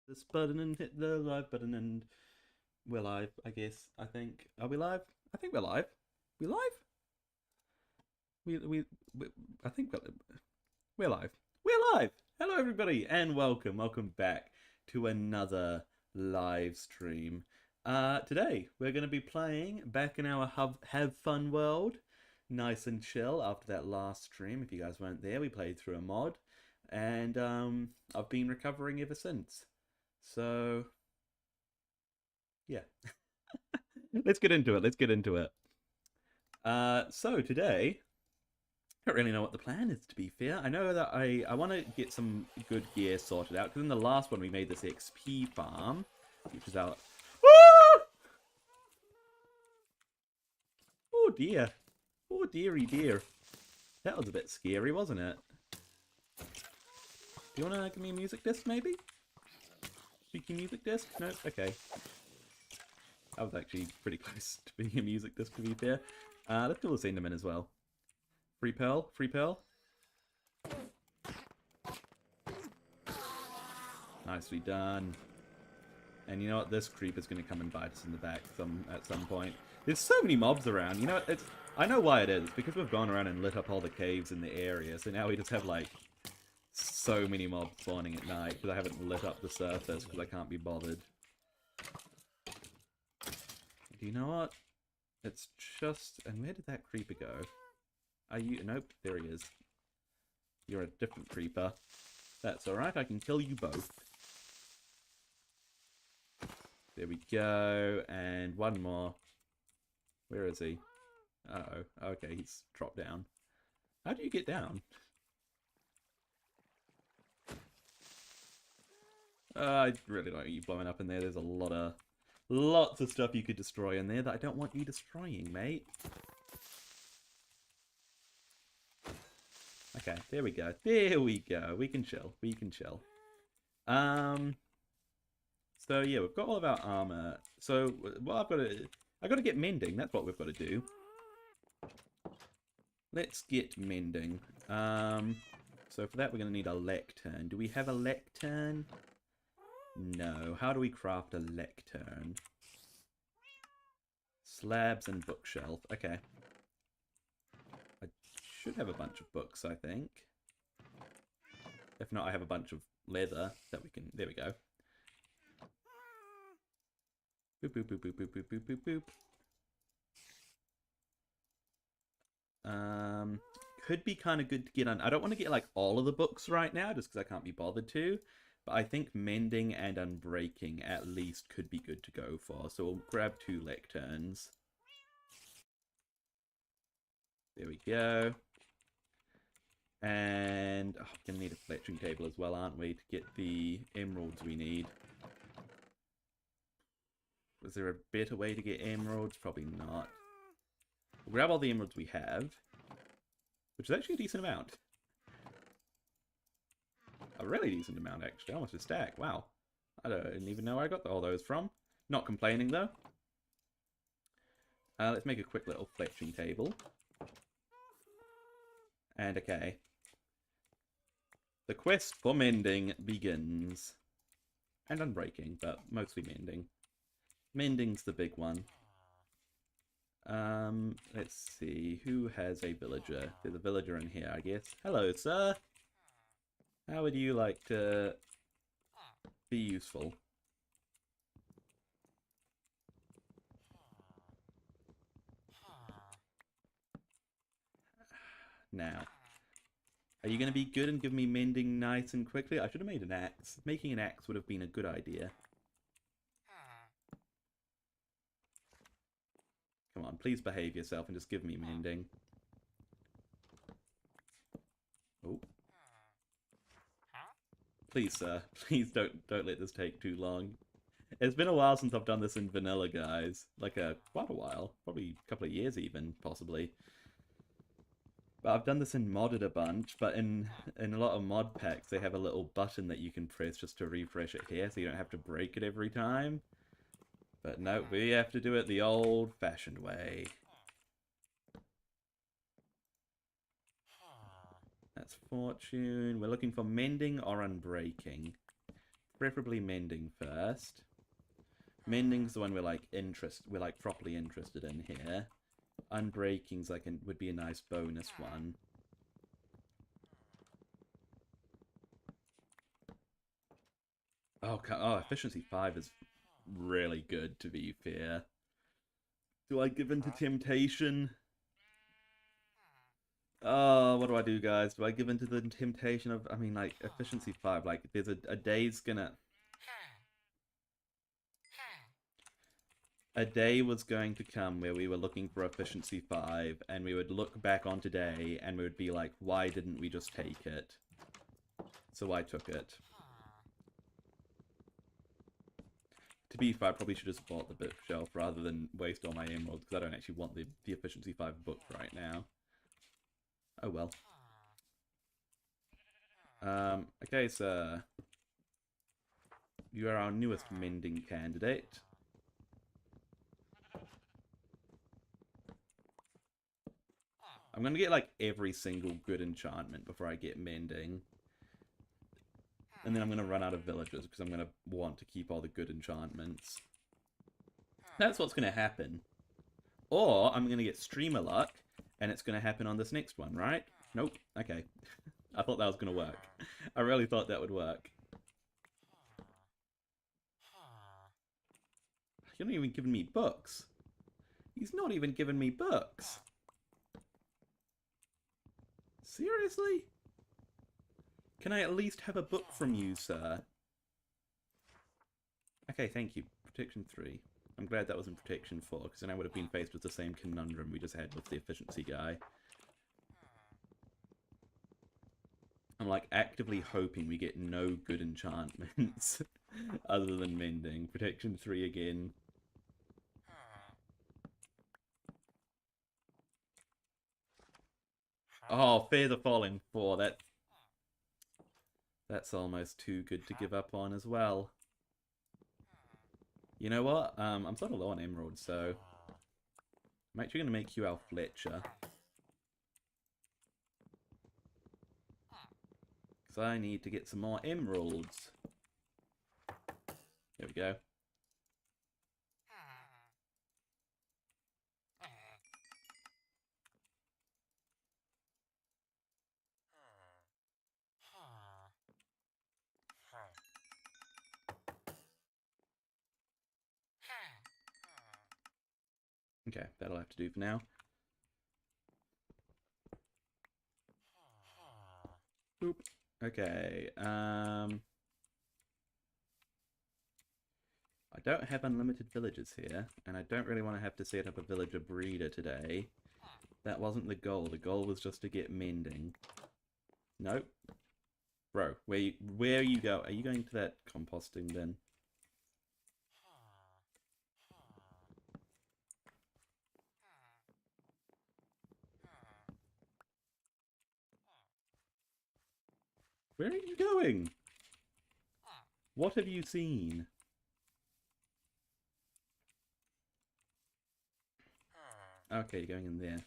this button and hit the live button, and we're live, I guess. I think. Are we live? I think we're live. We live? We I think we're live. We're live. Hello everybody and welcome back to another live stream. Today we're going to be playing back in our have fun world. Nice and chill after that last stream. If you guys weren't there, we played through a mod, and I've been recovering ever since. So yeah, let's get into it. Let's get into it. So today, I don't really know what the plan is, to be fair. I know that I want to get some good gear sorted out, because in the last one we made this XP farm, which is our... Oh! Oh dear. Oh dearie dear. That was a bit scary, wasn't it? Do you want to give me a music disc, maybe? Speaking music disc? No? Okay. That was actually pretty close to being a music disc, to be fair. Let's kill the Enderman as well. Free pearl, free pearl. Nicely done. And you know what? This creeper's going to come and bite us in the back at some point. There's so many mobs around. You know, I know why it is. Because we've gone around and lit up all the caves in the area. So now we just have, like, so many mobs spawning at night. Because I haven't lit up the surface because I can't be bothered. Do you know what? It's just... And where did that creeper go? Are you... Nope, there he is. You're a different creeper. That's alright, I can kill you both. There we go. And one more. Where is he? Uh-oh. Okay, he's dropped down. How do you get down? I really don't want you blowing up in there. There's lots of stuff you could destroy in there that I don't want you destroying, mate. Okay, there we go. There we go. We can chill. We can chill. So yeah, we've got all of our armor. So what I've got to get mending. That's what we've got to do. Let's get mending. So for that we're going to need a lectern. Do we have a lectern? No. How do we craft a lectern? Slabs and bookshelf. Okay. I should have a bunch of books, I think. If not, I have a bunch of leather that we can... There we go. Boop, boop, boop, boop, boop, boop, boop, boop, boop. Could be kind of good to get on. I don't want to get like all of the books right now, just because I can't be bothered to. But I think mending and unbreaking at least could be good to go for. So we'll grab 2 lecterns. There we go. And we're going to need a fletching table as well, aren't we, to get the emeralds we need. Was there a better way to get emeralds? Probably not. We'll grab all the emeralds we have, which is actually a decent amount. A really decent amount, actually. Almost a stack. Wow. I didn't even know where I got all those from. Not complaining, though. Let's make a quick little fletching table. And okay. The quest for mending begins. And unbreaking, but mostly mending. Mending's the big one. Let's see. Who has a villager? There's a villager in here, I guess. Hello, sir. How would you like to be useful? Now, are you going to be good and give me mending nice and quickly? I should have made an axe. Making an axe would have been a good idea. Come on, please behave yourself and just give me mending. Oh. Please, sir. Please don't let this take too long. It's been a while since I've done this in vanilla, guys. Like quite a while. Probably a couple of years even, possibly. But I've done this in modded a bunch, but in a lot of mod packs they have a little button that you can press just to refresh it here, so you don't have to break it every time. But no, we have to do it the old-fashioned way. That's fortune. We're looking for mending or unbreaking. Preferably mending first. Mending's the one we're like properly interested in here. Unbreaking's like would be a nice bonus one. Oh, efficiency 5 is really good, to be fair. Do I give in to temptation? Oh, what do I do, guys? Do I give in to the temptation of, I mean, like, efficiency 5? Like, there's a day's gonna... A day was going to come where we were looking for efficiency 5, and we would look back on today, and we would be like, why didn't we just take it? So I took it. To be fair, I probably should have bought the bookshelf rather than waste all my emeralds, because I don't actually want the efficiency 5 book right now. Oh well. Okay, sir. You are our newest mending candidate. I'm gonna get like every single good enchantment before I get mending. And then I'm gonna run out of villagers because I'm gonna want to keep all the good enchantments. That's what's gonna happen. Or I'm gonna get streamer luck and it's gonna happen on this next one, right? Nope. Okay. I thought that was gonna work. I really thought that would work. You're not even giving me books. He's not even giving me books. Seriously? Can I at least have a book from you, sir? Okay, thank you. Protection 3. I'm glad that was in Protection 4, because then I would have been faced with the same conundrum we just had with the efficiency guy. I'm like actively hoping we get no good enchantments other than mending. Protection 3 again. Oh, Fear the Falling 4. That's almost too good to give up on as well. You know what? I'm sort of low on emeralds, so I'm actually going to make you our Fletcher. Because I need to get some more emeralds. There we go. Okay, that'll have to do for now. Boop. Okay, I don't have unlimited villagers here, and I don't really want to have to set up a villager breeder today. That wasn't the goal. The goal was just to get mending. Nope. Bro, where are you going? Are you going to that composting bin? Where are you going? What have you seen? Okay, you're going in there.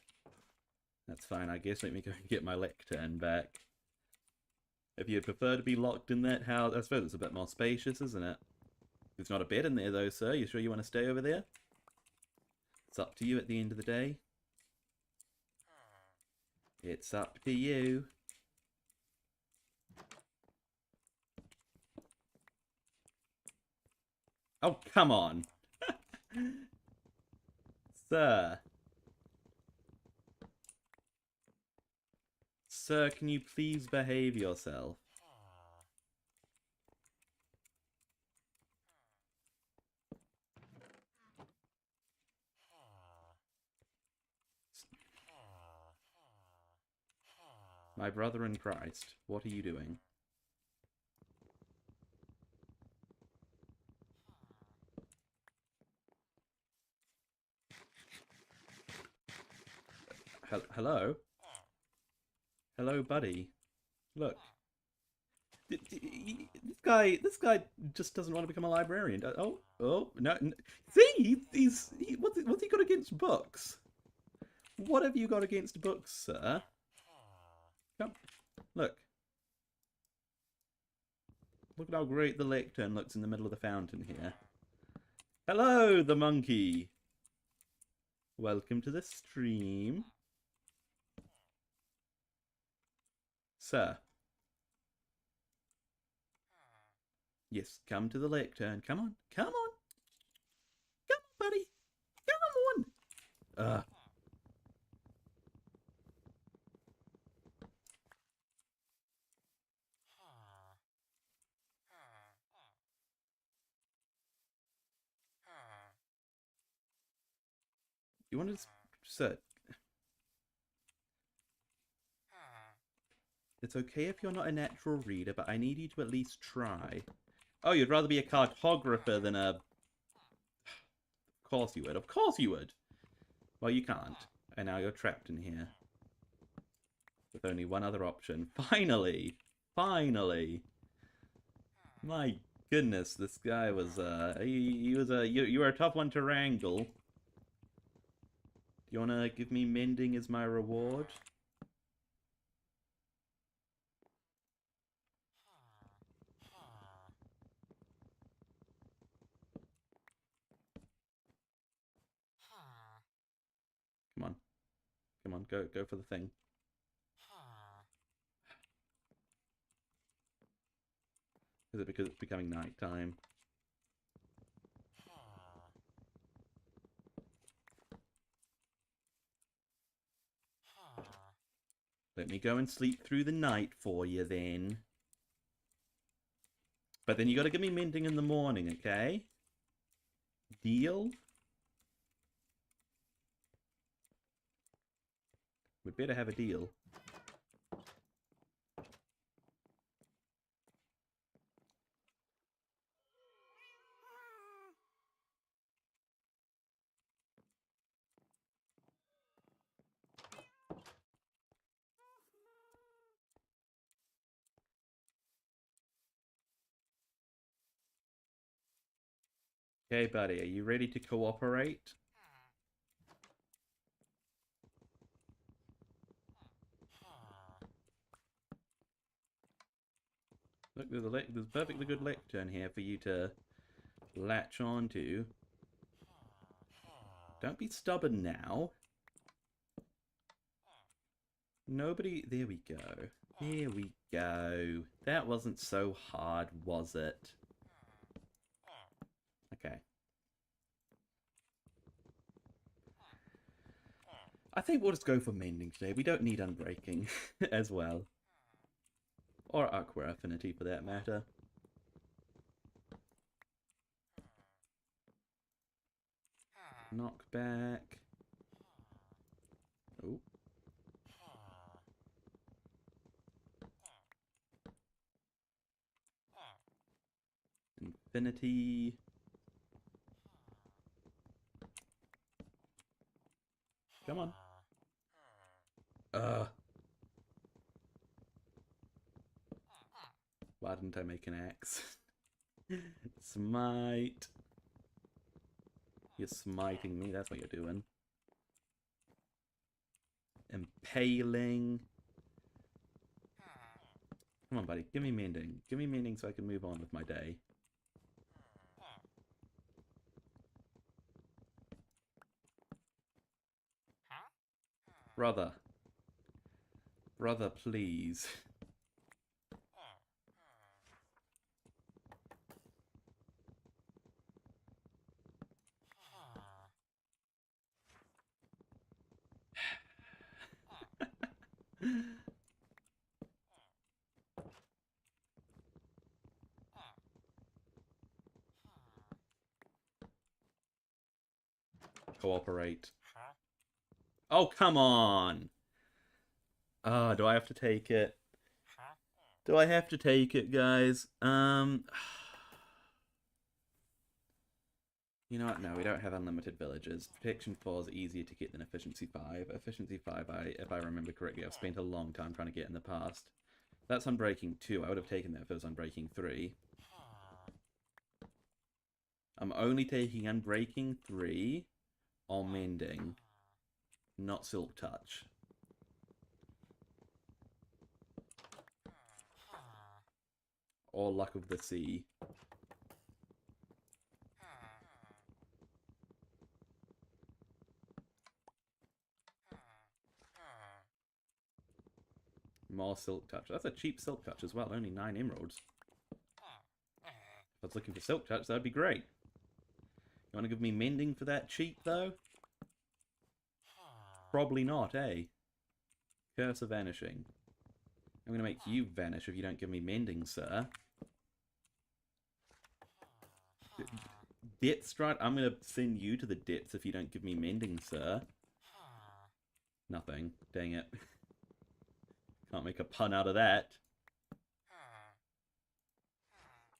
That's fine, I guess. Let me go and get my lectern back. If you'd prefer to be locked in that house, I suppose it's a bit more spacious, isn't it? There's not a bed in there though, sir. You sure you want to stay over there? It's up to you at the end of the day. It's up to you. Oh, come on. Sir. Sir, can you please behave yourself? My brother in Christ, what are you doing? Hello? Hello, buddy. Look. This guy just doesn't want to become a librarian. Oh, no. See, what's he got against books? What have you got against books, sir? Come, look. Look at how great the lectern looks in the middle of the fountain here. Hello, the monkey. Welcome to the stream. Sir. Yes, come to the lectern. Come on. Come on. Come on, buddy. Come on. You want to... Sir. It's okay if you're not a natural reader, but I need you to at least try. Oh, you'd rather be a cartographer than a... Of course you would. Of course you would. Well, you can't. And now you're trapped in here. With only one other option. Finally! Finally! My goodness, this guy was, you were a tough one to wrangle. Do you want to give me mending as my reward? Come on. Come on, go for the thing. Is it because it's becoming nighttime? Let me go and sleep through the night for you then. But then you gotta give me mending in the morning, okay? Deal? We'd better have a deal. Okay, buddy, are you ready to cooperate? Look, there's perfectly good lectern here for you to latch onto. Don't be stubborn now. Nobody... There we go. There we go. That wasn't so hard, was it? Okay. I think we'll just go for mending today. We don't need unbreaking as well. Or Aqua Affinity for that matter. Knockback. Oh. Infinity. Come on. Why didn't I make an axe? Smite. You're smiting me, that's what you're doing. Impaling. Come on, buddy. Give me mending. Give me mending so I can move on with my day. Brother. Brother, please. Cooperate. Oh, come on! Ah, do I have to take it? Do I have to take it, guys? You know what? No, we don't have unlimited villages. Protection 4 is easier to get than Efficiency 5. Efficiency 5, if I remember correctly, I've spent a long time trying to get in the past. That's Unbreaking 2. I would have taken that if it was Unbreaking 3. I'm only taking Unbreaking 3 on Mending, not Silk Touch. Or Luck of the Sea. More Silk Touch. That's a cheap Silk Touch as well. Only 9 emeralds. If I was looking for Silk Touch, that would be great. You want to give me Mending for that cheap, though? Probably not, eh? Curse of Vanishing. I'm going to make you vanish if you don't give me Mending, sir. Debt Stride? I'm going to send you to the depths if you don't give me Mending, sir. Nothing. Dang it. Can't make a pun out of that.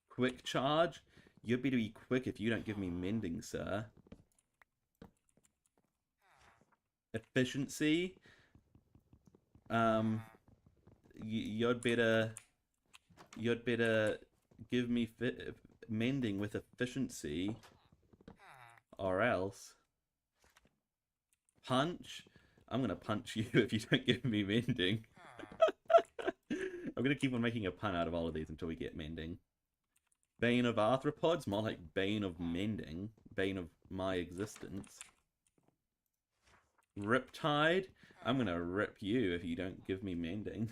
Quick Charge? You'd better be quick if you don't give me Mending, sir. Efficiency? You'd better give me Mending with efficiency, or else. Punch? I'm gonna punch you if you don't give me Mending. I'm gonna keep on making a pun out of all of these until we get Mending. Bane of Arthropods? More like Bane of Mending. Bane of my existence. Riptide? I'm gonna rip you if you don't give me Mending.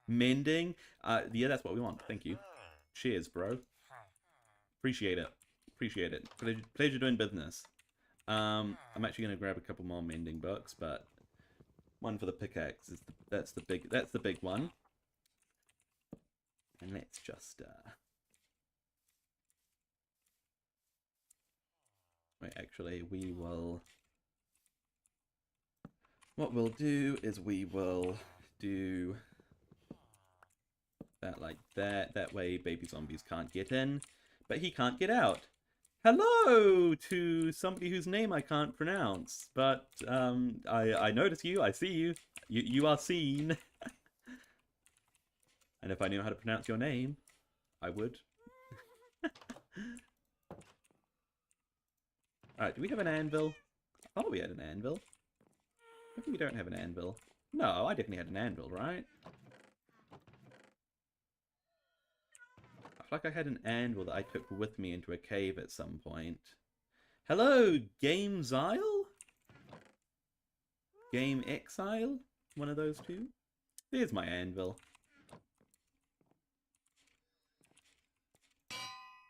Mending? Yeah, that's what we want. Thank you. Cheers, bro. Appreciate it. Appreciate it. Pleasure doing business. I'm actually gonna grab a couple more Mending books, but one for the pickaxe is that's the big one. And let's just wait, actually we will, what we'll do is we will do that like that. That way baby zombies can't get in, but he can't get out. Hello to somebody whose name I can't pronounce, but I notice you, I see you. You are seen. And if I knew how to pronounce your name, I would. Alright, do we have an anvil? Oh, we had an anvil. Maybe we don't have an anvil. No, I definitely had an anvil, right? I feel like I had an anvil that I took with me into a cave at some point. Hello, Game Zyle? Game Exile? One of those two? There's my anvil.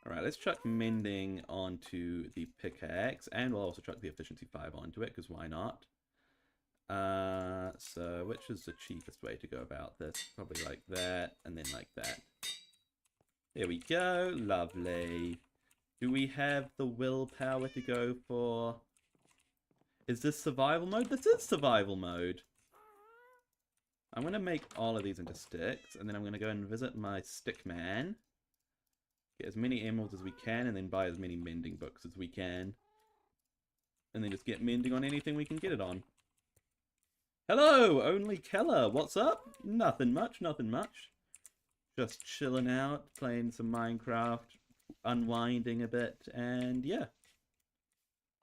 Alright, let's chuck Mending onto the pickaxe, and we'll also chuck the Efficiency 5 onto it, because why not? So which is the cheapest way to go about this? Probably like that, and then like that. There we go, lovely. Do we have the willpower to go for... Is this survival mode? This is survival mode! I'm going to make all of these into sticks, and then I'm going to go and visit my stick man. Get as many emeralds as we can, and then buy as many Mending books as we can. And then just get Mending on anything we can get it on. Hello, Only Keller. What's up? Nothing much, nothing much. Just chilling out, playing some Minecraft, unwinding a bit, and yeah.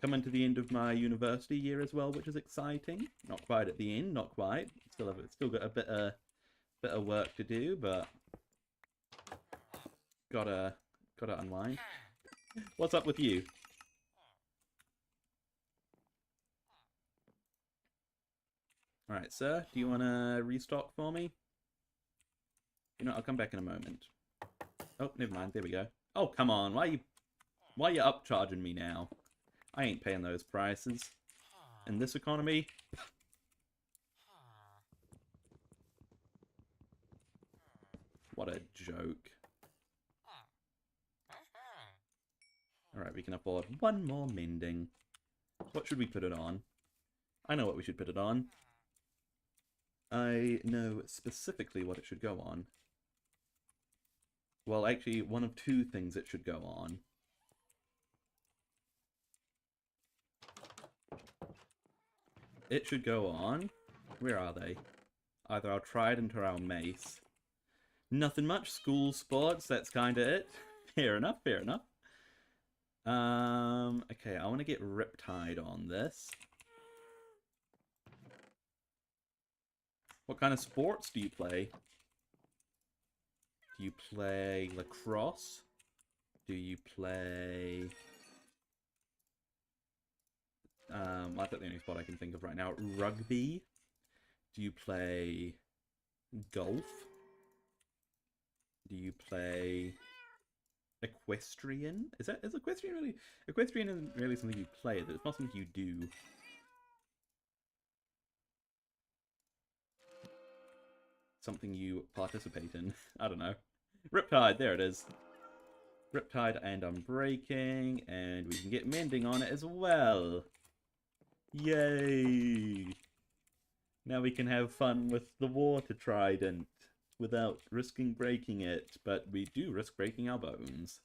Coming to the end of my university year as well, which is exciting. Not quite at the end, not quite. Still got a bit of work to do, but gotta unwind. What's up with you? Alright, sir, do you wanna restock for me? You know, I'll come back in a moment. Oh, never mind, there we go. Oh, come on, why are you upcharging me now? I ain't paying those prices. In this economy? What a joke. Alright, we can afford one more Mending. What should we put it on? I know what we should put it on. I know specifically what it should go on. Well, actually, one of two things it should go on. It should go on... Where are they? Either our trident or our mace. Nothing much. School sports, that's kinda it. Fair enough, fair enough. Okay, I want to get Riptide on this. What kind of sports do you play? Do you play lacrosse? Do you play... I think the only sport I can think of right now. Rugby? Do you play golf? Do you play equestrian? Is equestrian really... Equestrian isn't really something you play, it's not something you do. Something you participate in. I don't know. Riptide, there it is. Riptide and Unbreaking, and we can get Mending on it as well. Yay! Now we can have fun with the Water Trident without risking breaking it, but we do risk breaking our bones.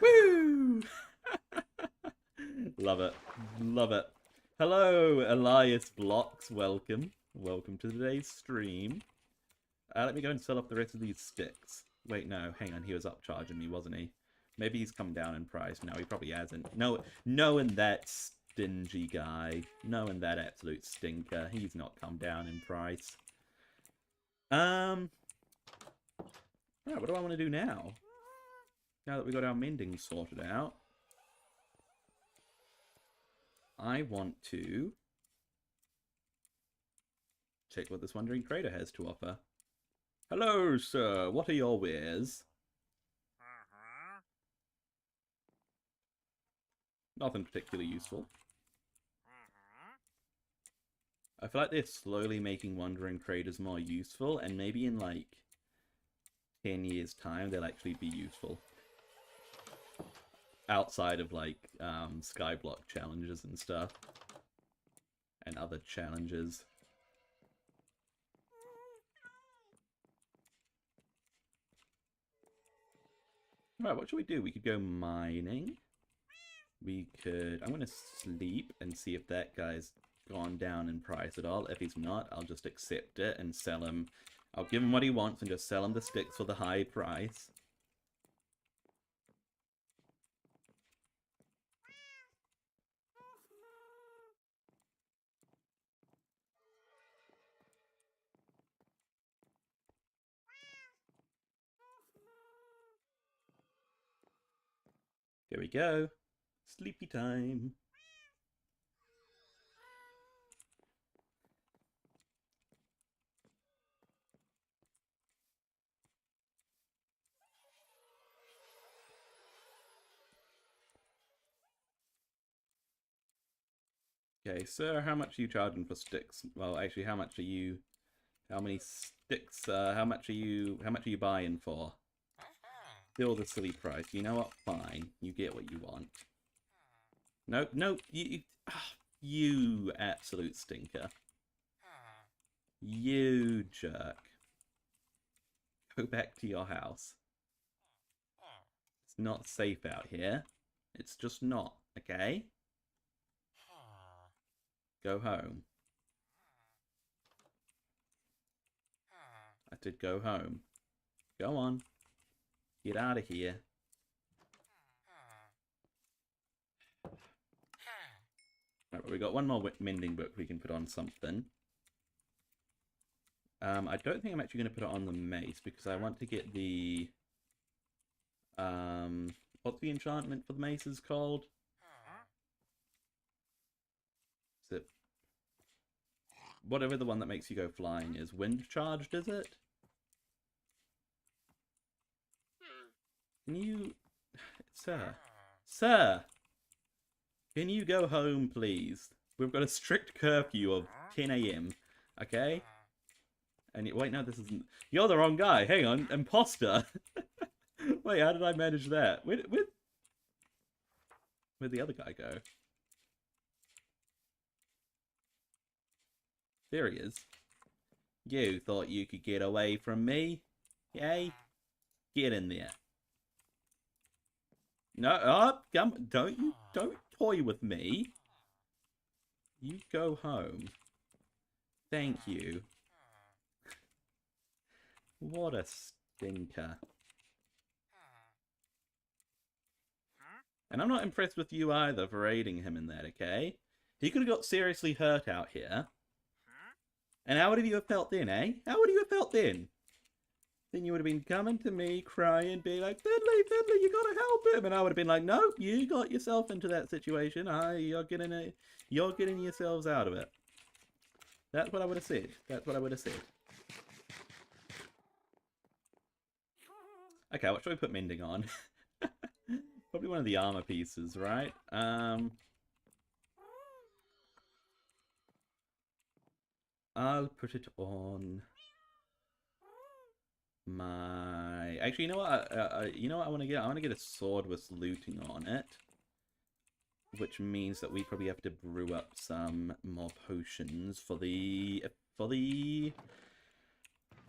Woo! Love it. Love it. Hello, Elias Blocks. Welcome. Welcome to today's stream. Let me go and sell up the rest of these sticks. Wait, no. Hang on. He was upcharging me, wasn't he? Maybe he's come down in price. No, he probably hasn't. No, knowing that stingy guy. Knowing that absolute stinker. He's not come down in price. Right, what do I want to do now? Now that we got our mending sorted out. I want to check what this Wandering Trader has to offer. Hello, sir. What are your wares? Nothing particularly useful. I feel like they're slowly making Wandering Traders more useful, and maybe in like 10 years' time they'll actually be useful. Outside of like Skyblock challenges and stuff. And other challenges. Right, what should we do? We could go mining. We could... I'm going to sleep and see if that guy's gone down in price at all. If he's not, I'll just accept it and sell him. I'll give him what he wants and just sell him the sticks for the high price. Here we go. Sleepy time. Okay, sir, how much are you charging for sticks? Well, actually, how much are you... How many sticks, how much are you buying for? Still the silly price. You know what? Fine. You get what you want. Nope, nope. You absolute stinker. You jerk. Go back to your house. It's not safe out here. It's just not, okay? Go home. I said go home. Go on. Get out of here. Right, we got one more mending book we can put on something. I don't think I'm actually going to put it on the mace because I want to get the... what's the enchantment for the maces called? Is it... Whatever the one that makes you go flying is. Wind charged, is it? Can you... Sir. Sir! Can you go home, please? We've got a strict curfew of 10 AM. Okay? And wait, no, this isn't... You're the wrong guy. Hang on. Imposter. Wait, how did I manage that? Where'd the other guy go? There he is. You thought you could get away from me? Yay? Get in there. No, come, don't toy with me. You go home. Thank you. What a stinker. And I'm not impressed with you either for aiding him in that, okay? He could have got seriously hurt out here. And how would you have felt then, eh? How would you have felt then? Then you would have been coming to me crying, being like, Fiddly, Fiddly, you gotta help him. And I would have been like, no, you got yourself into that situation. You're getting yourselves out of it. That's what I would have said. That's what I would have said. Okay, what should we put mending on? Probably one of the armor pieces, right? I'll put it on my... Actually, you know what? You know what I want to get? I want to get a sword with looting on it. Which means that we probably have to brew up some more potions for the...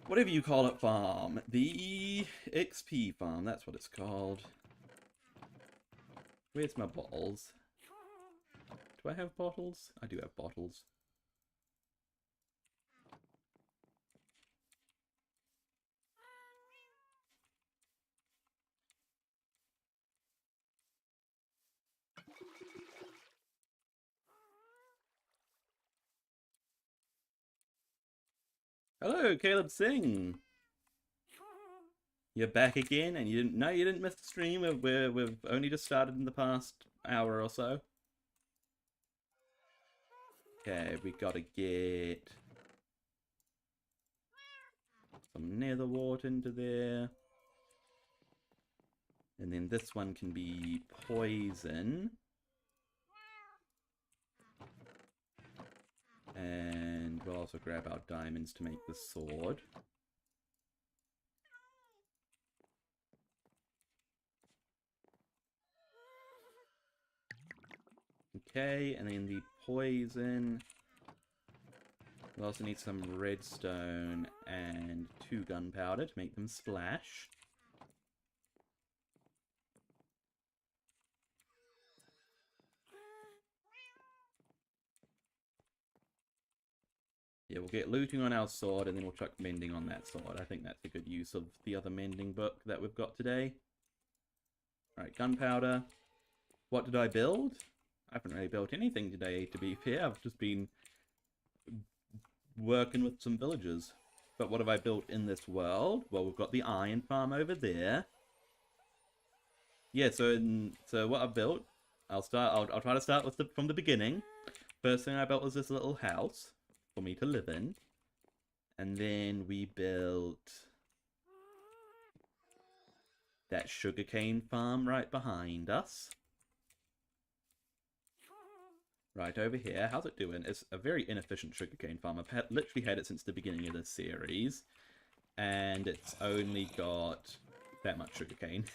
whatever you call it farm. The XP farm, that's what it's called. Where's my bottles? Do I have bottles? I do have bottles. Hello, Caleb Singh. You're back again, and you didn't miss the stream. We've only just started in the past hour or so. Okay, we gotta get some nether wart into there. And then this one can be poison. And we'll also grab our diamonds to make the sword. Okay, and then the poison. We'll also need some redstone and 2 gunpowder to make them splash. Yeah, we'll get looting on our sword, and then we'll chuck mending on that sword. I think that's a good use of the other mending book that we've got today. Alright, gunpowder. What did I build? I haven't really built anything today, to be fair. I've just been working with some villagers. But what have I built in this world? Well, we've got the iron farm over there. Yeah, so what I've built, I'll try to start with from the beginning. First thing I built was this little house for me to live in. And then we built that sugarcane farm right behind us. Right over here. How's it doing? It's a very inefficient sugarcane farm. I've literally had it since the beginning of this series. And it's only got that much sugarcane.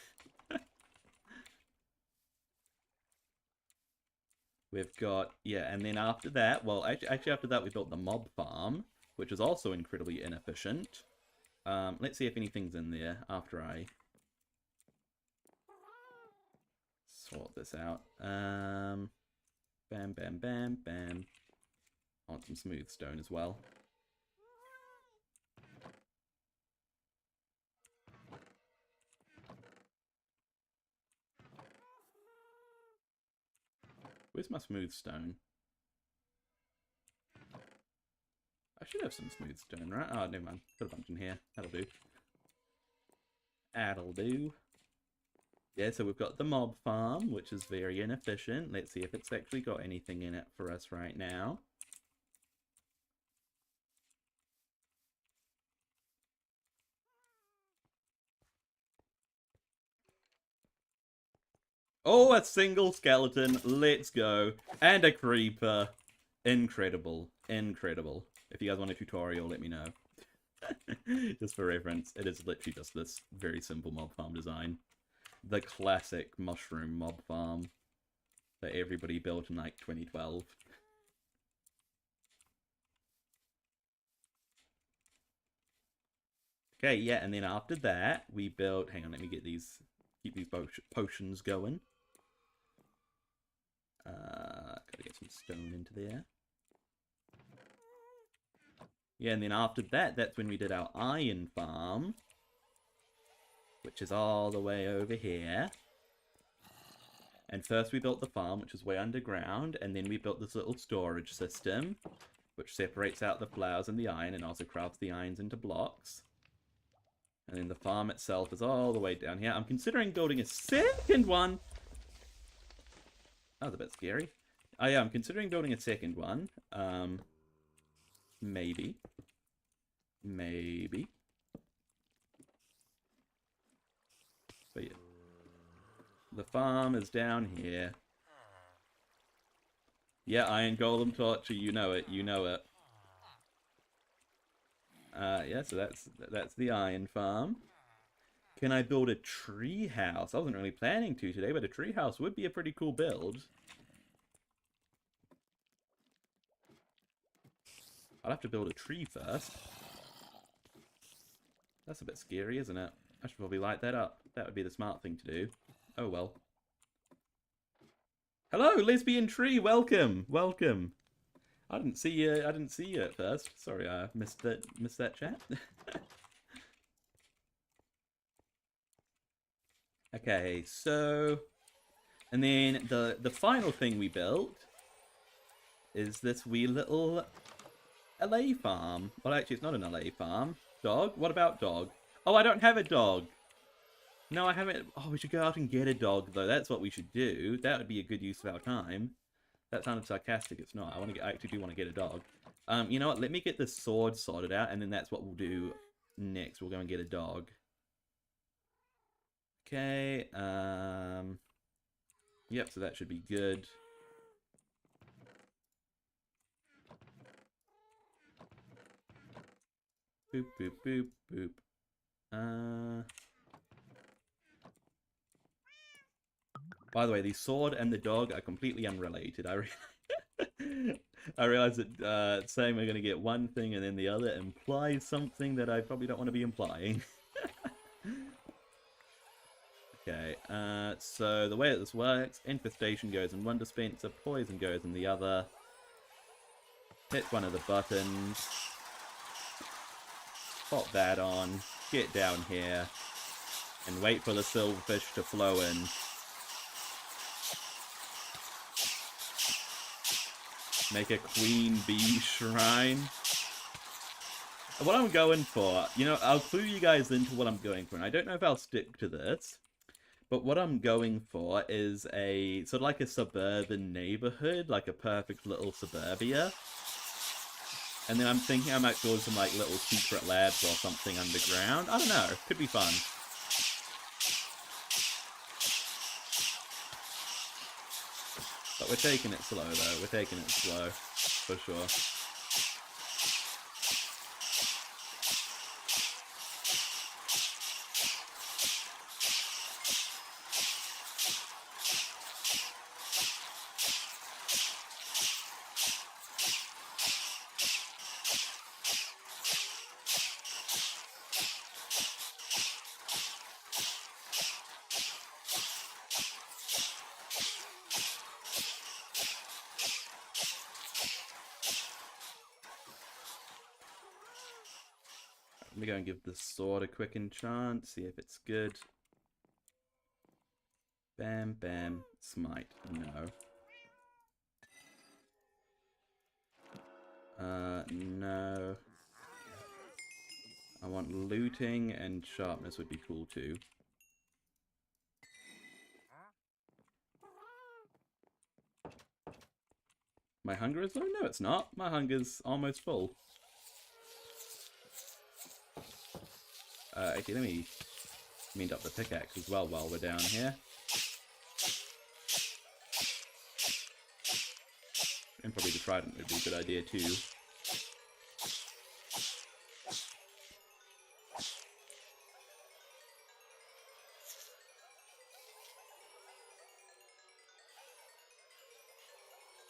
We've got, yeah, and then after that, well, actually after that we built the mob farm, which is also incredibly inefficient. Let's see if anything's in there after I sort this out. Bam, bam, bam, bam. I want some smooth stone as well. Where's my smooth stone? I should have some smooth stone, right? Oh, never mind. Got a bunch in here. That'll do. That'll do. Yeah, so we've got the mob farm, which is very inefficient. Let's see if it's actually got anything in it for us right now. Oh, a single skeleton. Let's go. And a creeper. Incredible. Incredible. If you guys want a tutorial, let me know. Just for reference, it is literally just this very simple mob farm design. The classic mushroom mob farm that everybody built in like 2012. Okay, yeah, and then after that, we built... Hang on, let me get these... Keep these potions going. Gotta get some stone into there. Yeah, and then after that, that's when we did our iron farm. Which is all the way over here. And first we built the farm, which is way underground. And then we built this little storage system. which separates out the flowers and the iron and also crafts the irons into blocks. And then the farm itself is all the way down here. I'm considering building a second one. That was a bit scary. Oh yeah, I'm considering building a second one. Maybe. Maybe. But yeah. The farm is down here. Yeah, Iron Golem Torture, you know it, you know it. Yeah, so that's the iron farm. Can I build a tree house? I wasn't really planning to today, but a tree house would be a pretty cool build. I'll have to build a tree first. That's a bit scary, isn't it? I should probably light that up. That would be the smart thing to do. Oh well. Hello, lesbian tree. Welcome, welcome. I didn't see you. I didn't see you at first. Sorry, I missed that chat. Okay, so, and then the final thing we built is this wee little LA farm. Well, actually, it's not an LA farm. Dog? What about dog? Oh, I don't have a dog. No, I haven't. Oh, we should go out and get a dog, though. That's what we should do. That would be a good use of our time. That sounded sarcastic. It's not. I actually do want to get a dog. You know what? Let me get this sword sorted out, and then that's what we'll do next. We'll go and get a dog. Okay. Yep. So that should be good. Boop boop boop boop. By the way, the sword and the dog are completely unrelated. I realize that saying we're going to get one thing and then the other implies something that I probably don't want to be implying. Okay, so the way that this works, infestation goes in one dispenser, poison goes in the other. Hit one of the buttons. Pop that on, get down here, and wait for the silverfish to flow in. Make a queen bee shrine. What I'm going for, you know, I'll clue you guys into what I'm going for, and I don't know if I'll stick to this, but what I'm going for is a, sort of like a suburban neighborhood, like a perfect little suburbia. And then I'm thinking I might build some, like, little secret labs or something underground. I don't know, could be fun. But we're taking it slow, though. We're taking it slow, for sure. Let me go and give the sword a quick enchant, see if it's good. Bam, bam, smite. No. No. I want looting and sharpness would be cool too. My hunger is low? No, it's not. My hunger's almost full. Okay, let me mint up the pickaxe as well while we're down here. And probably the trident would be a good idea too.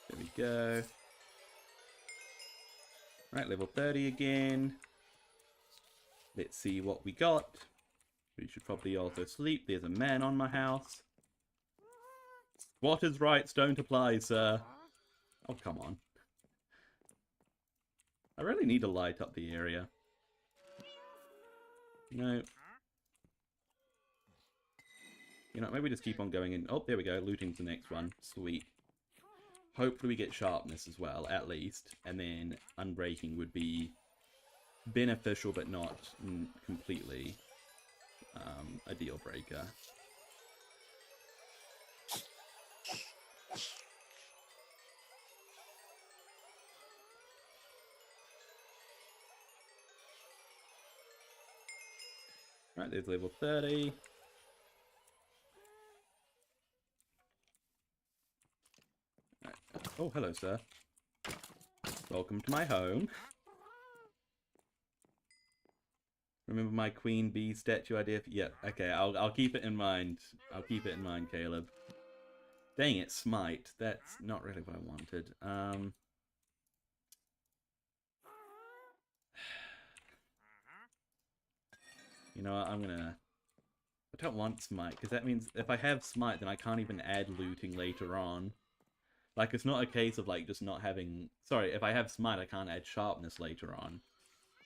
There we go. Right, level 30 again. Let's see what we got. We should probably also sleep. There's a man on my house. Squatters' rights don't apply, sir. Oh, come on. I really need to light up the area. No. You know, maybe just keep on going in. Oh, there we go. Looting's the next one. Sweet. Hopefully we get sharpness as well, at least. And then unbreaking would be beneficial, but not completely a deal breaker. Right, there's level 30. Right. Oh, hello, sir. Welcome to my home. Remember my queen bee statue idea? Yeah, okay, I'll keep it in mind. I'll keep it in mind, Caleb. Dang it, smite. That's not really what I wanted. You know what, I don't want smite, because that means if I have smite, then I can't even add looting later on. Like, it's not a case of, like, just not having... Sorry, if I have smite, I can't add sharpness later on.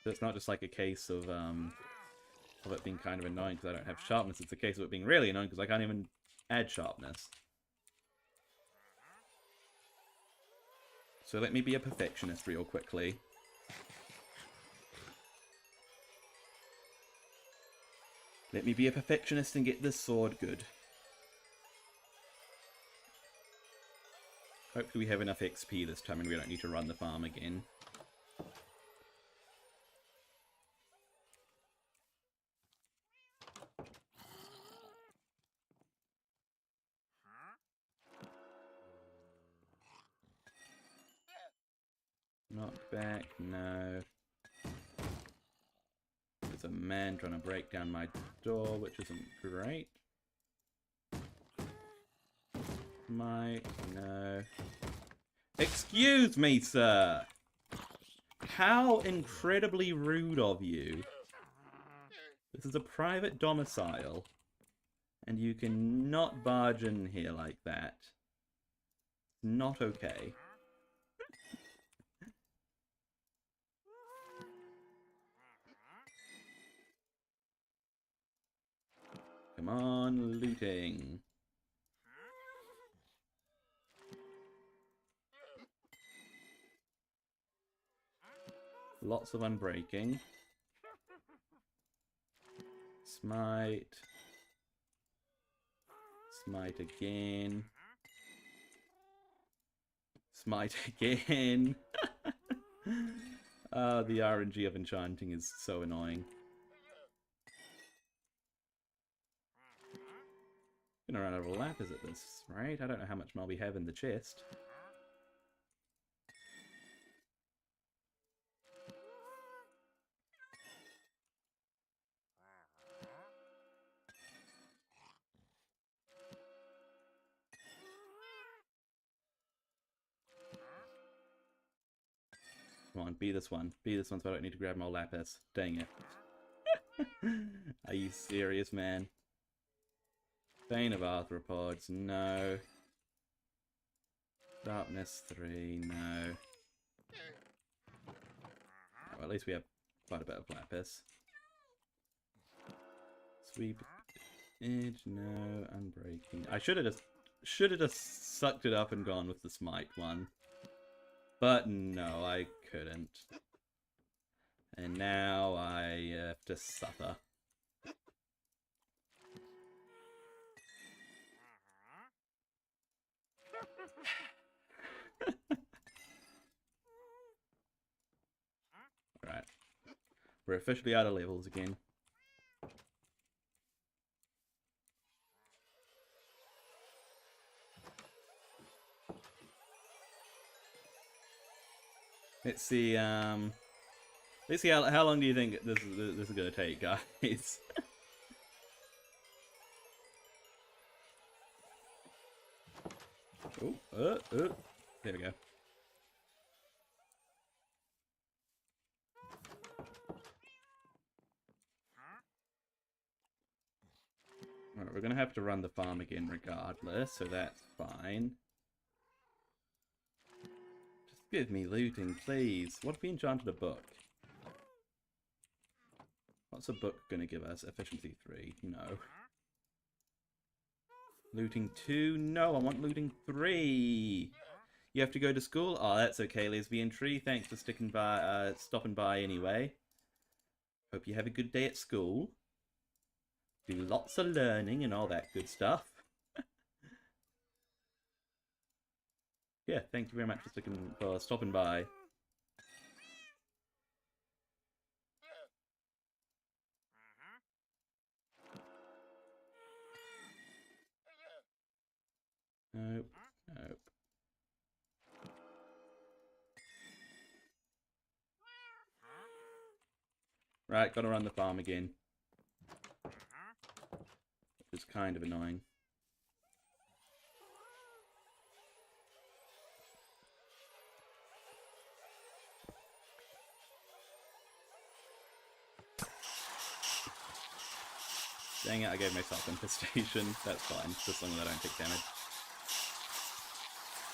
So it's not just, like, a case of it being kind of annoying because I don't have sharpness. It's a case of it being really annoying because I can't even add sharpness. So let me be a perfectionist real quickly. Let me be a perfectionist and get this sword good. Hopefully we have enough XP this time and we don't need to run the farm again. Knockback, no. There's a man trying to break down my door, which isn't great. No. Excuse me, sir! How incredibly rude of you. This is a private domicile, and you cannot barge in here like that. Not okay. Come on, looting. Lots of unbreaking. Smite. Smite again. Smite again. The RNG of enchanting is so annoying. Gonna run out of lapis at this, right? I don't know how much more we have in the chest. Come on, be this one. Be this one so I don't need to grab more lapis. Dang it. Are you serious, man? Bane of Arthropods, no. Sharpness 3, no. Well, at least we have quite a bit of lapis. Sweep edge, no. Unbreaking. I should have just sucked it up and gone with the smite one. But no, I couldn't. And now I have to suffer. Alright. We're officially out of levels again. Let's see how long do you think this is gonna take, guys? Oh, there we go. Alright, we're gonna have to run the farm again regardless, so that's fine. Give me looting, please. What if we enchanted a book? What's a book going to give us? Efficiency 3. No. Looting 2? No, I want looting 3! You have to go to school? Oh, that's okay, Lesbian Tree. Thanks for stopping by anyway. Hope you have a good day at school. Do lots of learning and all that good stuff. Yeah, thank you very much for stopping by. Nope, nope. Right, gotta run the farm again. Which is kind of annoying. Dang it, I gave myself infestation. That's fine, just as long as I don't take damage.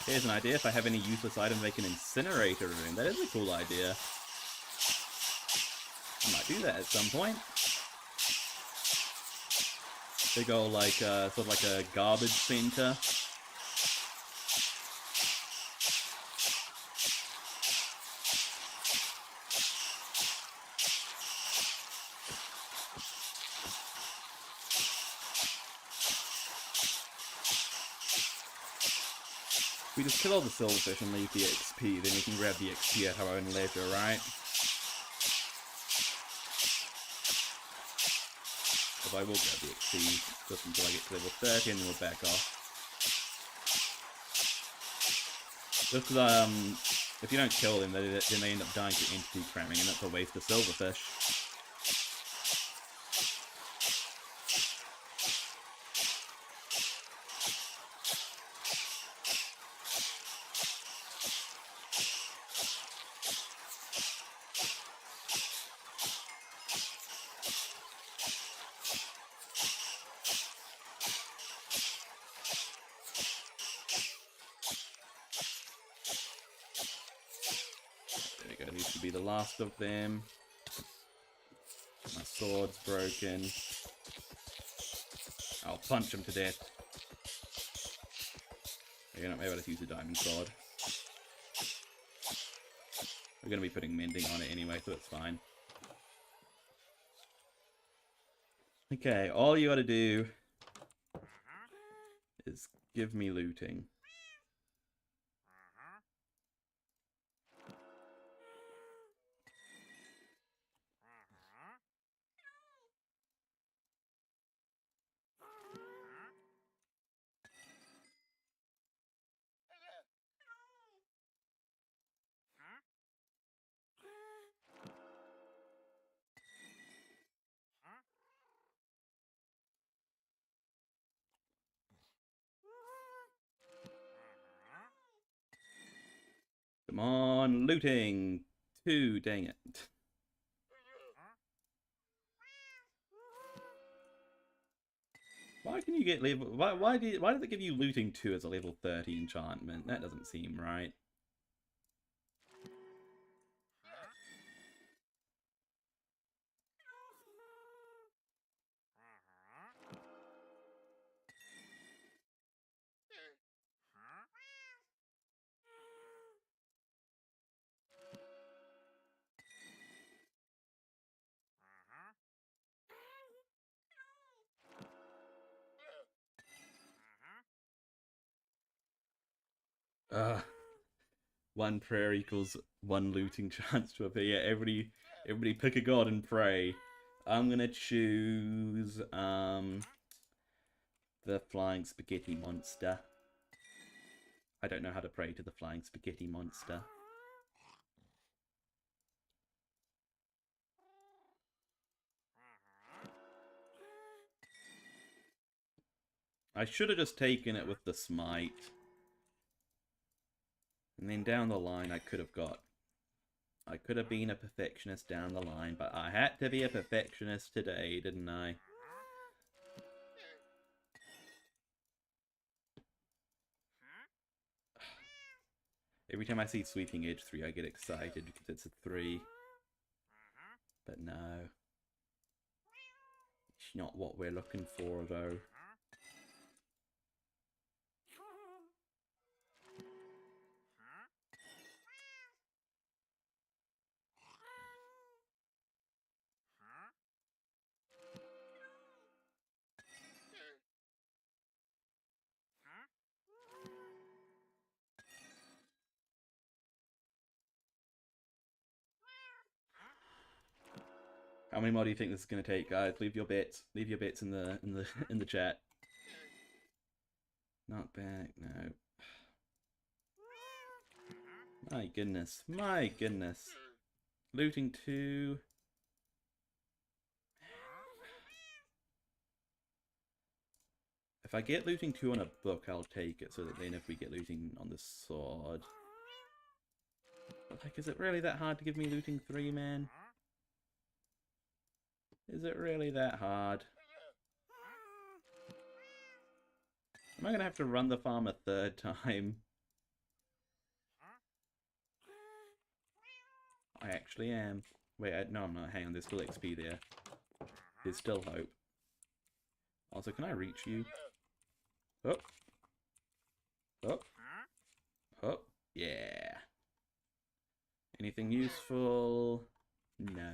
Here's an idea. If I have any useless item, make an incinerator room. That is a cool idea. I might do that at some point. They go like, sort of like a garbage center. We just kill all the silverfish and leave the XP, then we can grab the XP at our own leisure, right? Because I will grab the XP just until I get to level 30 and then we'll back off. Just because, if you don't kill them, then they end up dying to entity cramming, and that's a waste of silverfish. These should be the last of them. My sword's broken. I'll punch him to death. You're not able to use a diamond sword. We're going to be putting mending on it anyway, so it's fine. Okay, all you gotta do is give me looting. Come on, looting! 2, dang it. Why can you get level... Why did it give you looting 2 as a level 30 enchantment? That doesn't seem right. One prayer equals 1 looting chance to appear. Yeah, everybody pick a god and pray. I'm gonna choose the flying spaghetti monster. I don't know how to pray to the flying spaghetti monster. I should have just taken it with the smite. And then down the line I could have been a perfectionist down the line, but I had to be a perfectionist today, didn't I? Every time I see Sweeping Edge 3, I get excited because it's a 3. But no. It's not what we're looking for, though. How many more do you think this is gonna take, guys? Leave your bits. Leave your bits in the in the chat. Not back, no. My goodness. My goodness. Looting 2. If I get looting 2 on a book, I'll take it, so that then if we get looting on the sword... But like, is it really that hard to give me looting 3, man? Is it really that hard? Am I gonna have to run the farm a 3rd time? I actually am. Wait, no I'm not. Hang on, there's still XP there. There's still hope. Also, can I reach you? Oh. Oh. Oh. Yeah. Anything useful? No.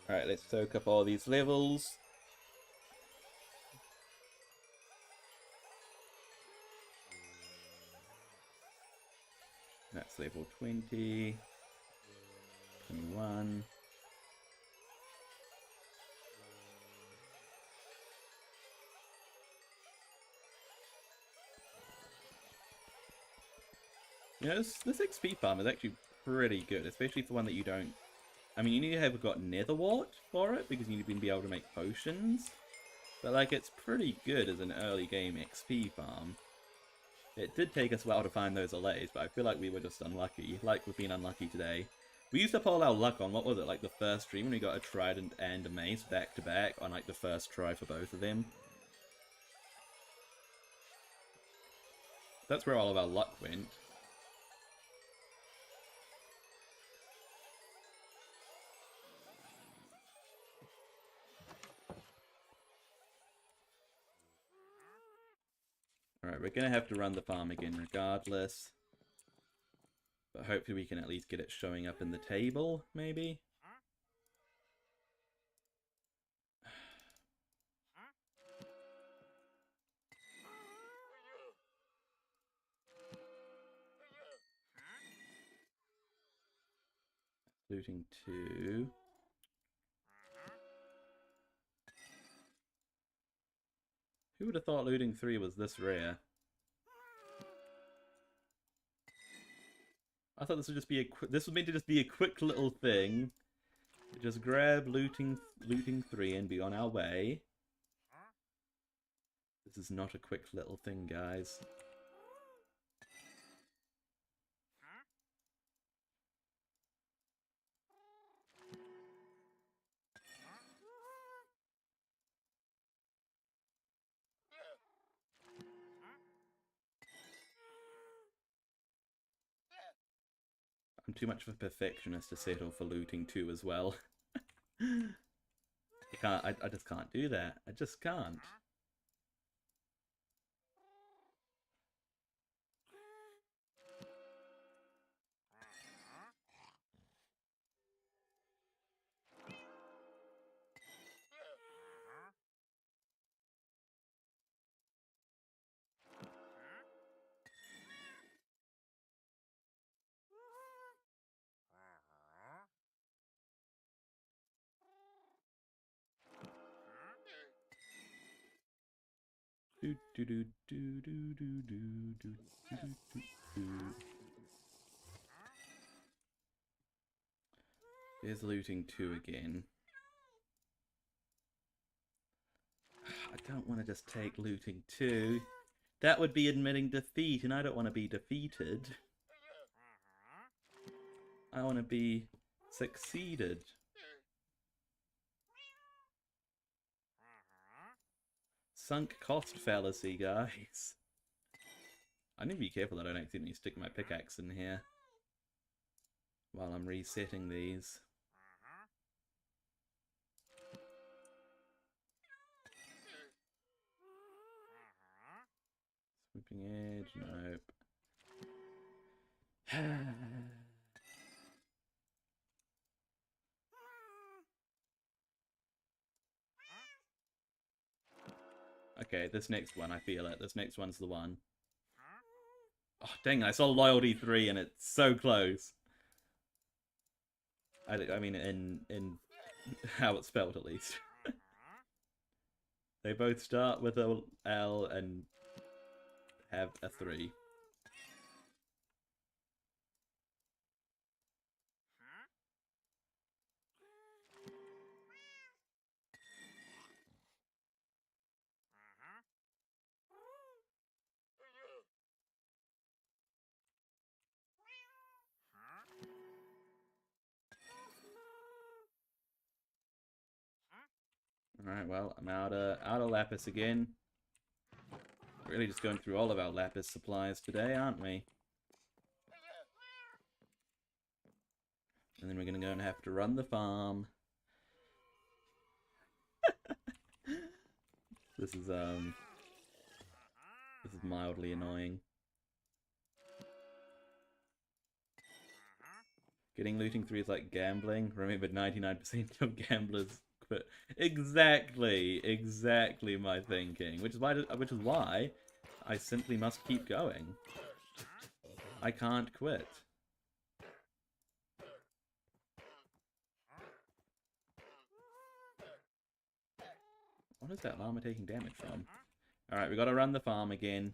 Alright, let's soak up all these levels. That's level 20. 21. You know, this XP farm is actually pretty good, especially for one that you don't... I mean, you need to have got Netherwart for it, because you need to be able to make potions. But, like, it's pretty good as an early game XP farm. It did take us a while to find those allays, but I feel like we were just unlucky. Like, we've been unlucky today. We used up all our luck on, what was it, like the first stream when we got a trident and a mace back to back on, like, the first try for both of them. That's where all of our luck went. Alright, we're going to have to run the farm again regardless. But hopefully we can at least get it showing up in the table, maybe? Looting 2. Who would have thought looting 3 was this rare? I thought this would just be this was meant to just be a quick little thing. Just grab looting 3 and be on our way. This is not a quick little thing, guys. I'm too much of a perfectionist to settle for looting 2 as well. I just can't do that. I just can't. Do do do do do do do do do do. There's looting 2 again. I don't want to just take looting 2. That would be admitting defeat, and I don't want to be defeated. I want to be succeeded. Sunk cost fallacy, guys. I need to be careful that I don't accidentally stick my pickaxe in here while I'm resetting these. Sweeping edge, nope. Okay, this next one, I feel it. This next one's the one. Oh, dang, I saw Loyalty 3 and it's so close. I mean, in how it's spelled, at least. They both start with a L and have a 3. Alright, well, I'm out of lapis again. Really just going through all of our lapis supplies today, aren't we? And then we're gonna go and have to run the farm. This is mildly annoying. Getting looting 3 is like gambling. Remember, 99% of gamblers quit. Exactly my thinking. Which is why I simply must keep going. I can't quit. What is that llama taking damage from? Alright, we gotta run the farm again.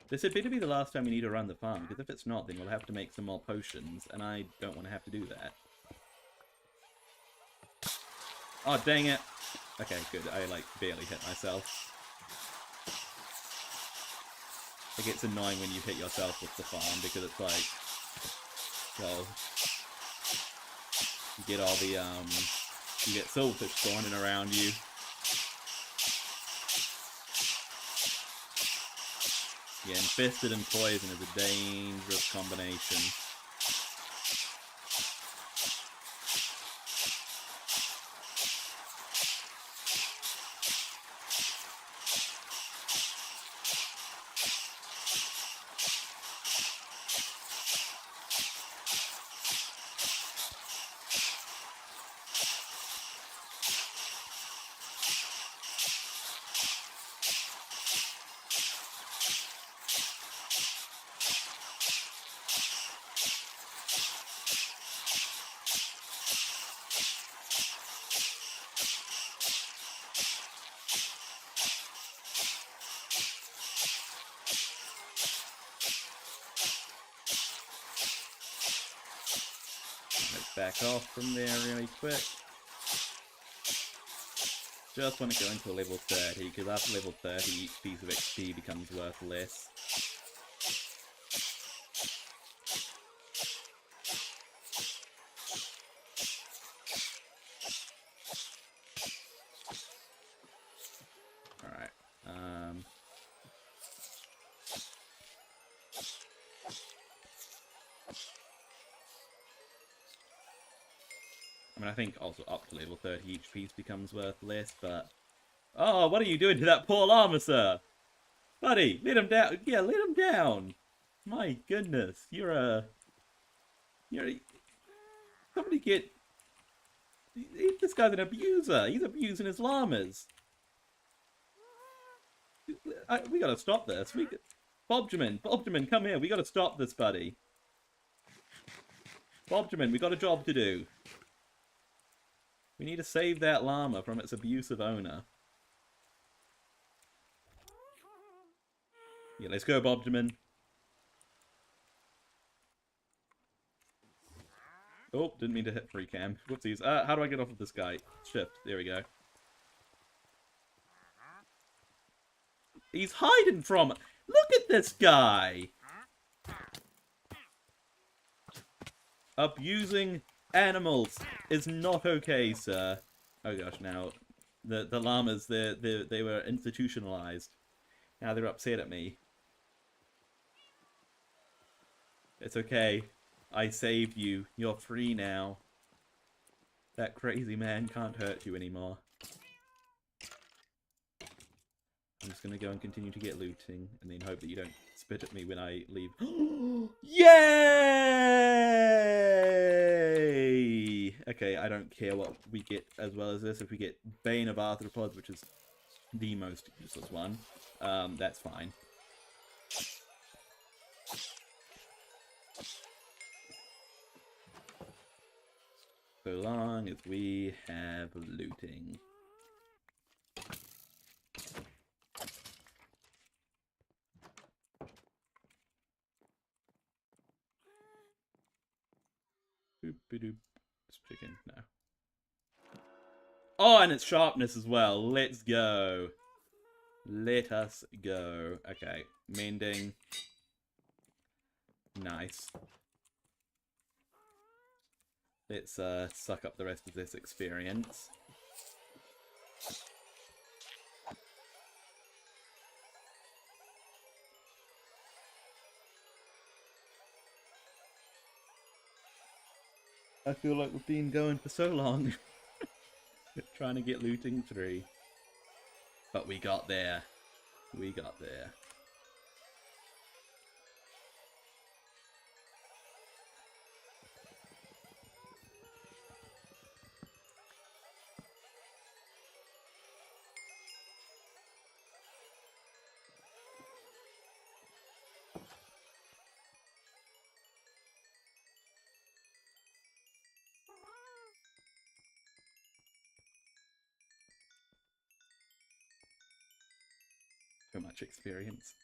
This had better be the last time we need to run the farm, because if it's not, then we'll have to make some more potions, and I don't want to have to do that. Oh, dang it! Okay, good. I, like, barely hit myself. It gets annoying when you hit yourself with the farm, because it's like... Well... You get all the, You get silverfish spawning around you. Yeah, infested and poison is a dangerous combination. Back off from there really quick. Just want to go into level 30, because after level 30 each piece of XP becomes worth less. Alright, I mean, I think also up to level 30 each piece becomes worth less, but... Oh, what are you doing to that poor llama, sir? Buddy, let him down. Yeah, let him down. My goodness, you're a... Somebody get... This guy's an abuser. He's abusing his llamas. We gotta stop this. Bobjamin, come here. We gotta stop this, buddy. Bobjamin, we got a job to do. We need to save that llama from its abusive owner. Yeah, let's go, Bobjamin. Oh, didn't mean to hit free cam. Whoopsies. How do I get off of this guy? Shift. There we go. He's hiding from... Look at this guy! Abusing animals is not okay, sir. Oh gosh, now the llamas, they were institutionalized. Now they're upset at me. It's okay. I saved you. You're free now. That crazy man can't hurt you anymore. I'm just gonna go and continue to get looting, and then hope that you don't spit at me when I leave. Yay! Okay, I don't care what we get as well as this. If we get Bane of Arthropods, which is the most useless one, that's fine. So long as we have looting. Boop-a-doop. It's chicken, no. Oh, and it's sharpness as well. Let's go. Let us go. Okay, mending. Nice. Let's suck up the rest of this experience. I feel like we've been going for so long. Trying to get looting 3. But we got there. We got there. So much experience.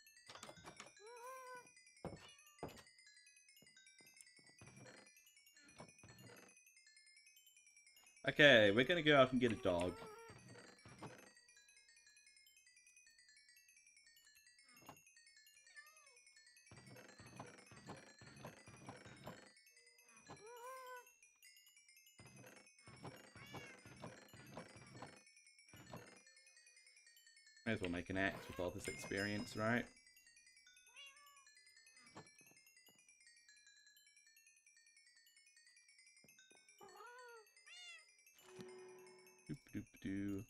Okay, we're gonna go out and get a dog. May as well make an axe with all this experience, right? Doop-doop-doo.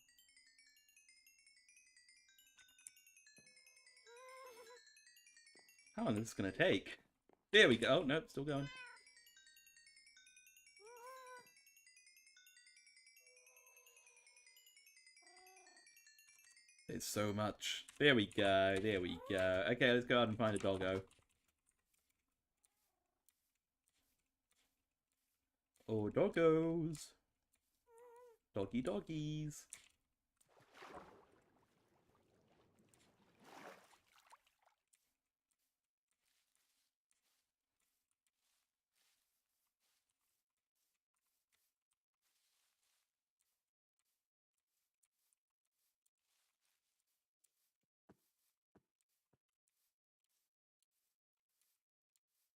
How long is this gonna take? There we go. Oh, nope, still going. There's so much. There we go. There we go. Okay, let's go out and find a doggo. Oh, doggos. Doggy doggies.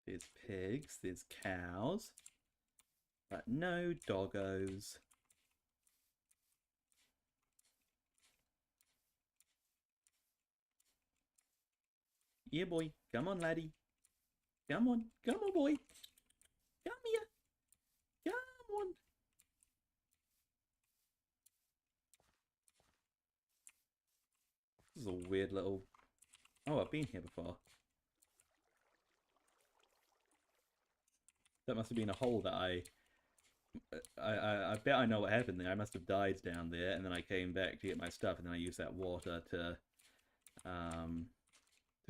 There's pigs, there's cows, but no doggos. Yeah, boy. Come on, laddie. Come on. Come on, boy. Come here. Come on. This is a weird little... Oh, I've been here before. That must have been a hole that I bet I know what happened there. I must have died down there, and then I came back to get my stuff, and then I used that water to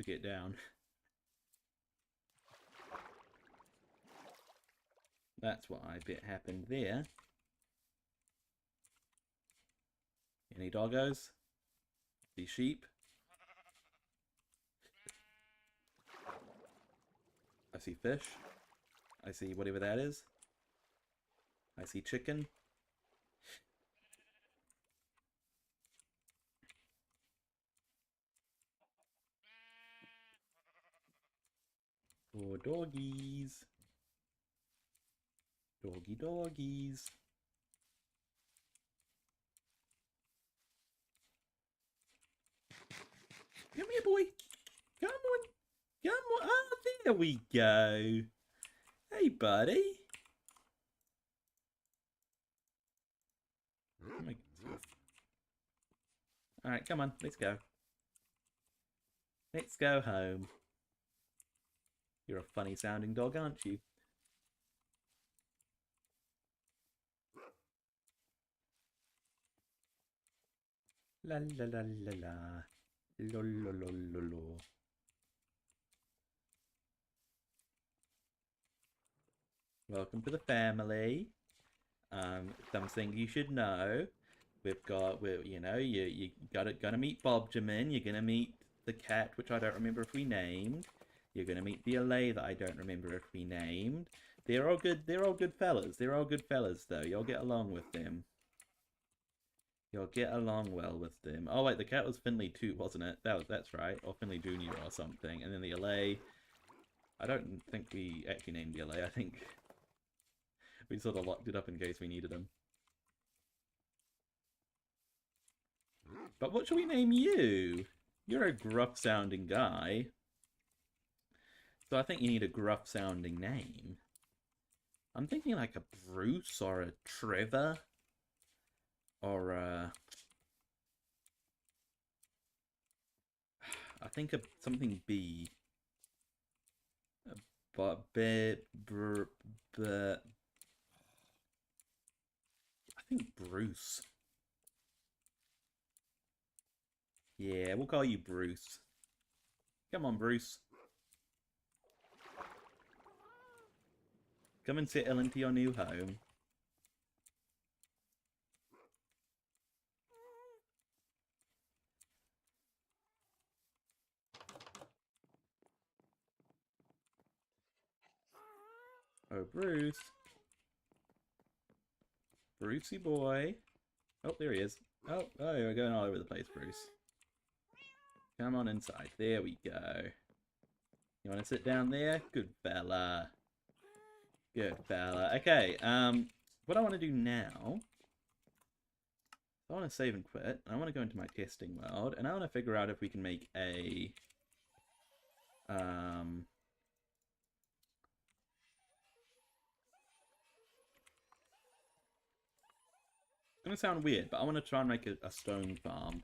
get down. That's what I bet happened there. Any doggos? The sheep? I see fish. I see whatever that is. I see chicken. Oh, doggies. Doggy doggies. Come here, boy. Come on. Come on. Oh, there we go. Hey, buddy. Alright, come on. Let's go. Let's go home. You're a funny sounding dog, aren't you? La la la la la. Lo lo lo lo lo. Welcome to the family. Something you should know. You know, you gonna meet Bobjamin. You're gonna meet the cat, which I don't remember if we named. You're gonna meet the Allay that I don't remember if we named. They're all good. They're all good fellas. They're all good fellas, though. You'll get along with them. You'll get along well with them. Oh wait, the cat was Finley too, wasn't it? That's right, or Finley Junior or something. And then the Allay. I don't think we actually named the Allay. I think we sort of locked it up in case we needed him. But what should we name you? You're a gruff-sounding guy. So I think you need a gruff-sounding name. I'm thinking like a Bruce or a Trevor. Or I think something B. But I think Bruce. Yeah, we'll call you Bruce. Come on, Bruce. Come and settle into your new home. Oh, Bruce. Brucey boy. Oh, there he is. Oh, you're going all over the place, Bruce. Come on inside. There we go. You want to sit down there? Good fella. Good fella. Okay, what I want to do now... I want to save and quit. I want to go into my testing world, and I want to figure out if we can make a... It's going to sound weird, but I want to try and make a stone farm.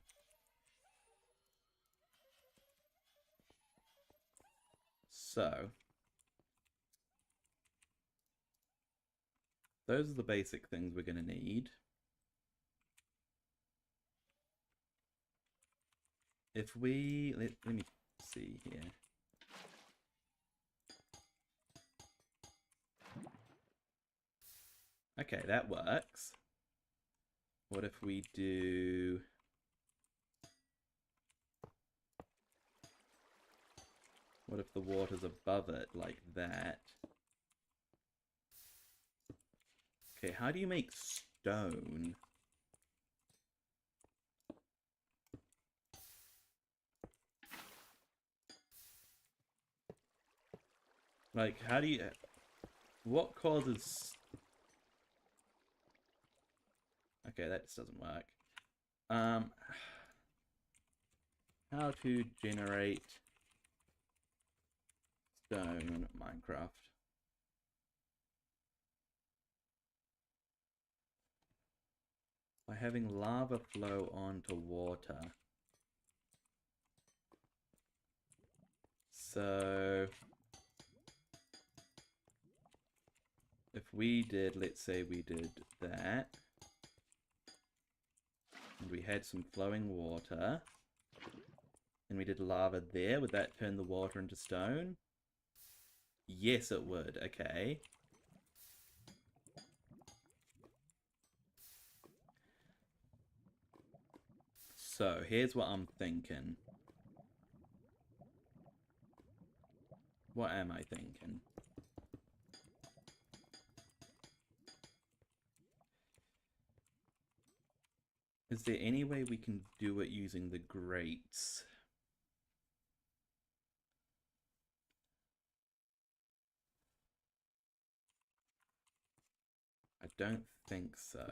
So, those are the basic things we're going to need. If we... Let me see here. Okay, that works. What if we do... What if the water's above it, like that? Okay, how do you make stone? Like, how do you... What causes... Okay, that just doesn't work. How to generate stone Minecraft. By having lava flow onto water. So if we did, let's say we did that, and we had some flowing water, and we did lava there, would that turn the water into stone? Yes, it would. Okay. So, here's what I'm thinking. What am I thinking? Is there any way we can do it using the grates? I don't think so.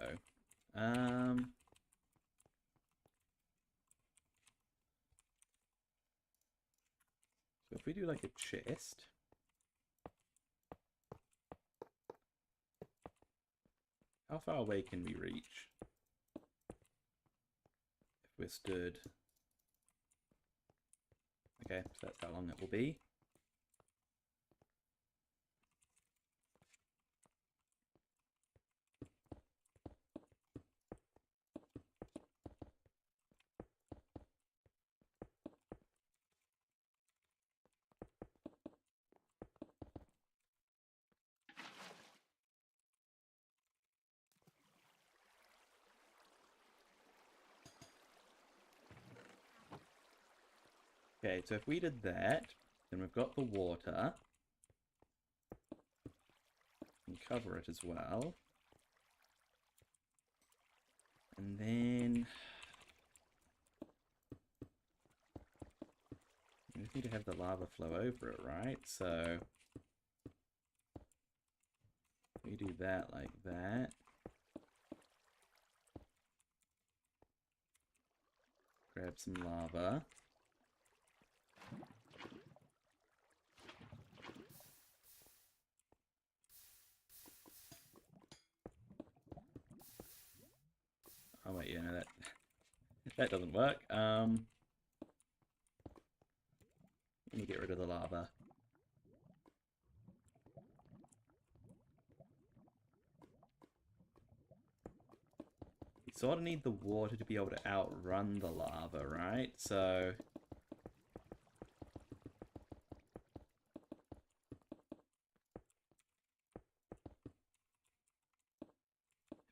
So if we do like a chest. How far away can we reach? If we're stood. Okay, so that's how long it will be. Okay, so if we did that, then we've got the water. And cover it as well. And then we just need to have the lava flow over it, right? So we do that like that. Grab some lava. Oh wait, yeah, no, that doesn't work. Let me get rid of the lava. You sort of need the water to be able to outrun the lava, right? So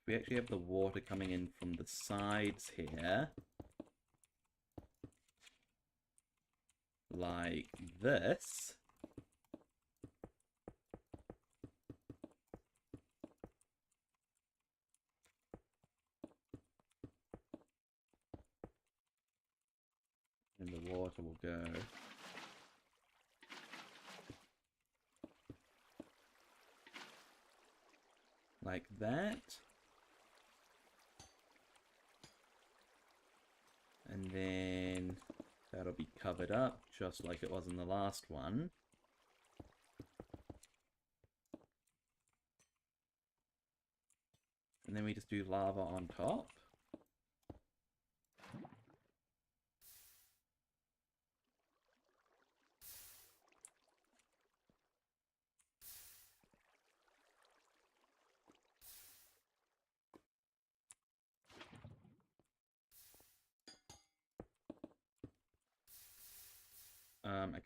we actually have the water coming in from the sides here, like this. And the water will go like that. And then that'll be covered up, just like it was in the last one. And then we just do lava on top.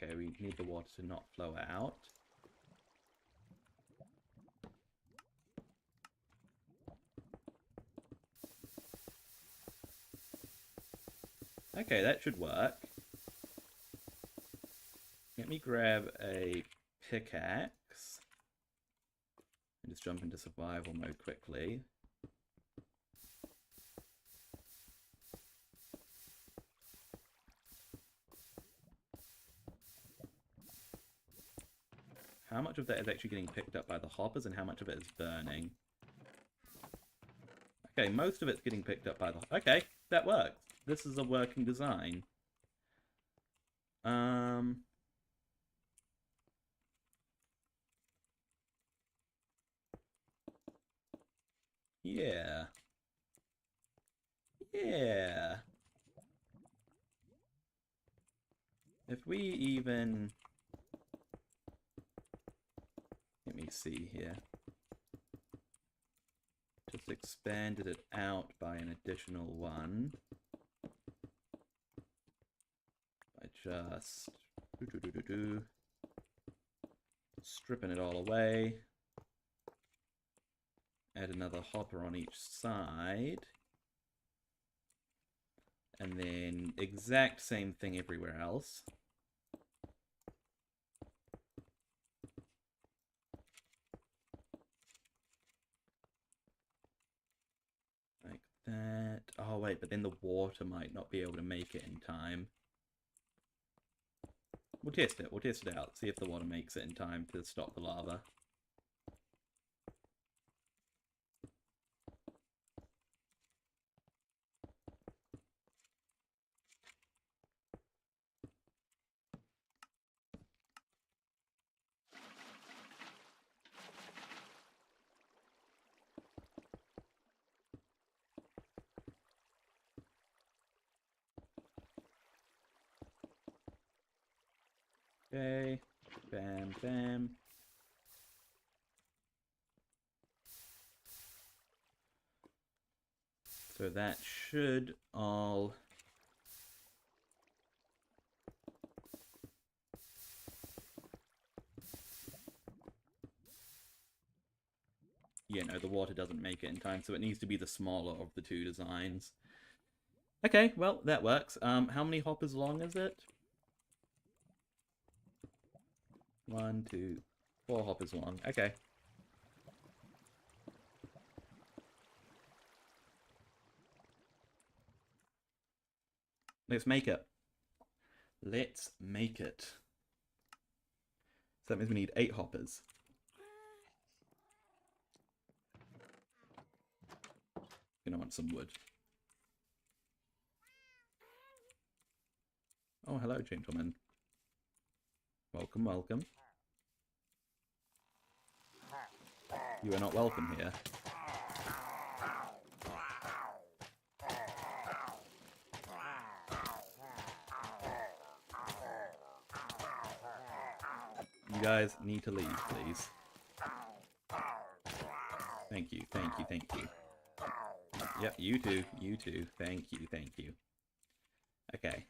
Okay, we need the water to not flow out. Okay, that should work. Let me grab a pickaxe and just jump into survival mode quickly. How much of that is actually getting picked up by the hoppers and how much of it is burning? Okay, most of it's getting picked up by the... Okay, that works. This is a working design. Yeah. Yeah. If we even... Let me see here. Just expanded it out by an additional one. By just... stripping it all away. Add another hopper on each side. And then exact same thing everywhere else. Like that. Oh wait, but then the water might not be able to make it in time. We'll test it. We'll test it out. See if the water makes it in time to stop the lava. Okay. Bam, bam. So that should all... Yeah, no, the water doesn't make it in time, so it needs to be the smaller of the two designs. Okay, well, that works. How many hoppers long is it? 1, 2, 4 hoppers long. Okay. Let's make it. Let's make it. So that means we need 8 hoppers. Gonna want some wood. Oh, hello, gentlemen. Welcome, welcome. You are not welcome here. You guys need to leave, please. Thank you, thank you, thank you. Yep, you too, you too. Thank you, thank you. Okay.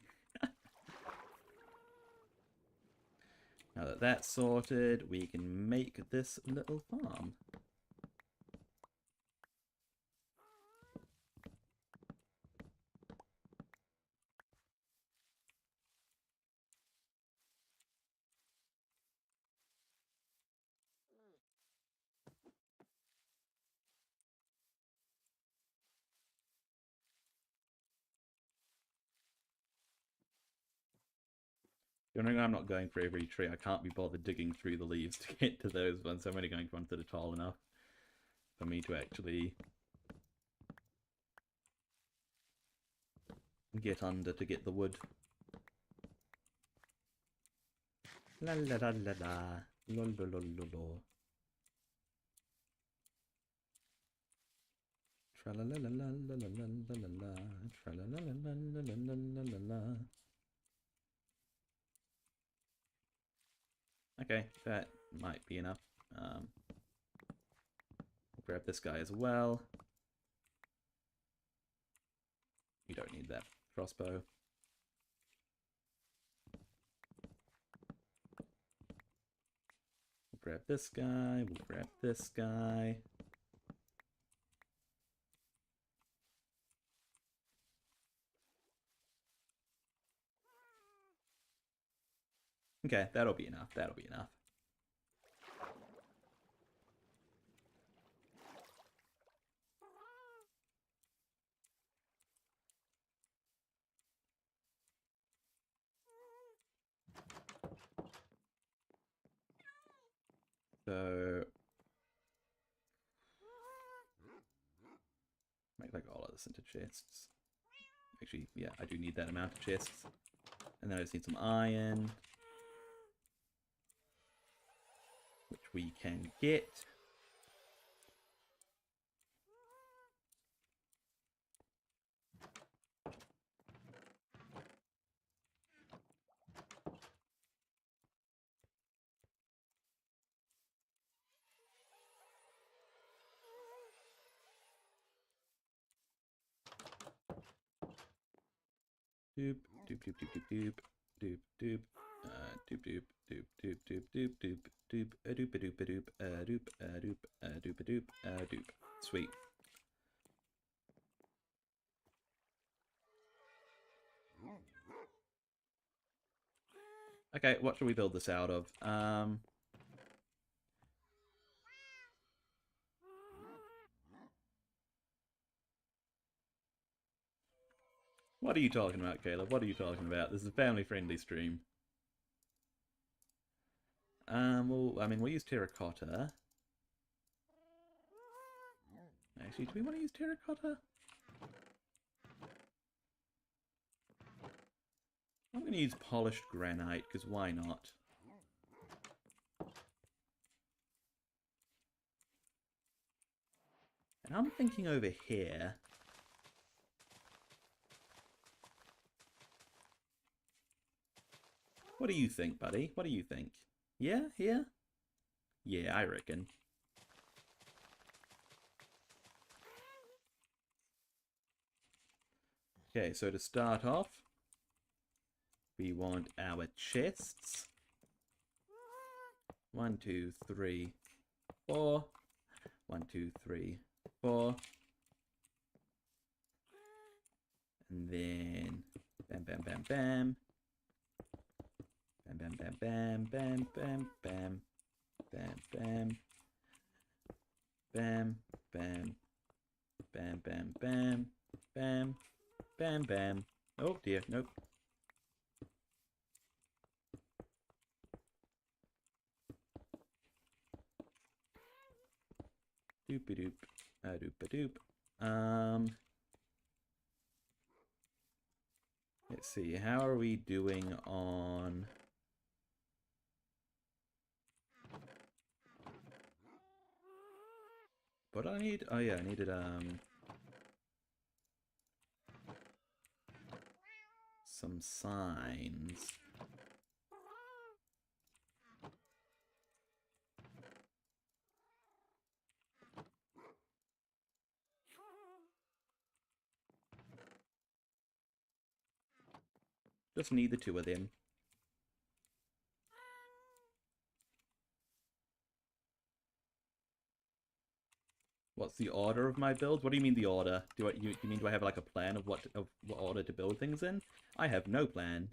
Now that that's sorted, we can make this little farm. You're wondering I'm not going for every tree. I can't be bothered digging through the leaves to get to those ones. I'm only going for ones that are tall enough for me to actually get under to get the wood. La la la la la. Lo lo lo lo lo. Tra la la la la la la la la la. Tra la la la la la la la la la. Okay, that might be enough. We'll grab this guy as well. You don't need that crossbow. We'll grab this guy. We'll grab this guy. Okay, that'll be enough. That'll be enough. So make like all of this into chests. Actually, yeah, I do need that amount of chests. And then I just need some iron, which we can get. Doop, doop, doop, doop, doop, doop, doop, doop, doop, doop, doop, doop, doop, doop, doop, a doop, a doop, a doop, a doop, a doop, a doop, a doop, a doop. Sweet. Okay, what should we build this out of? What are you talking about, Caleb? What are you talking about? This is a family-friendly stream. Well, I mean, we'll use terracotta. Actually, do we want to use terracotta? I'm going to use polished granite, because why not? And I'm thinking over here. What do you think, buddy? What do you think? Yeah? Here? Yeah, I reckon. Okay, so to start off, we want our chests. 1, 2, 3, 4. 1, 2, 3, 4. And then bam, bam, bam, bam. Bam, bam, bam, bam, bam, bam, bam, bam, bam, bam, bam, bam, bam, bam, bam, bam, bam. Oh dear, nope. Doop-a-doop, doop-a-doop. Let's see, how are we doing on... What do I need? Oh yeah, I needed, some signs. Just need the two of them. What's the order of my build? What do you mean the order? You mean do I have like a plan of what order to build things in? I have no plan.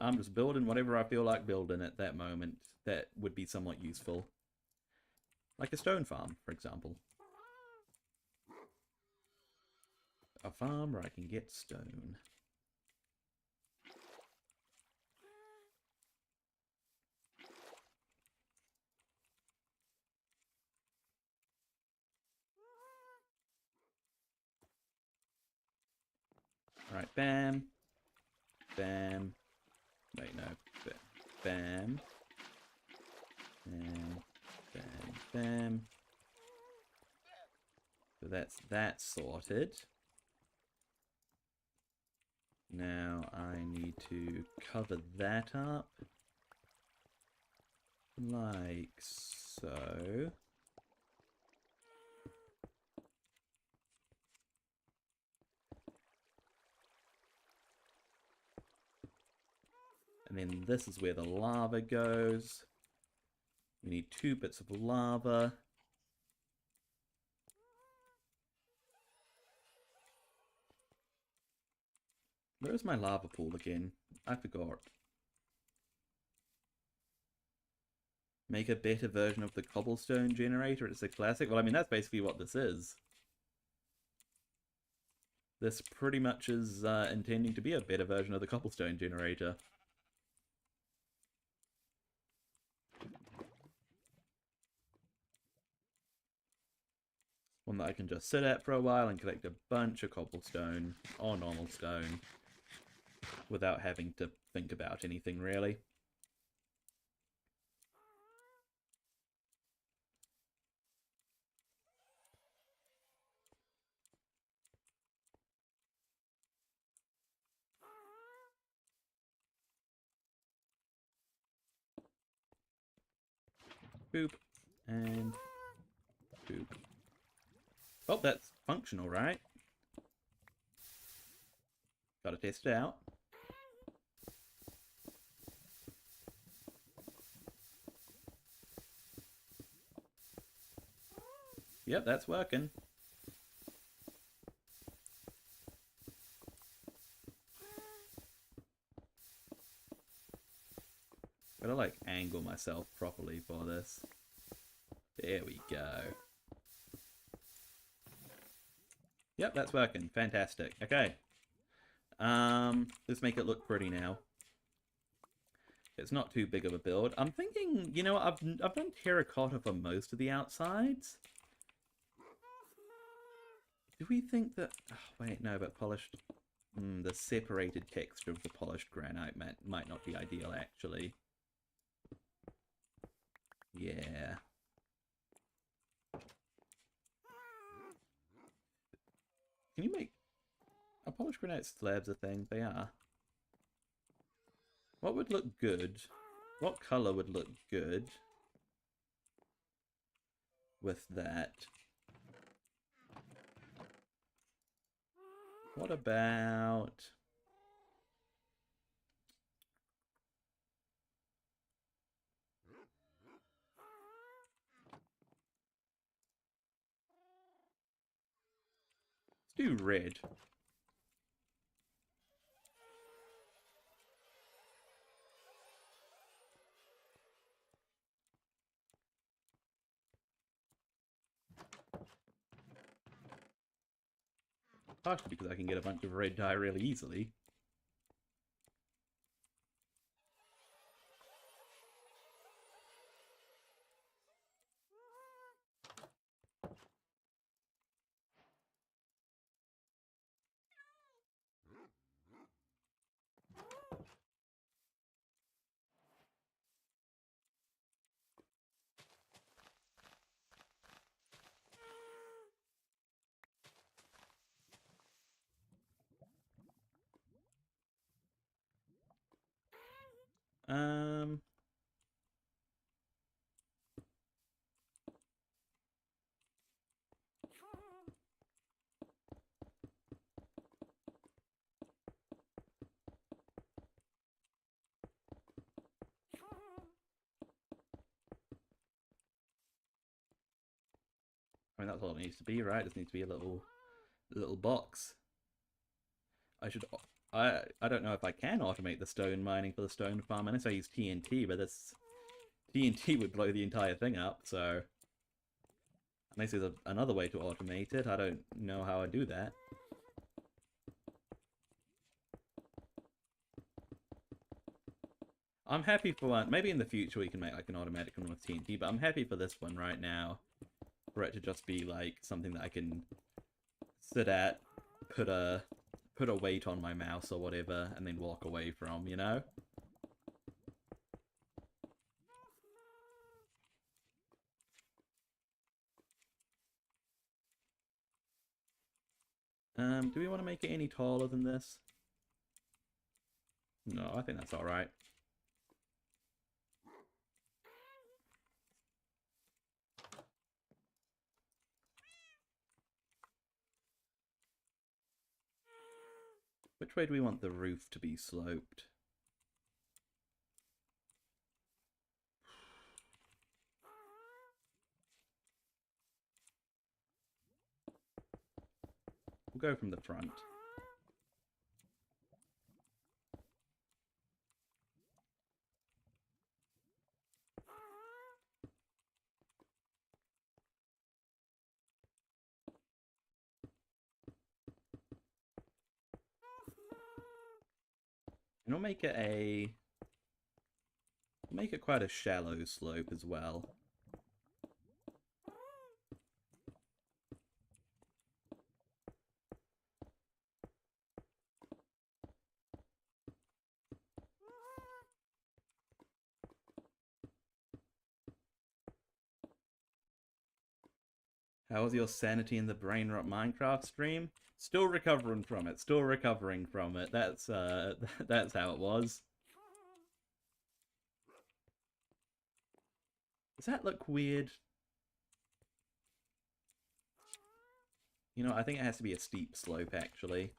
I'm just building whatever I feel like building at that moment that would be somewhat useful. Like a stone farm, for example. A farm where I can get stone. Alright, bam. Bam. Wait, no. Bam. Bam. Bam. Bam. So that's that sorted. Now I need to cover that up. Like so. And then this is where the lava goes. We need 2 bits of lava. Where's my lava pool again? I forgot. Make a better version of the cobblestone generator. It's a classic. Well, I mean, that's basically what this is. This pretty much is intending to be a better version of the cobblestone generator. One that I can just sit at for a while and collect a bunch of cobblestone or normal stone without having to think about anything really. Boop. And boop. Oh, that's functional, right? Gotta test it out. Yep, that's working. Gotta like angle myself properly for this. There we go. Yep, that's working. Fantastic. Okay. Let's make it look pretty now. It's not too big of a build. I'm thinking, you know, I've done terracotta for most of the outsides. Do we think that... Oh, wait, no, but polished... the separated texture of the polished granite might not be ideal, actually. Yeah. Can you make... Are polished granite slabs a thing? They are. What would look good? What color would look good with that? What about... Let's do red. Partially because I can get a bunch of red dye really easily. Um, I mean, that's all it needs to be, right? It just needs to be a little box. I should. I don't know if I can automate the stone mining for the stone farm. Unless I use TNT, but this TNT would blow the entire thing up. So unless there's another way to automate it, I don't know how I do that. I'm happy for one. Maybe in the future we can make like an automatic one with TNT, but I'm happy for this one right now. For it to just be like something that I can sit at, put a weight on my mouse or whatever, and then walk away from, you know? Do we want to make it any taller than this? No, I think that's alright. Which way do we want the roof to be sloped? We'll go from the front. And we'll make it quite a shallow slope as well. How was your sanity in the Brain Rot Minecraft stream? Still recovering from it. Still recovering from it. That's that's how it was. Does that look weird? You know, I think it has to be a steep slope, actually.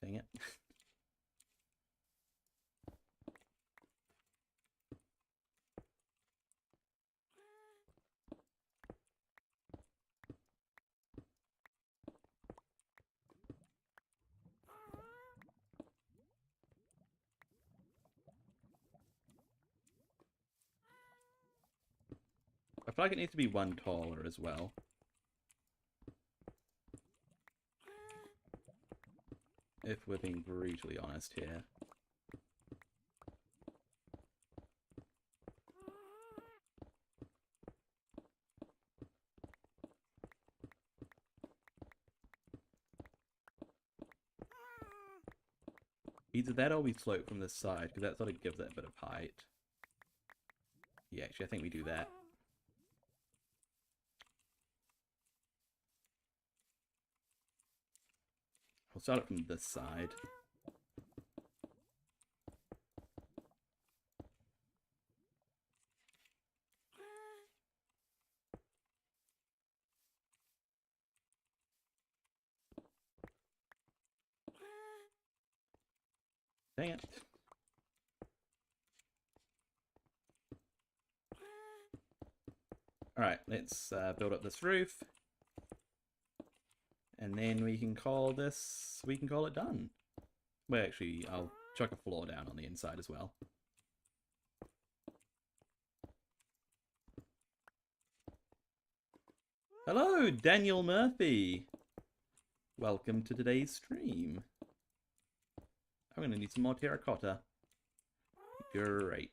Dang it. I feel like it needs to be one taller as well. If we're being brutally honest here. Either that or we slope from this side, because that sort of gives it a bit of height. Yeah, actually, I think we do that. We'll start it from this side. Dang it. Alright, let's build up this roof. And then we can call it done. Well, actually, I'll chuck a floor down on the inside as well. Hello, Daniel Murphy. Welcome to today's stream. I'm going to need some more terracotta. Great.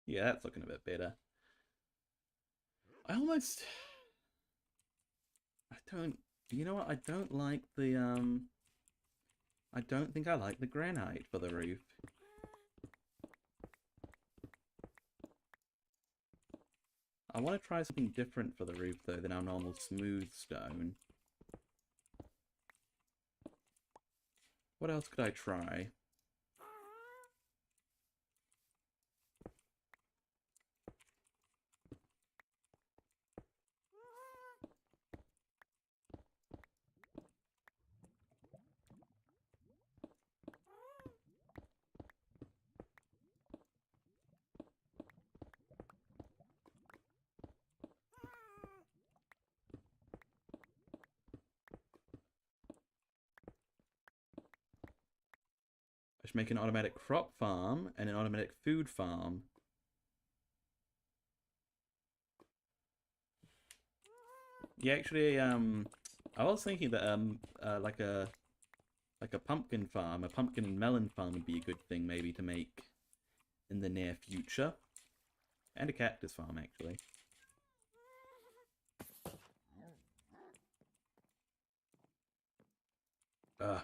Yeah, that's looking a bit better. I don't, you know what? I don't like the, I don't think I like the granite for the roof. I want to try something different for the roof, though, than our normal smooth stone. What else could I try? I should make an automatic crop farm and an automatic food farm. Yeah, actually, I was thinking that like a pumpkin farm, a pumpkin and melon farm would be a good thing maybe to make in the near future, and a cactus farm actually. Ugh.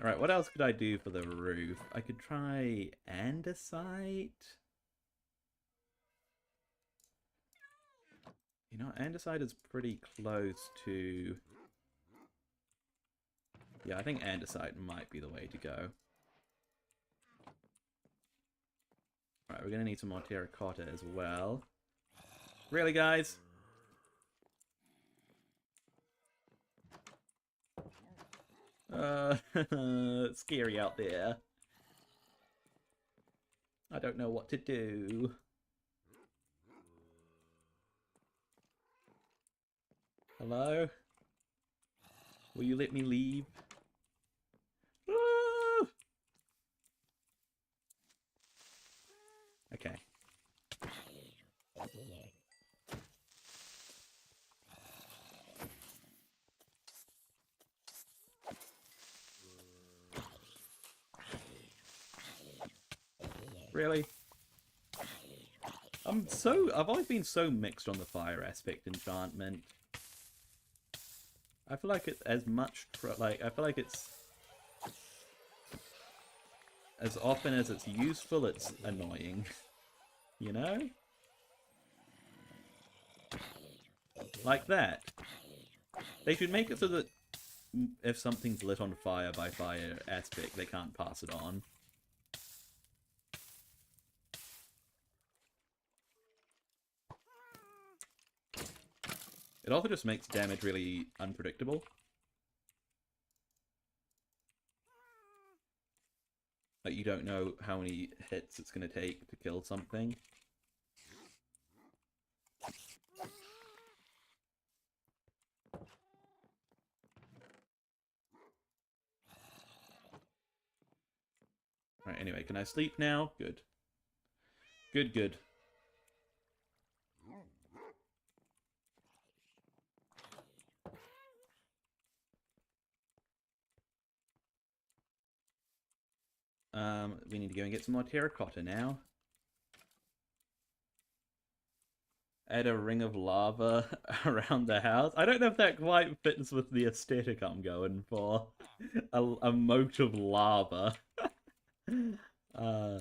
Alright, what else could I do for the roof? I could try andesite. You know, andesite is pretty close to... Yeah, I think andesite might be the way to go. Alright, we're gonna need some more terracotta as well. Really, guys? It's scary out there. I don't know what to do. Hello? Will you let me leave? Ah! Okay. Really? I've always been so mixed on the fire aspect enchantment. I feel like it's as much, I feel like it's, as often as it's useful, it's annoying. You know? Like that. They should make it so that if something's lit on fire by fire aspect, they can't pass it on. It also just makes damage really unpredictable. Like, you don't know how many hits it's going to take to kill something. Right, anyway, can I sleep now? Good. Good, good. We need to go and get some more terracotta now. Add a ring of lava around the house. I don't know if that quite fits with the aesthetic I'm going for. A moat of lava. Ah,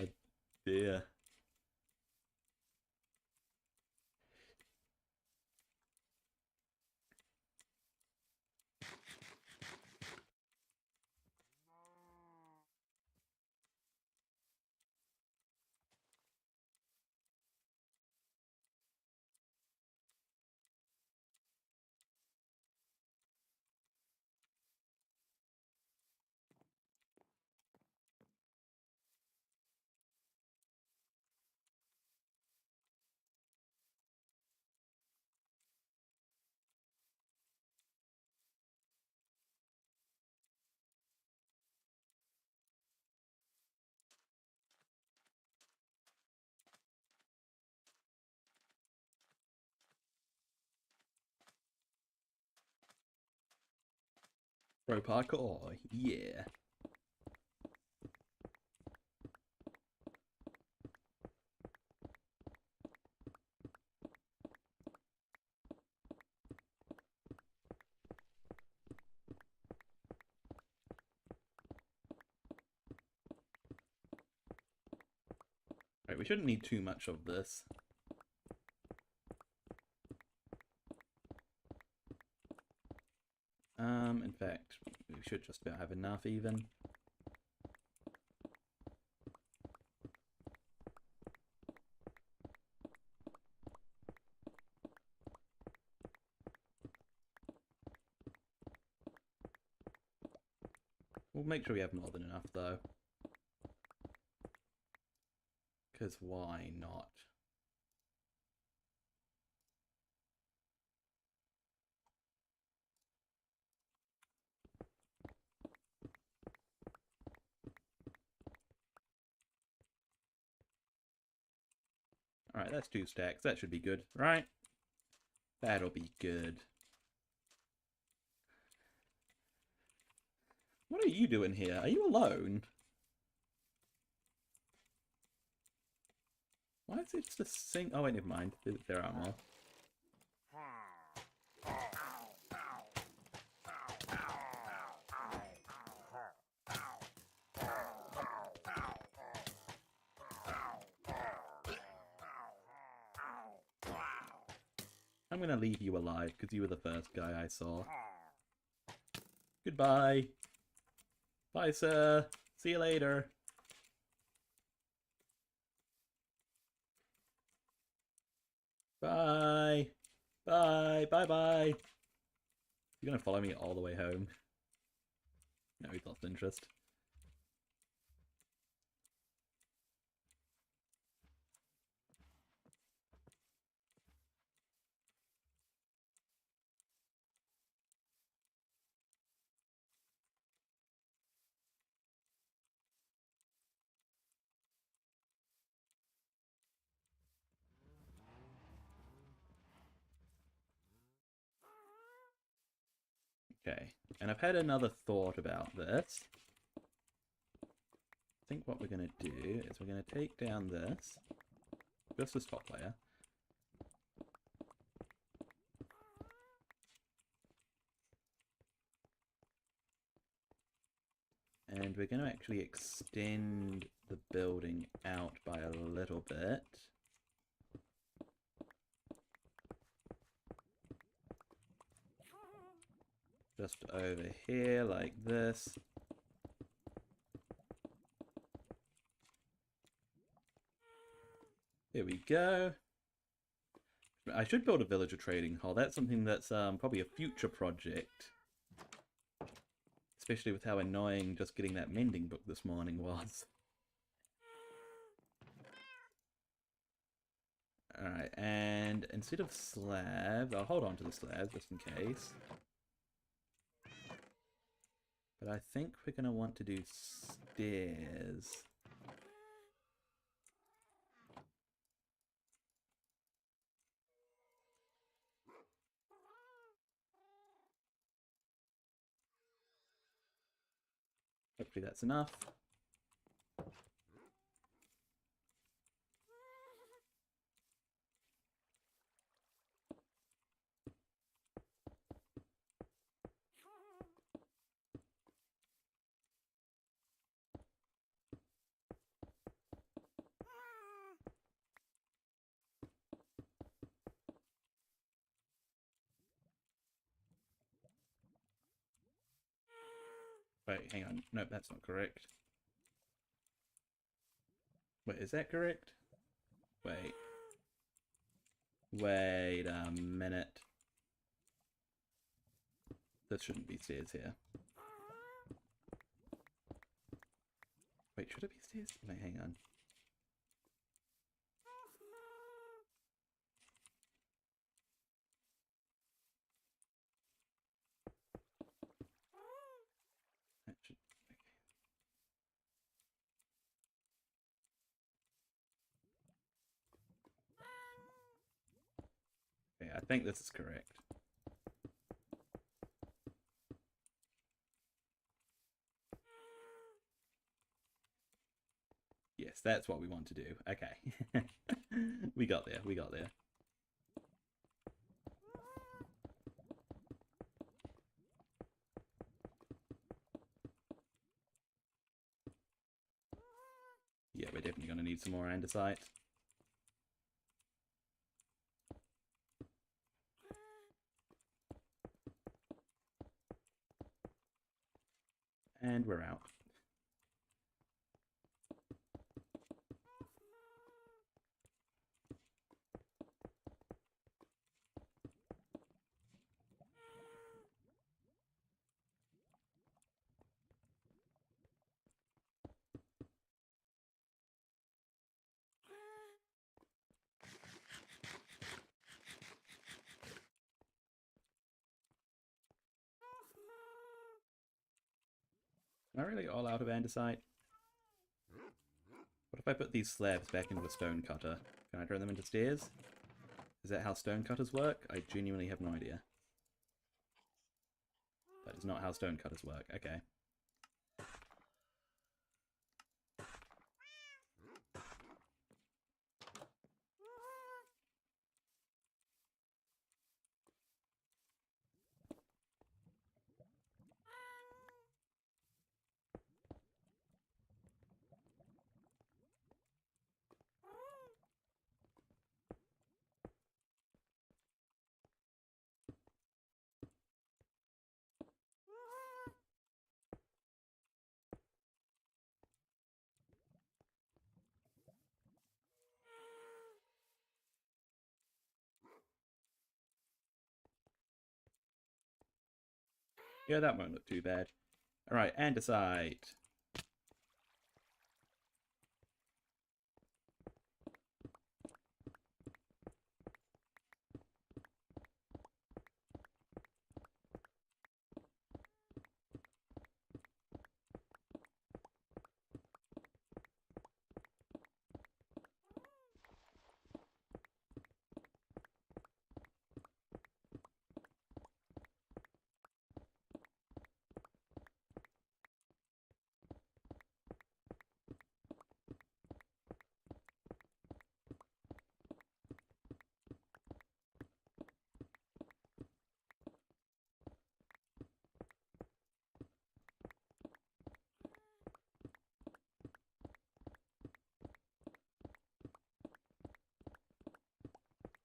dear. Pro parkour, yeah. Right, we shouldn't need too much of this. In fact, we should just about have enough even. We'll make sure we have more than enough though. Because why not? Alright, that's 2 stacks. That should be good, right? That'll be good. What are you doing here? Are you alone? Why is it just a sing? Oh wait, never mind. There are more. I'm gonna leave you alive because you were the first guy I saw. Goodbye. Bye, sir. See you later. Bye. Bye. Bye bye. You're gonna follow me all the way home. No, he's lost interest. Okay, and I've had another thought about this. I think what we're going to do is we're going to take down this, just this top layer. And we're going to actually extend the building out by a little bit. Just over here, like this. There we go. I should build a villager trading hall. That's something that's probably a future project. Especially with how annoying just getting that mending book this morning was. Alright, and instead of slabs, I'll hold on to the slabs just in case. But I think we're going to want to do stairs. Hopefully that's enough. Wait, hang on. Nope, that's not correct. Wait, is that correct? Wait. Wait a minute. There shouldn't be stairs here. Wait, should it be stairs? Wait, hang on. That should... Okay, I think this is correct. that's what we want to do. Okay. We got there. We got there. Yeah, we're definitely going to need some more andesite. And we're out. Am I really all out of andesite? What if I put these slabs back into a stone cutter? Can I turn them into stairs? Is that how stone cutters work? I genuinely have no idea. That is not how stone cutters work. Okay. Yeah, that won't look too bad. Alright, andesite.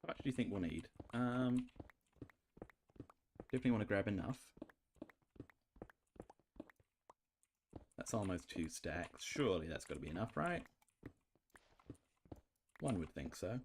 How much do you think we'll need? Definitely want to grab enough. That's almost 2 stacks. Surely that's got to be enough, right? One would think so.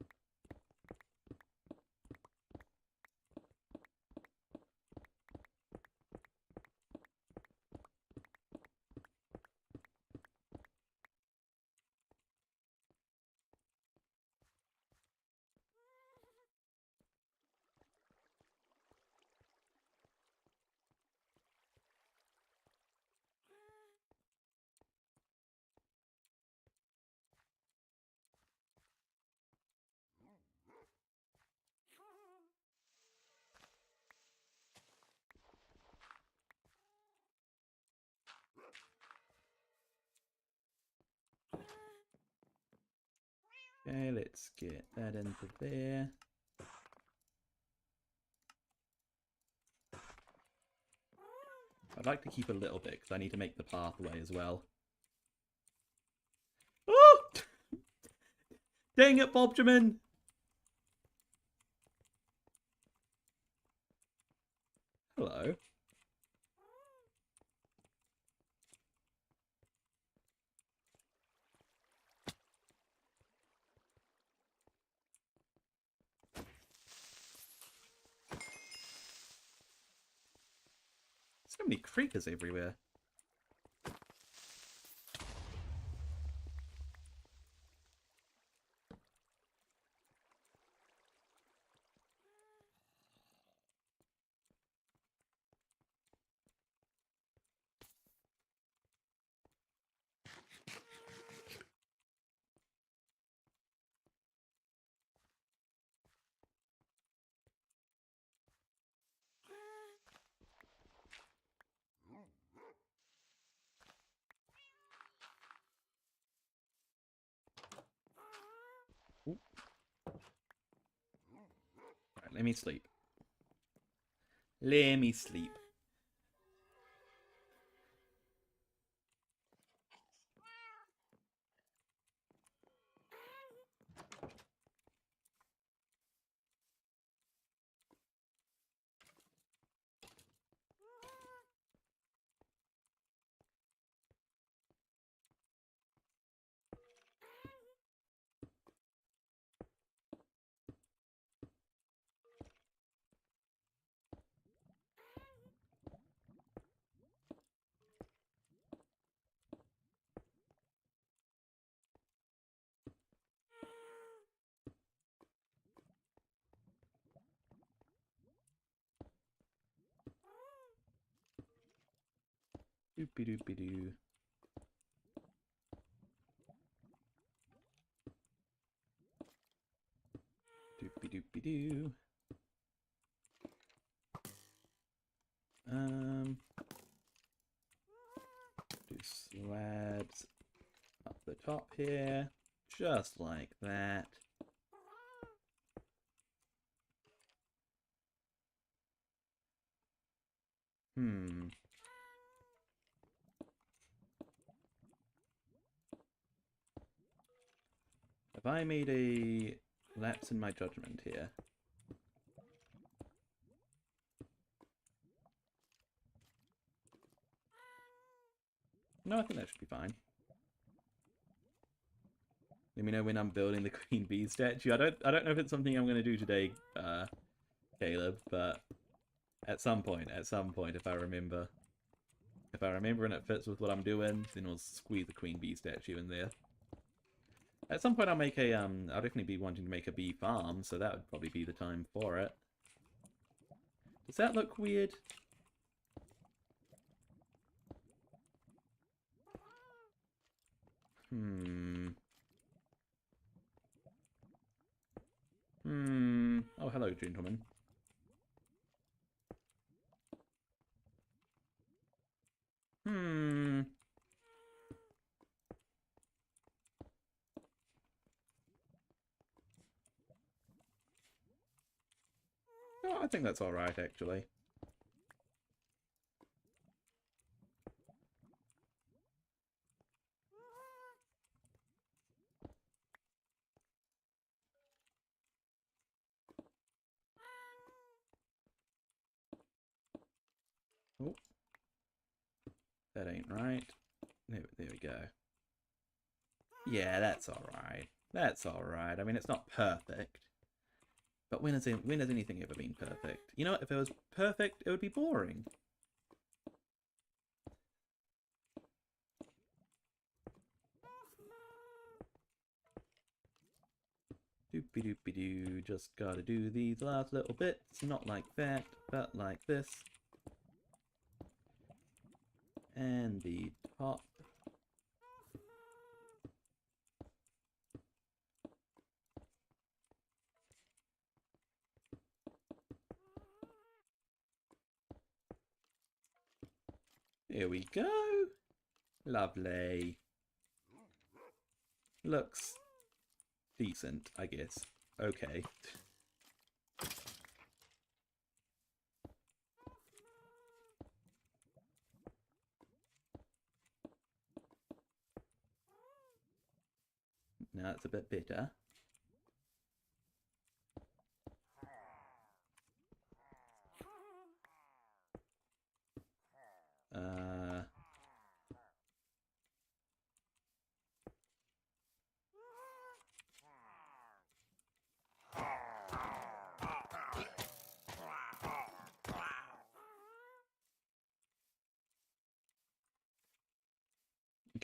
Okay, let's get that into there. I'd like to keep a little bit because I need to make the pathway as well. Oh! Dang it, Bobjamin! Hello. So many creepers everywhere. let me sleep. Let me sleep. Doopy doopy doo. Doopy doopy doo. Do slabs up the top here, just like that. Have I made a lapse in my judgment here? No, I think that should be fine. Let me know when I'm building the Queen Bee statue. I don't know if it's something I'm gonna do today, Caleb, but at some point, if I remember. If I remember and it fits with what I'm doing, then we'll squeeze the Queen Bee statue in there. At some point I'll make a, I'll definitely be wanting to make a bee farm, so that would probably be the time for it. Does that look weird? Oh, hello, gentlemen. Oh, I think that's alright, actually. Oh. That ain't right. There we go. Yeah, that's alright. That's alright. I mean, it's not perfect. But when has anything ever been perfect? You know what? If it was perfect, it would be boring. Doopy doopy doo. Just gotta do these last little bits. Not like that, but like this. And the top. Here we go. Lovely. Looks decent, I guess. Okay. Now it's a bit better.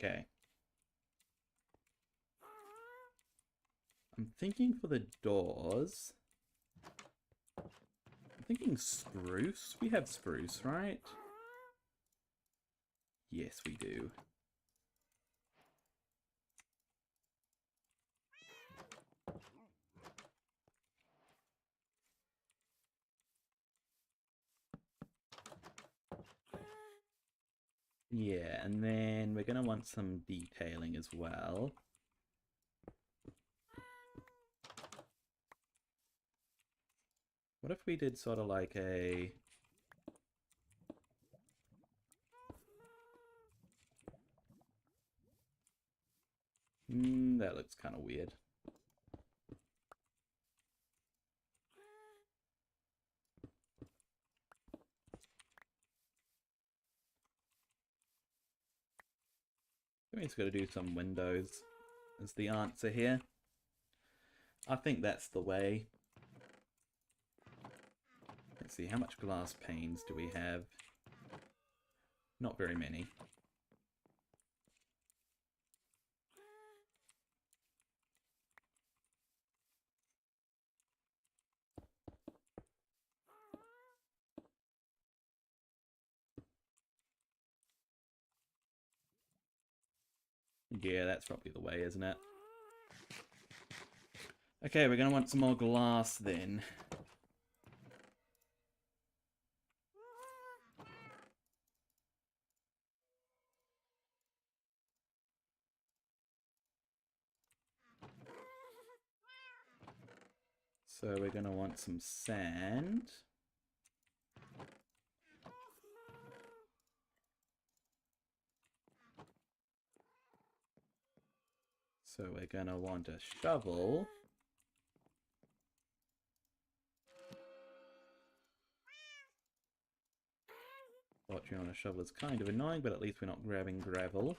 Okay. I'm thinking for the doors. I'm thinking spruce. We have spruce, right? Yes, we do. Yeah, and then we're going to want some detailing as well. What if we did sort of like a... that looks kind of weird. I think it's got to do some windows as the answer here. I think that's the way. Let's see, how much glass panes do we have? Not very many. Yeah, that's probably the way, isn't it? Okay, we're going to want some more glass then. So we're going to want some sand. So we're going to want a shovel. Watching on a shovel is kind of annoying, but at least we're not grabbing gravel.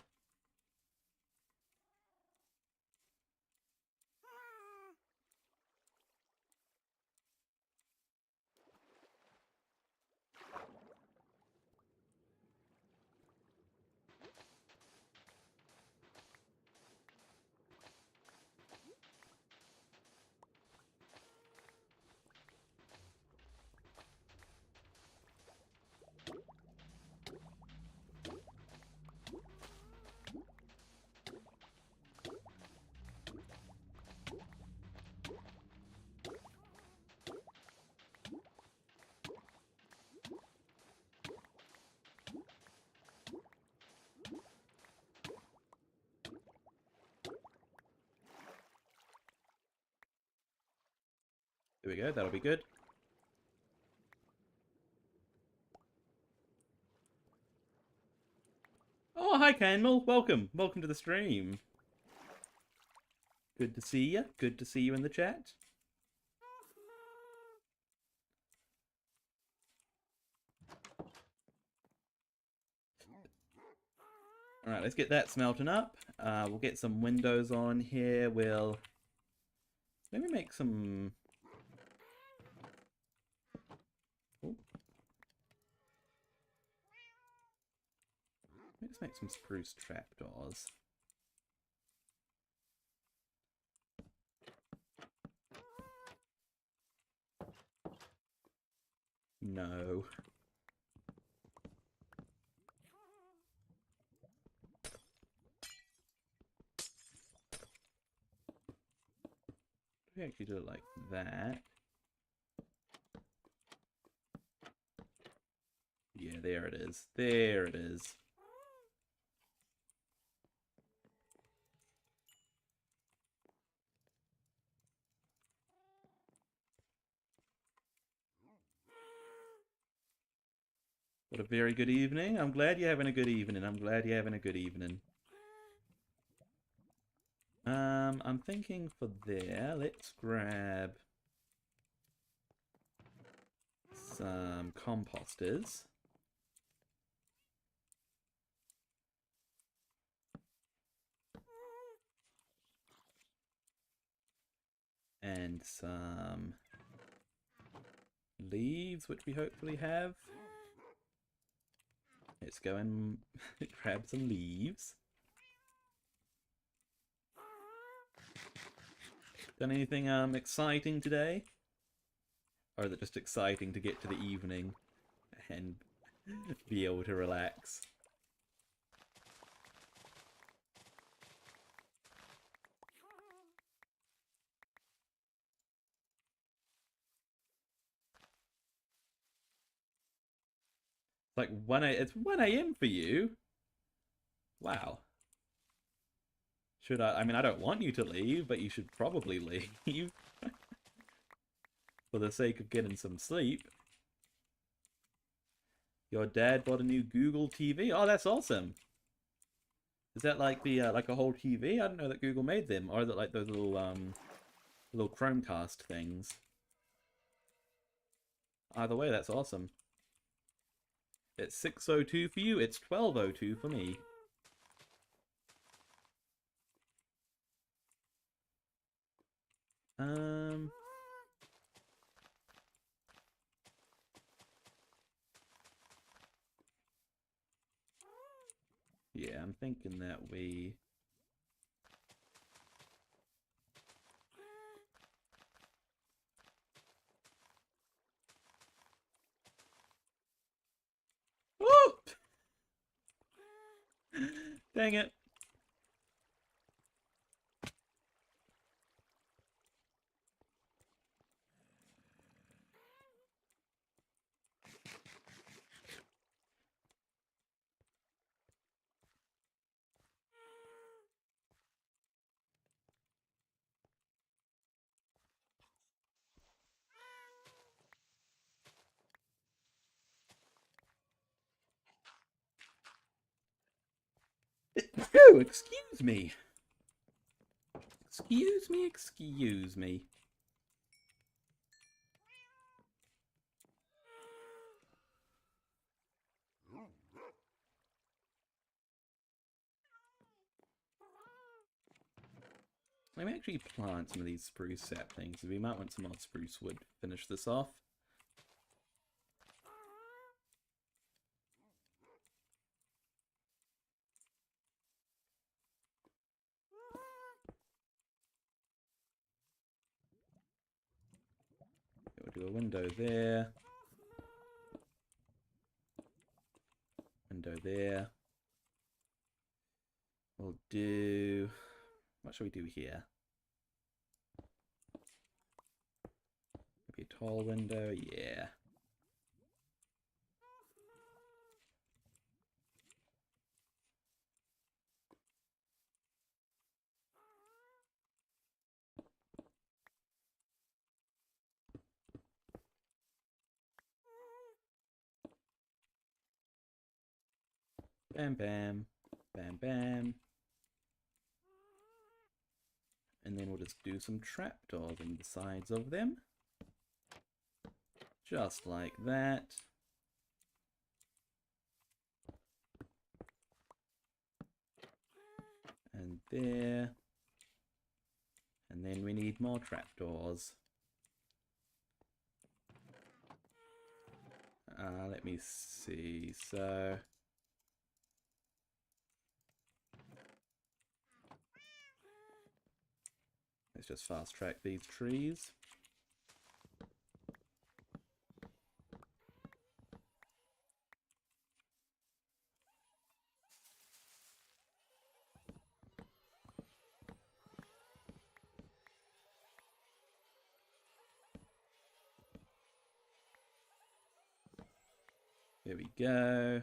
There we go, that'll be good. Oh, hi Canmel, welcome. Welcome to the stream. Good to see you. Good to see you in the chat. Alright, let's get that smelting up. We'll get some windows on here. We'll maybe make some... Oh. Let's make some spruce trapdoors. No. We actually do it like that. Yeah, there it is. There it is. What a very good evening. I'm glad you're having a good evening. I'm glad you're having a good evening. I'm thinking for there, let's grab some composters. And some leaves, which we hopefully have. Let's go and grab some leaves. Done anything exciting today? Or is it just exciting to get to the evening and be able to relax? Like it's 1 a.m. for you? Wow. Should I mean, I don't want you to leave, but you should probably leave. for the sake of getting some sleep. Your dad bought a new Google TV. Oh, that's awesome. Is that like the like a whole TV? I didn't know that Google made them. Or is it like those little Chromecast things? Either way, that's awesome. It's 6:02 for you. It's 12:02 for me. Yeah, I'm thinking that we... Woo! Dang it. Oh, excuse me. Excuse me, excuse me. Let me actually plant some of these spruce saplings. We might want some more spruce wood to finish this off. We'll do a window there. Window there. We'll do... What shall we do here? Maybe a tall window, yeah. Bam, bam. Bam, bam. And then we'll just do some trapdoors in the sides of them. Just like that. And there. And then we need more trapdoors. Let me see. So... let's just fast track these trees. There we go.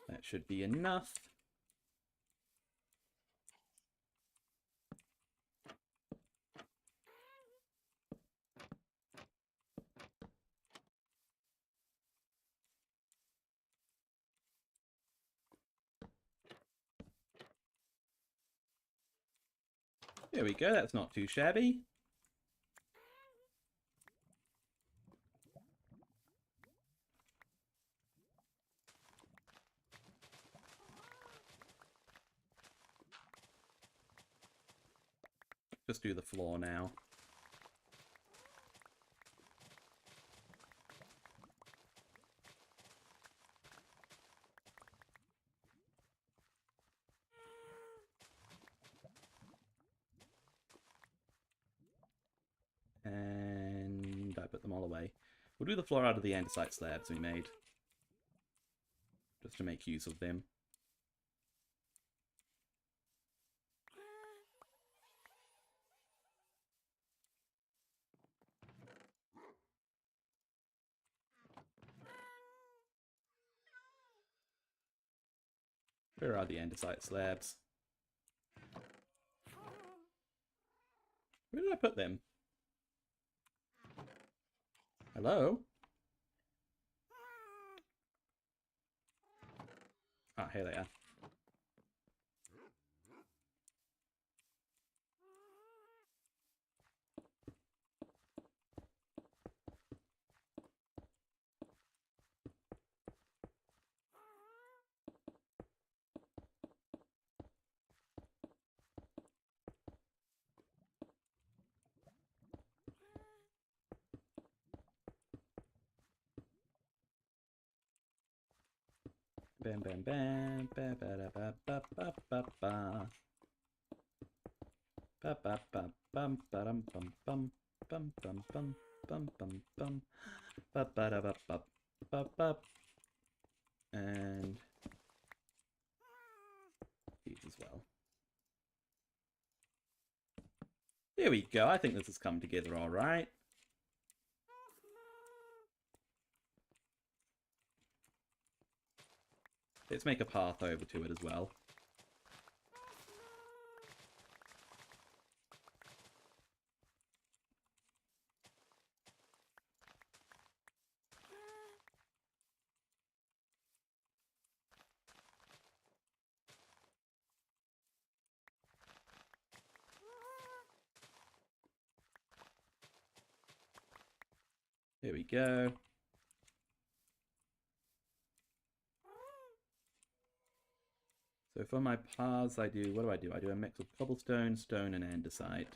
That should be enough. There we go, that's not too shabby. Just do the floor now. And I put them all away. We'll do the floor out of the andesite slabs we made. Just to make use of them. Where are the andesite slabs? Where did I put them? Hello? Ah, here they are. Bam bam bam ba ba da ba ba ba ba ba ba ba ba bum ba dum bum bum bum bum bum bum bum bum ba ba da ba ba ba ba, and these as well. There we go. I think this has come together all right. Let's make a path over to it as well. There we go. So for my paths, what do? I do a mix of cobblestone, stone, and andesite.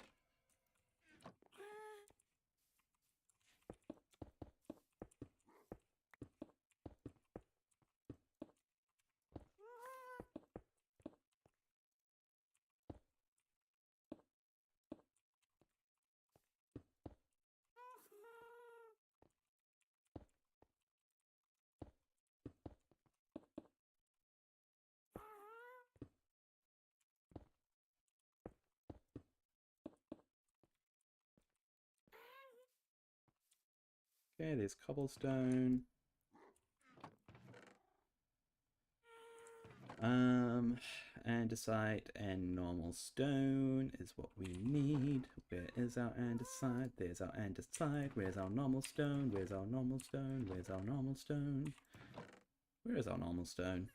Okay, there's cobblestone. Andesite and normal stone is what we need. Where is our andesite? There's our andesite. Where's our normal stone? Where's our normal stone? Where's our normal stone? Where is our normal stone?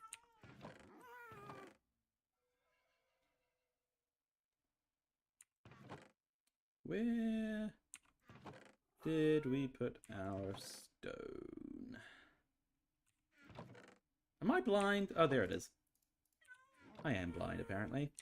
Where did we put our stone? Am I blind? Oh, there it is. I am blind, apparently.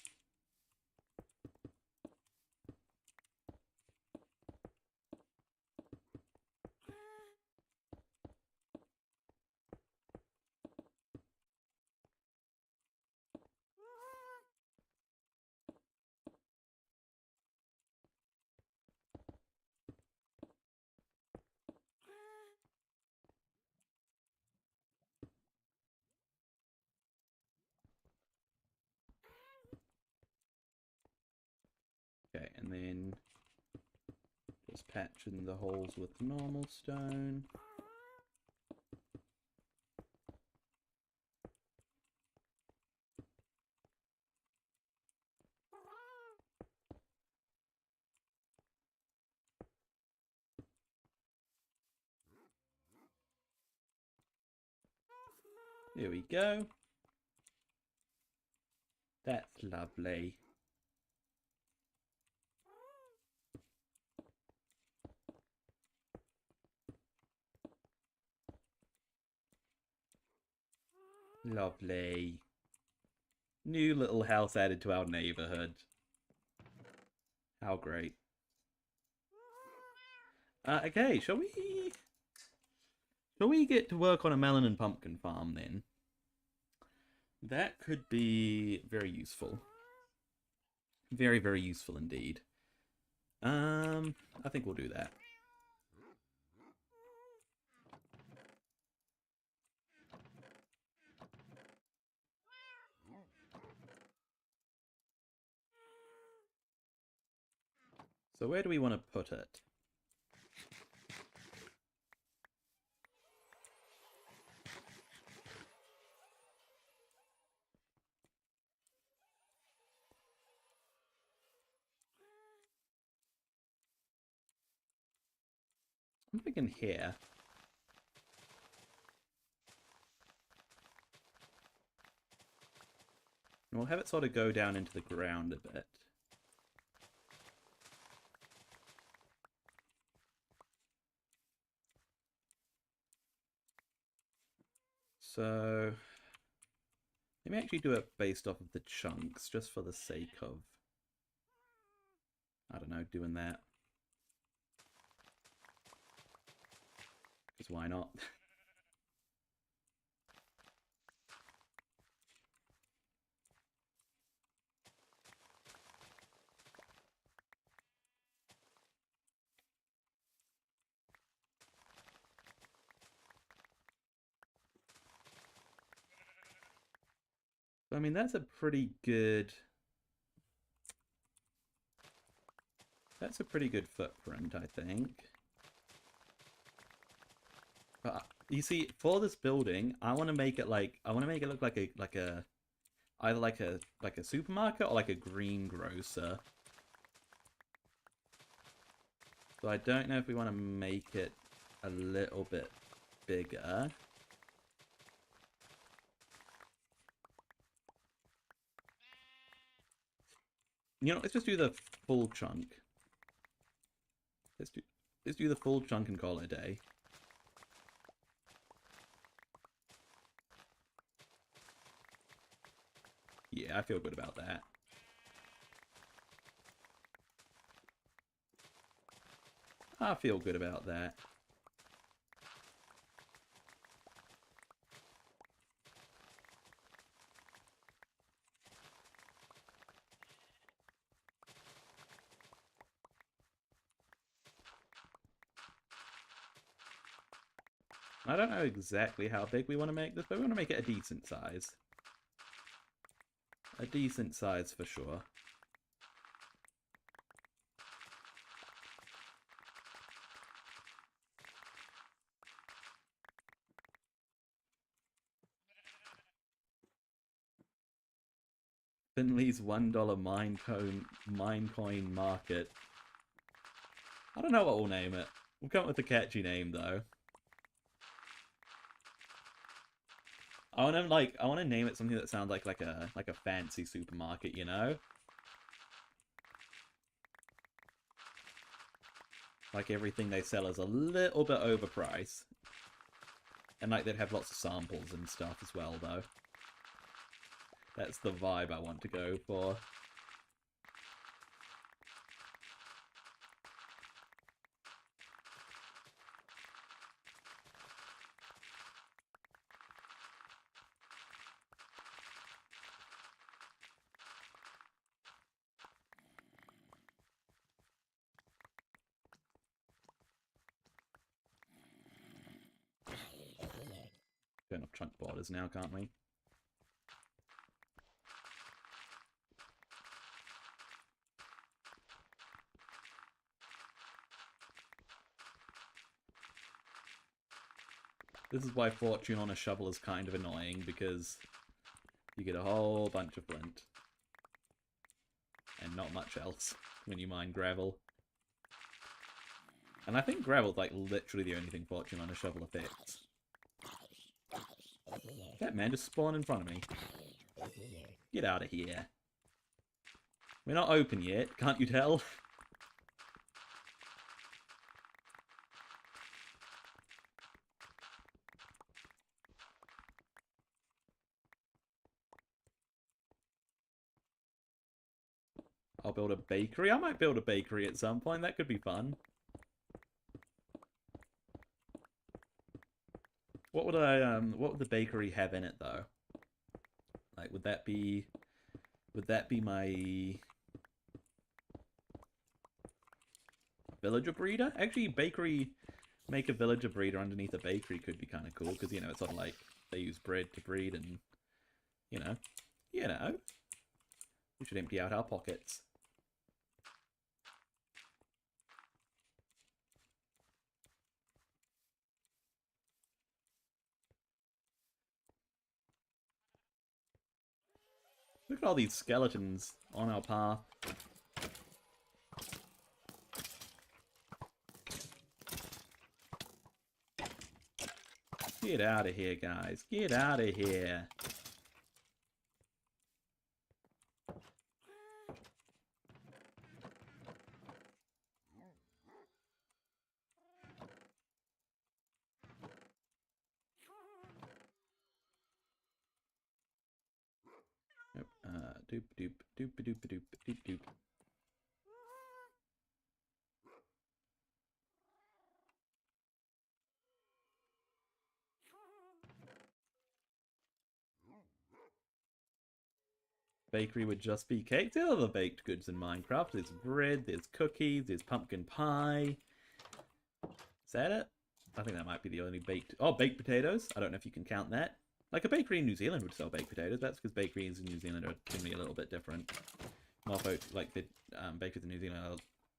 Okay, and then just patch in the holes with normal stone. There we go. That's lovely. Lovely. New little house added to our neighborhood. How great. Okay, shall we get to work on a melon and pumpkin farm then? That could be very useful. Very, very useful indeed. I think we'll do that. So where do we want to put it? I'm thinking here. And we'll have it sort of go down into the ground a bit. So, let me actually do it based off of the chunks, just for the sake of, I don't know, doing that. Because why not? I mean, that's a pretty good... That's a pretty good footprint, I think. But you see, for this building, I want to make it like I want to make it look like a either like a supermarket or like a greengrocer. So I don't know if we want to make it a little bit bigger. You know, let's just do the full chunk. Let's do the full chunk and call it a day. Yeah, I feel good about that. I feel good about that. I don't know exactly how big we want to make this, but we want to make it a decent size. A decent size for sure. Finley's $1 Minecoin market. I don't know what we'll name it. We'll come up with a catchy name though. I want to name it something that sounds like a fancy supermarket, you know? Like everything they sell is a little bit overpriced. And like they'd have lots of samples and stuff as well though. That's the vibe I want to go for. Turn off chunk borders now, can't we? This is why fortune on a shovel is kind of annoying, because you get a whole bunch of flint. And not much else when you mine gravel. And I think gravel's like literally the only thing fortune on a shovel affects. That man just spawned in front of me. Get out of here. We're not open yet, can't you tell? I'll build a bakery. I might build a bakery at some point. That could be fun. What would the bakery have in it though? Like, would that be my villager breeder? Actually, make a villager breeder underneath a bakery could be kind of cool, because, you know, it's sort of like they use bread to breed, and, you know, we should empty out our pockets. Look at all these skeletons on our path. Get out of here, guys. Get out of here. Doop doop doop doop doop doop doop. Bakery would just be cakes. There are other baked goods in Minecraft. There's bread, there's cookies, there's pumpkin pie. Is that it? I think that might be the only baked... Oh, baked potatoes. I don't know if you can count that. Like a bakery in New Zealand would sell baked potatoes. That's because bakeries in New Zealand are generally a little bit different. More folks, like the bakers in New Zealand are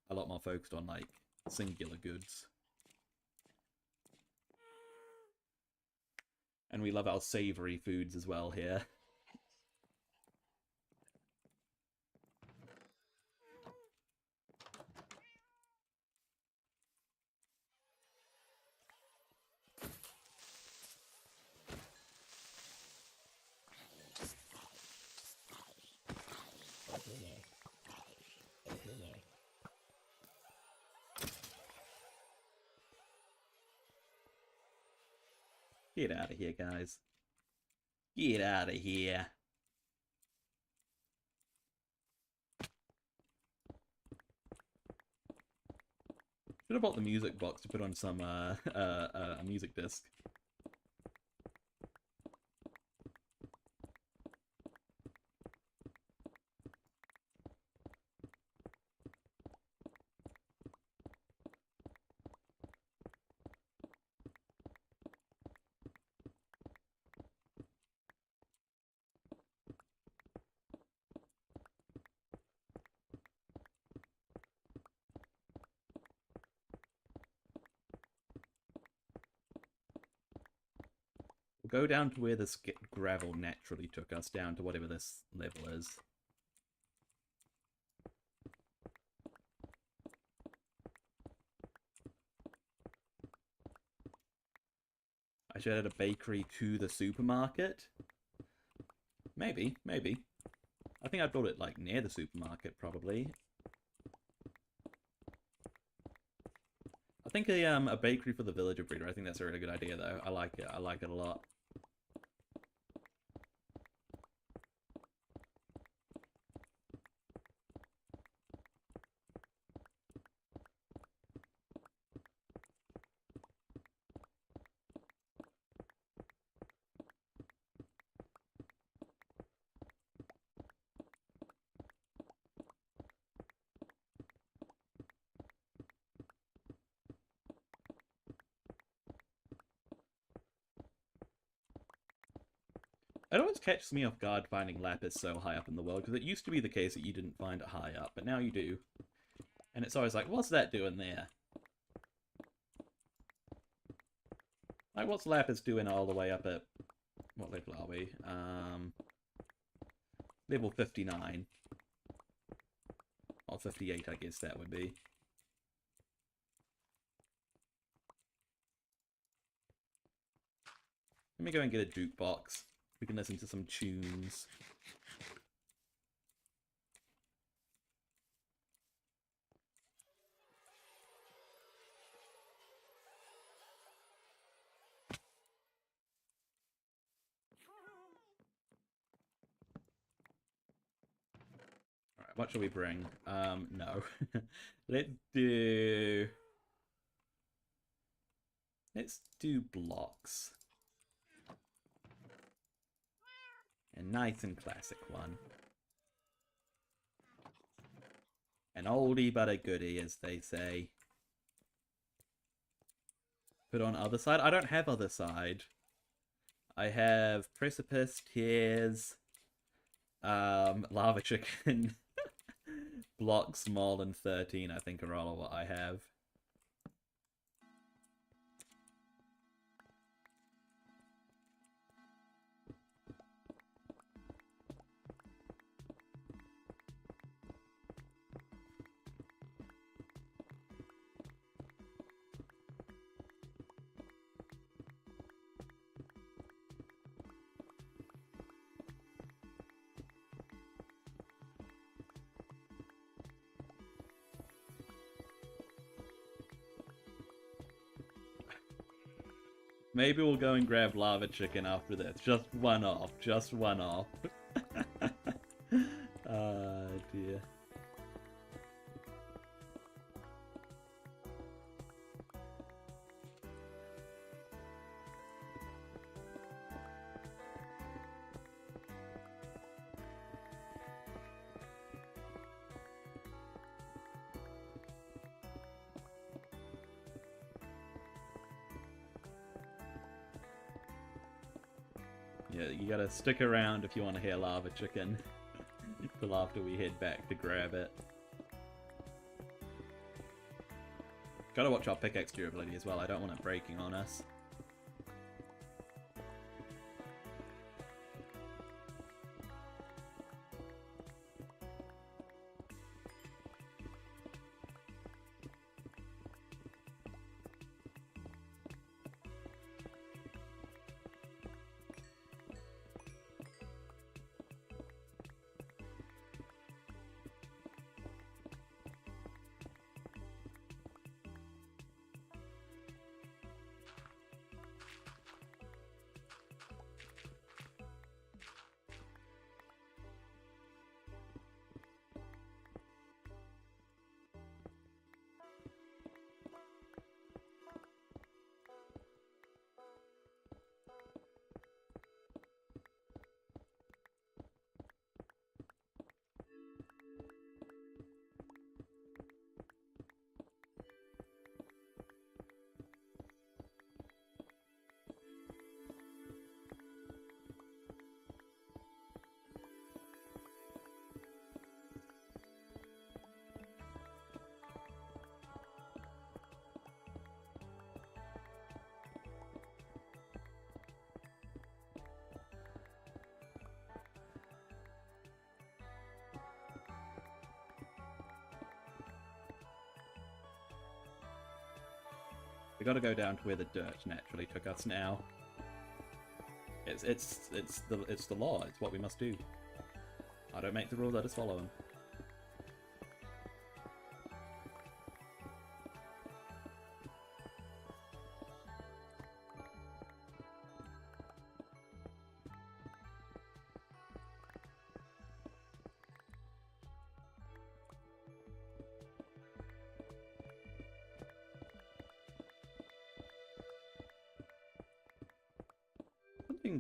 a lot more focused on like singular goods. And we love our savory foods as well here. Get out of here, guys. Get out of here. Should have bought the music box to put on some a music disc. Go down to where this gravel naturally took us, down to whatever this level is. I should add a bakery to the supermarket. Maybe, maybe. I think I'd build it like near the supermarket, probably. I think a bakery for the villager breeder. I think that's a really good idea, though. I like it. I like it a lot. It always catches me off guard finding lapis so high up in the world, because it used to be the case that you didn't find it high up, but now you do. And it's always like, what's that doing there? Like, what's lapis doing all the way up at... What level are we? Level 59. Or 58, I guess that would be. Let me go and get a jukebox. We can listen to some tunes. Alright, what shall we bring? No. Let's do... Let's do blocks. A nice and classic one. An oldie but a goodie, as they say. Put on other side? I don't have other side. I have precipice, tears, lava chicken, blocks, mole, and 13, I think are all of what I have. Maybe we'll go and grab lava chicken after this. Just one off. Just one off. Ah, dear. Yeah, you gotta stick around if you want to hear lava chicken. Till after we head back to grab it. Gotta watch our pickaxe durability as well, I don't want it breaking on us. We gotta go down to where the dirt naturally took us now. It's the law. It's what we must do. I don't make the rules, I just follow them.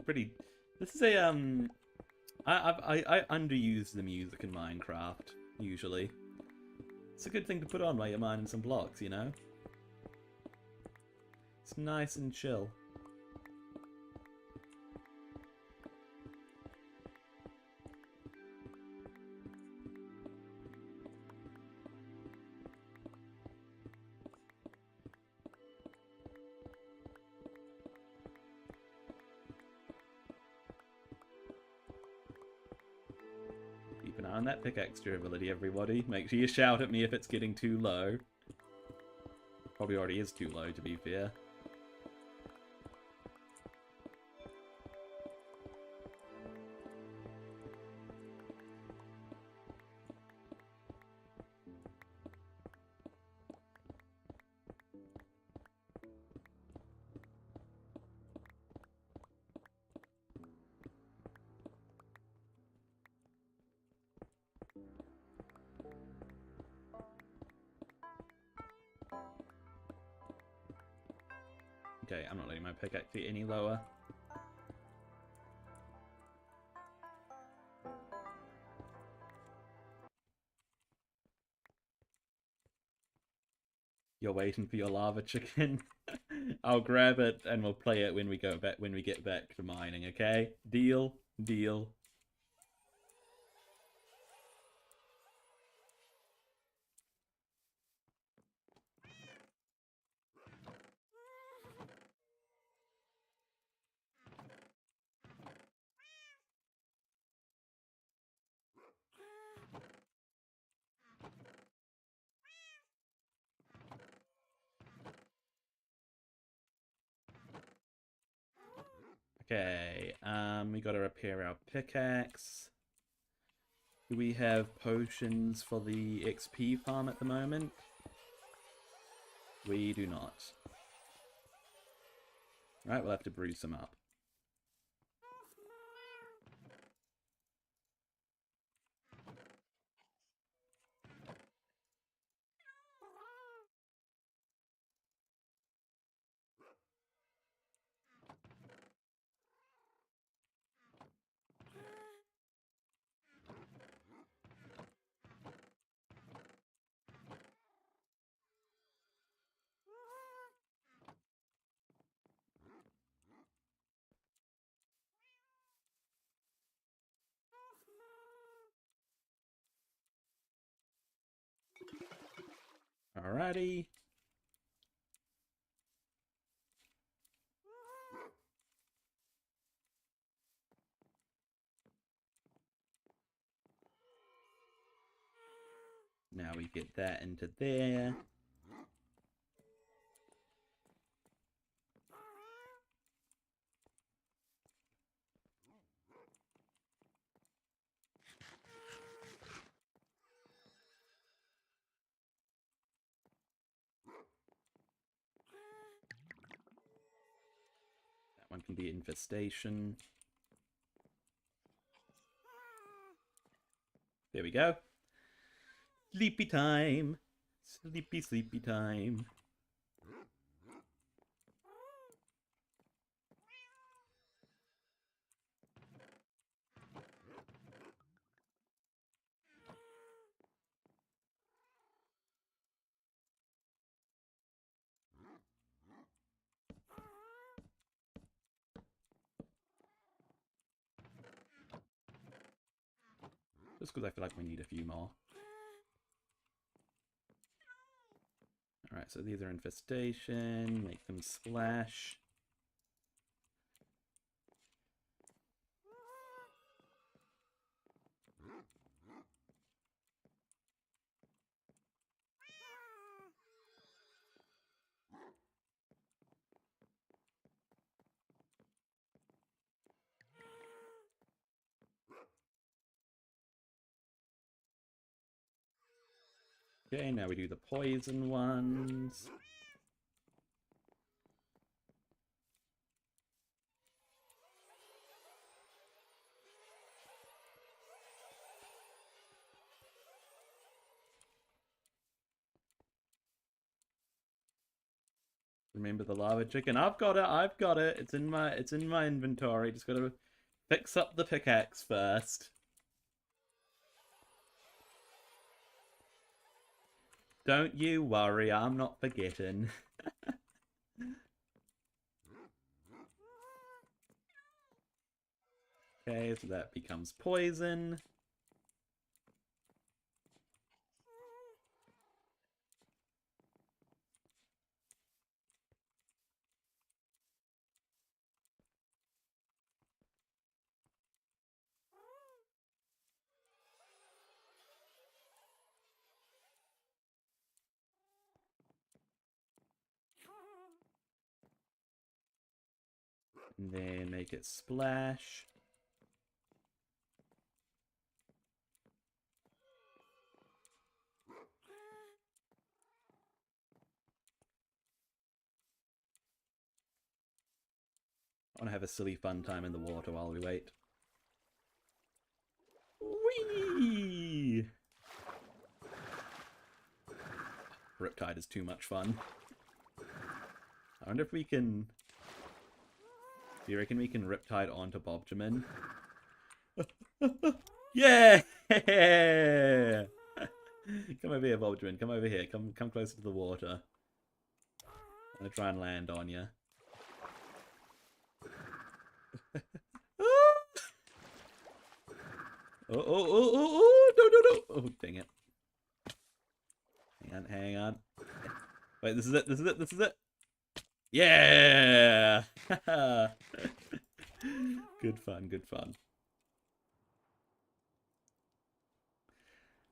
Pretty. This is a I underuse the music in Minecraft usually. It's a good thing to put on while you're mining some blocks, you know. It's nice and chill. Keep an eye on that pickaxe durability, everybody. Make sure you shout at me if it's getting too low. Probably already is too low, to be fair. Okay, I'm not letting my pickaxe get any lower. You're waiting for your lava chicken. I'll grab it and we'll play it when we go back when we get back to mining, okay? Deal? Deal. Okay, we gotta repair our pickaxe. Do we have potions for the XP farm at the moment? We do not. Right, we'll have to brew some up. Alrighty. Now we get that into there. That one can be infestation. There we go. Sleepy time. Sleepy, sleepy time. Just because I feel like we need a few more. Alright, so these are infestation. Make them splash. Okay, now we do the poison ones. Remember the lava chicken? I've got it. I've got it. It's in my inventory. Just gotta fix up the pickaxe first. Don't you worry, I'm not forgetting. Okay, so that becomes poison. And then make it splash. I want to have a silly fun time in the water while we wait. Whee! Riptide is too much fun. I wonder if we can... Do you reckon we can Riptide onto Bobjamin? Yeah! Come over here, Bobjamin. Come over here. Come closer to the water. I'm gonna try and land on you. Oh, no. Oh, dang it. Hang on. Wait, this is it. Yeah! Good fun.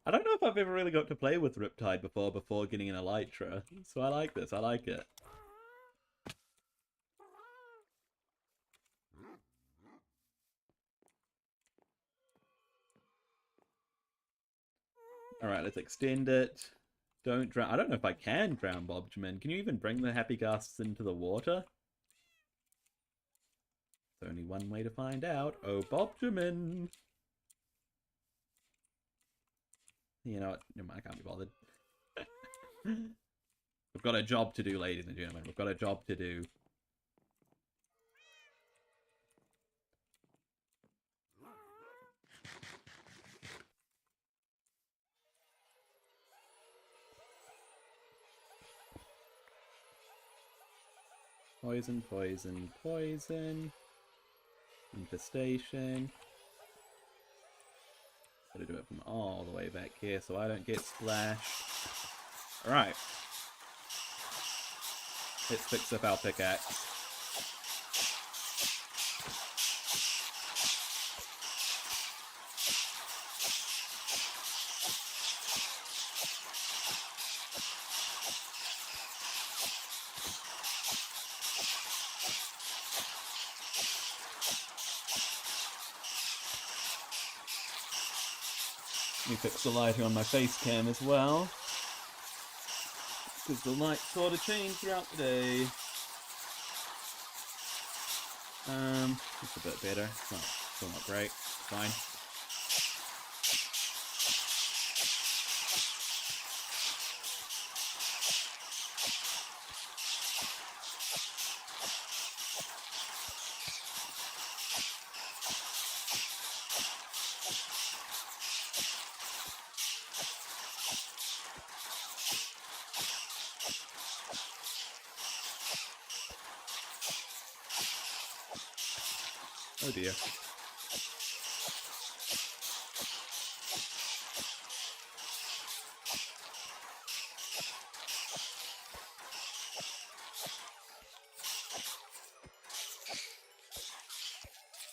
I don't know if I've ever really got to play with Riptide before getting an Elytra, so I like this. I like it. Alright, let's extend it. Don't drown. I don't know if I can drown Bobjamin. Can you even bring the Happy Ghasts into the water? There's only one way to find out. Oh, Bobjamin! You know what? Never mind, I can't be bothered. We've got a job to do, ladies and gentlemen. We've got a job to do. Poison, poison, poison. Infestation. Gotta do it from all the way back here so I don't get splashed. Alright. Let's fix up our pickaxe. Let me fix the lighting on my face cam as well, because the light sort of changed throughout the day. It's a bit better. It's not, still not great. It's fine. Oh dear.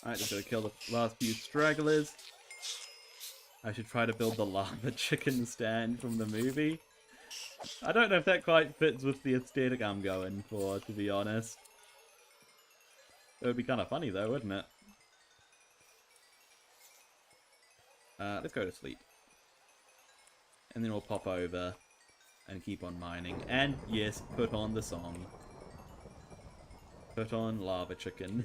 Alright, just gotta kill the last few stragglers. I should try to build the lava chicken stand from the movie. I don't know if that quite fits with the aesthetic I'm going for, to be honest. It would be kind of funny though, wouldn't it? Let's go to sleep. And then we'll pop over and keep on mining. And yes, put on the song. Put on Lava Chicken.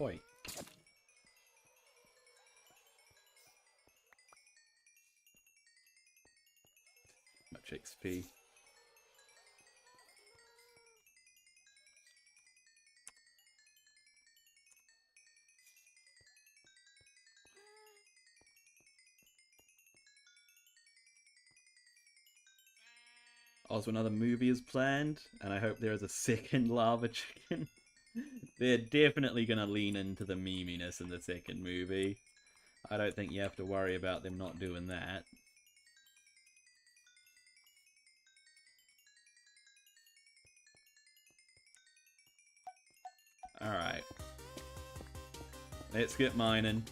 Oi. Much XP. Also, another movie is planned, and I hope there is a second Lava Chicken. They're definitely going to lean into the meminess in the second movie. I don't think you have to worry about them not doing that. Alright. Let's get mining.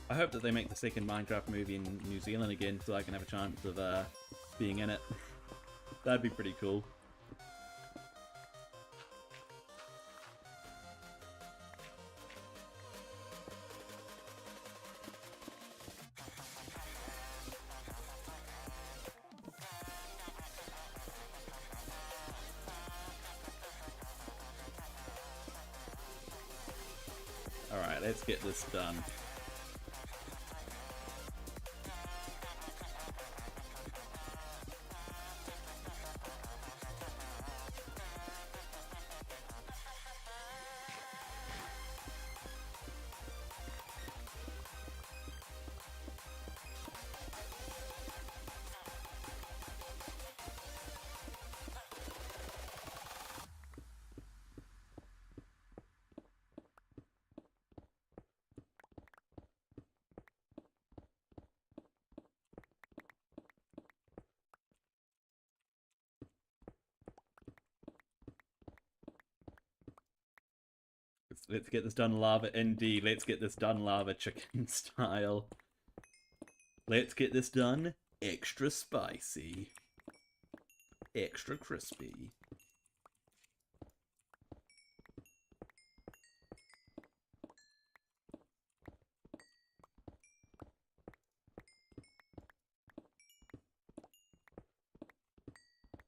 I hope that they make the second Minecraft movie in New Zealand again so I can have a chance of being in it. That'd be pretty cool. Alright, let's get this done. Let's get this done lava indeed. Let's get this done lava chicken style. Let's get this done extra spicy. Extra crispy.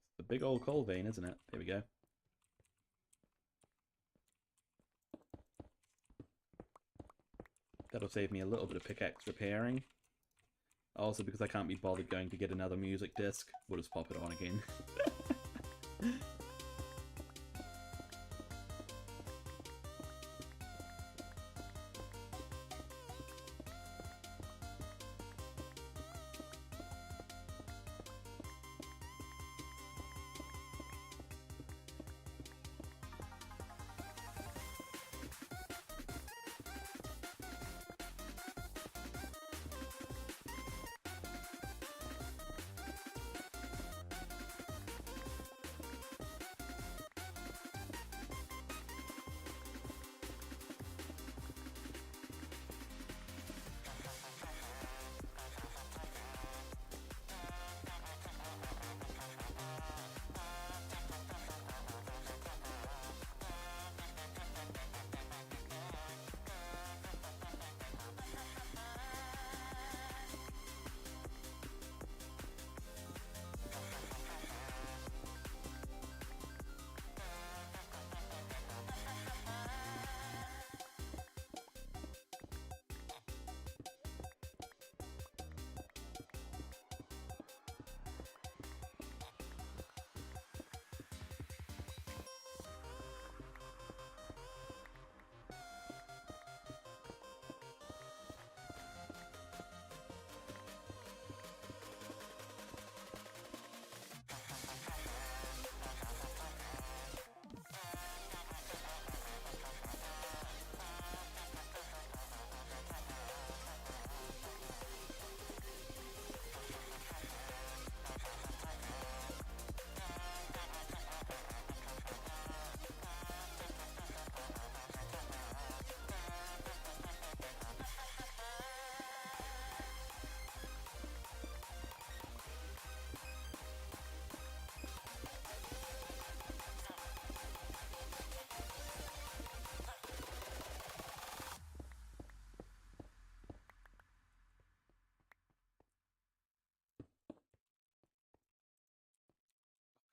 It's a big old coal vein, isn't it? There we go. That'll save me a little bit of pickaxe repairing. Also, because I can't be bothered going to get another music disc, we'll just pop it on again.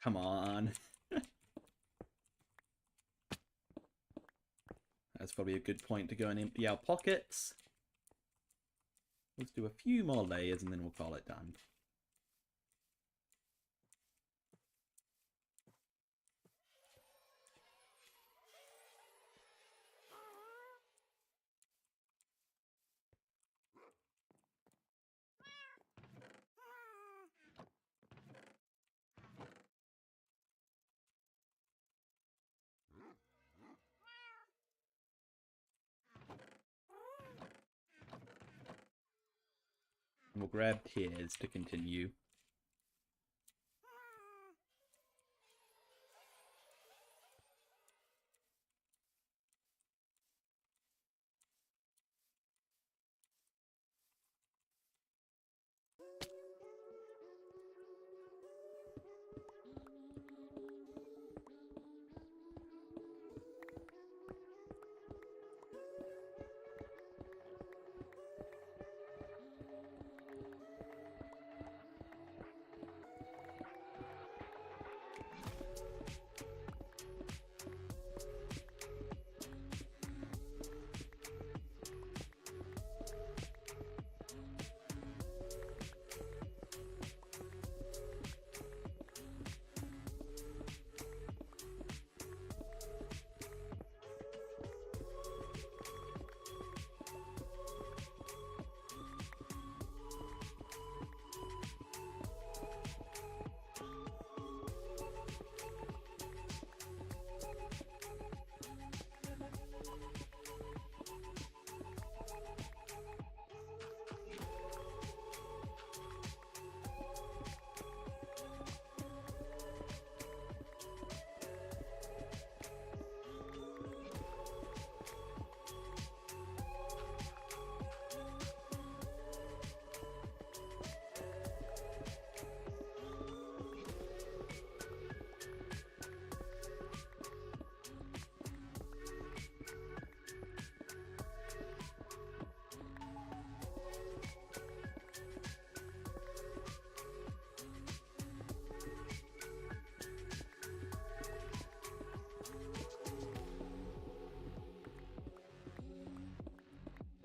Come on. That's probably a good point to go and empty our pockets. Let's do a few more layers and then we'll call it done. And we'll grab tears to continue.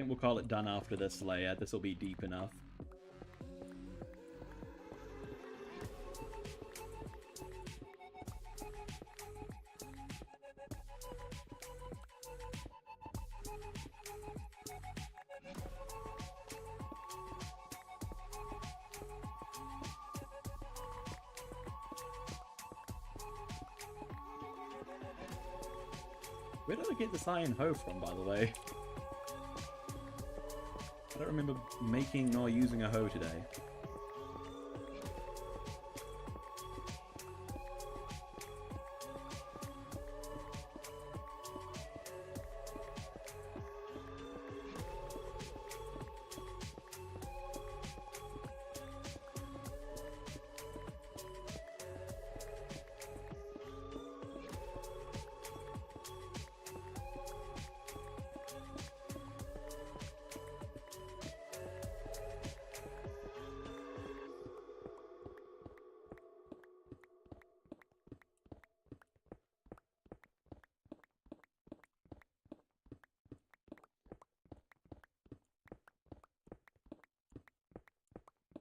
we'll call it done after this layer. This will be deep enough. Where did I get this iron hoe from, by the way? I don't remember making nor using a hoe today.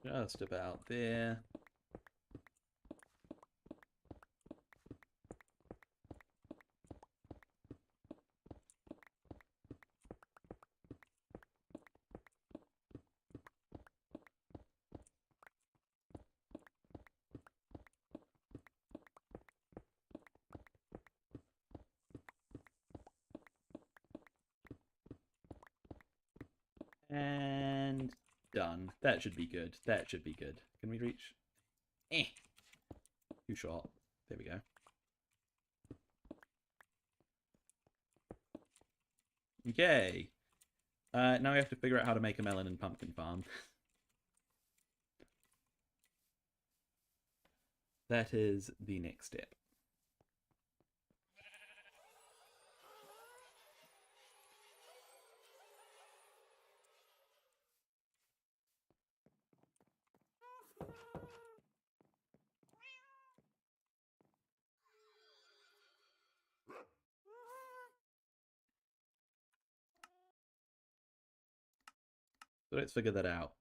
Just about there. And done. That should be good. That should be good. Can we reach? Too short. There we go. Okay. Now we have to figure out how to make a melon and pumpkin farm. That is the next step. So let's figure that out.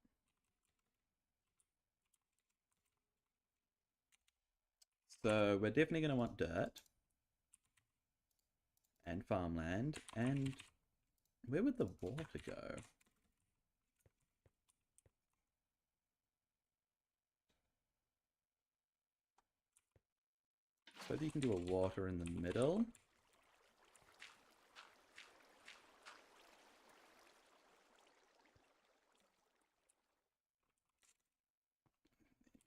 So we're definitely going to want dirt and farmland. And where would the water go? So you can do a water in the middle.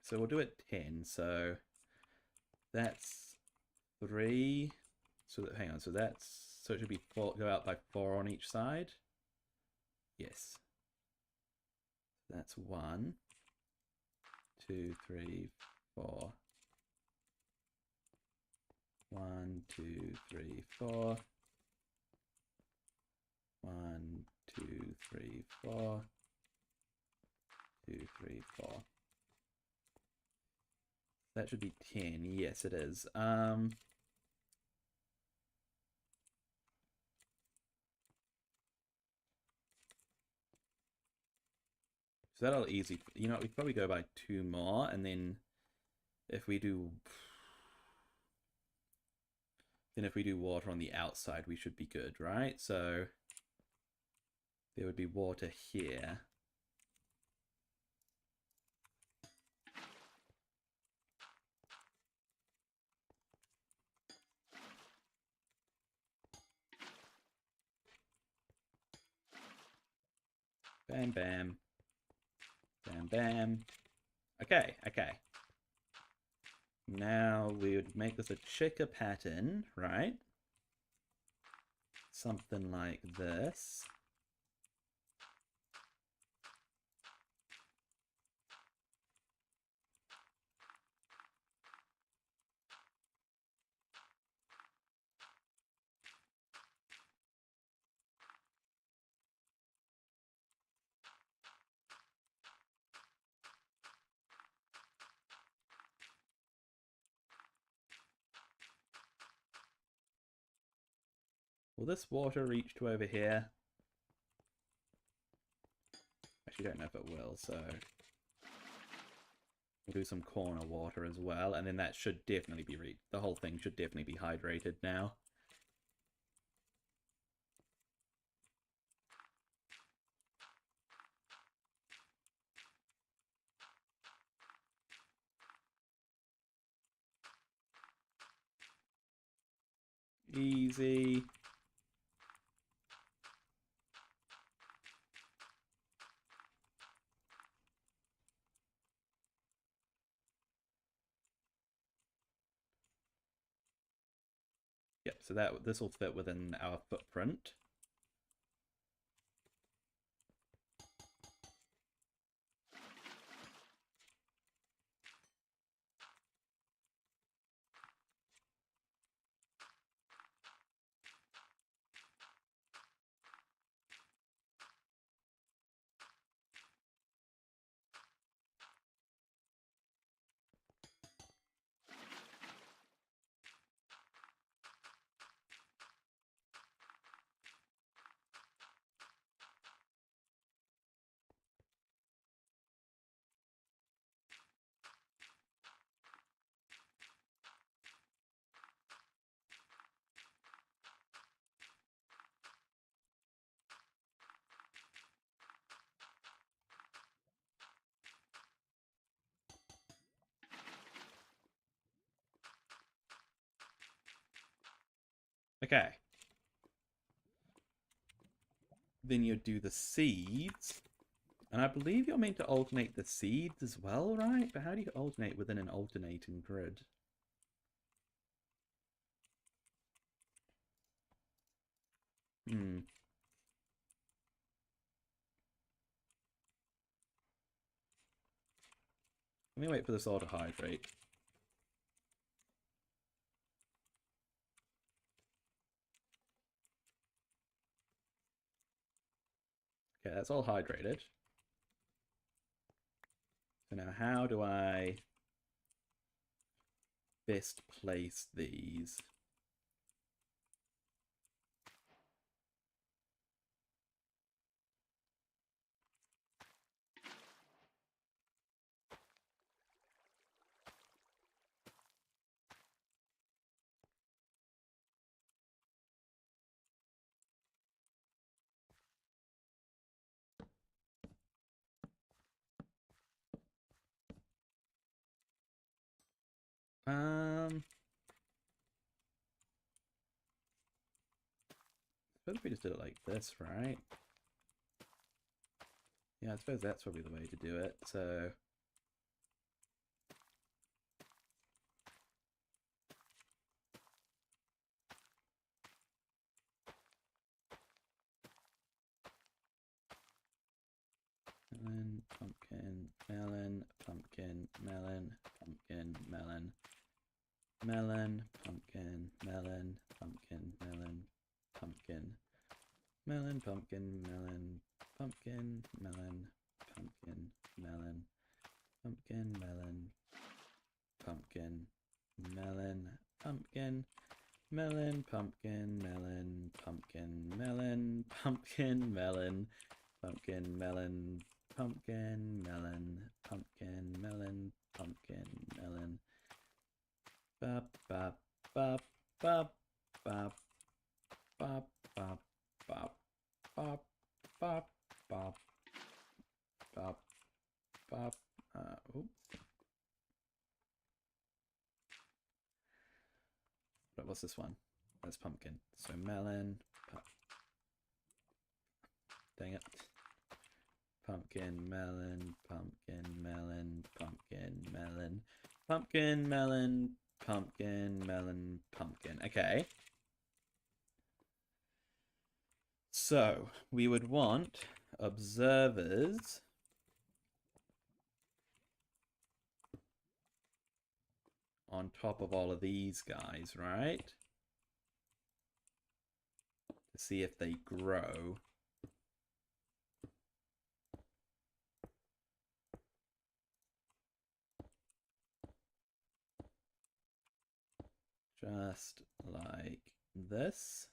So we'll do it 10. So that's 3. So that, hang on. So that's, so it should be 4, go out by 4 on each side. Yes. That's 1, 2, 3, 4. 1, 2, 3, 4. 1, 2, 3, 4. 2, 3, 4. That should be 10. Yes, it is. So that'll easy. You know, we could probably go by 2 more, and then if we do water on the outside, we should be good, right? So there would be water here. Bam, bam. Bam, bam. Okay, okay. Now we would make this a checker pattern, right? Something like this. Will this water reach to over here? we don't know if it will, so we'll do some corner water as well, and then that should definitely be the whole thing should definitely be hydrated now. Easy. Yep, so this will fit within our footprint. Okay. Then you do the seeds. And I believe you're meant to alternate the seeds as well, right? But how do you alternate within an alternating grid? Let me wait for this all to hydrate. Okay, that's all hydrated. So now how do I best place these? I suppose we just did it like this, right? Yeah, I suppose that's probably the way to do it, so... Melon, pumpkin, melon, pumpkin, melon, pumpkin, melon, melon, pumpkin, melon, pumpkin, melon, pumpkin, melon, pumpkin, melon, pumpkin, melon, pumpkin, melon, pumpkin, melon, pumpkin, melon, pumpkin, melon, pumpkin, melon, pumpkin, melon, pumpkin, melon, pumpkin, melon, pumpkin, melon, pumpkin, melon, pumpkin, melon. Bop, bop, bop, bop, bop, bop, bop, bop, bop, bop, bop, bop, bop. Oops. What's this one? That's pumpkin. So melon. Dang it. Pumpkin, melon, pumpkin, melon, pumpkin, melon, pumpkin, melon, pumpkin, melon, pumpkin. Okay. So we would want observers on top of all of these guys, right? To see if they grow. Just like this.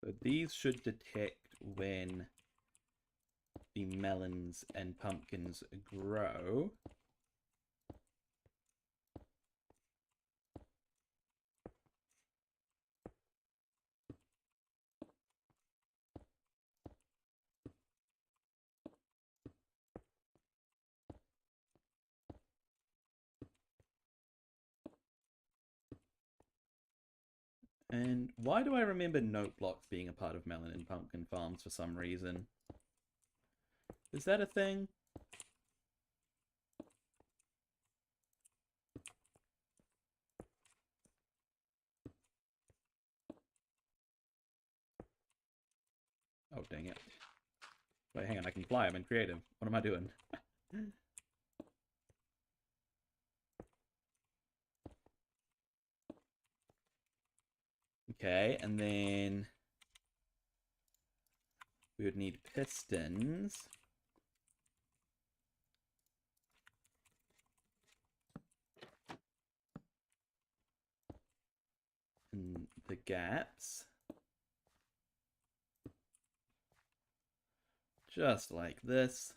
So these should detect when the melons and pumpkins grow. And why do I remember note blocks being a part of melon and pumpkin farms for some reason? Is that a thing? Oh, dang it. Wait, hang on, I can fly. I'm in creative. What am I doing? Okay, and then we would need pistons. And the gaps. Just like this.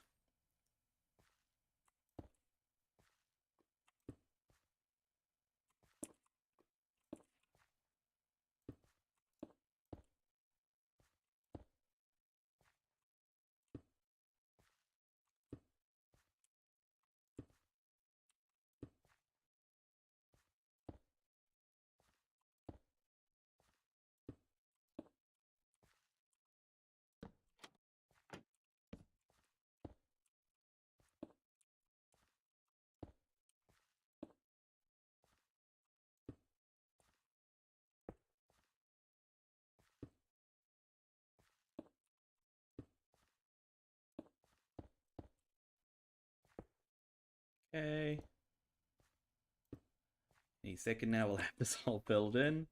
Okay. Any second now we'll have this all filled in.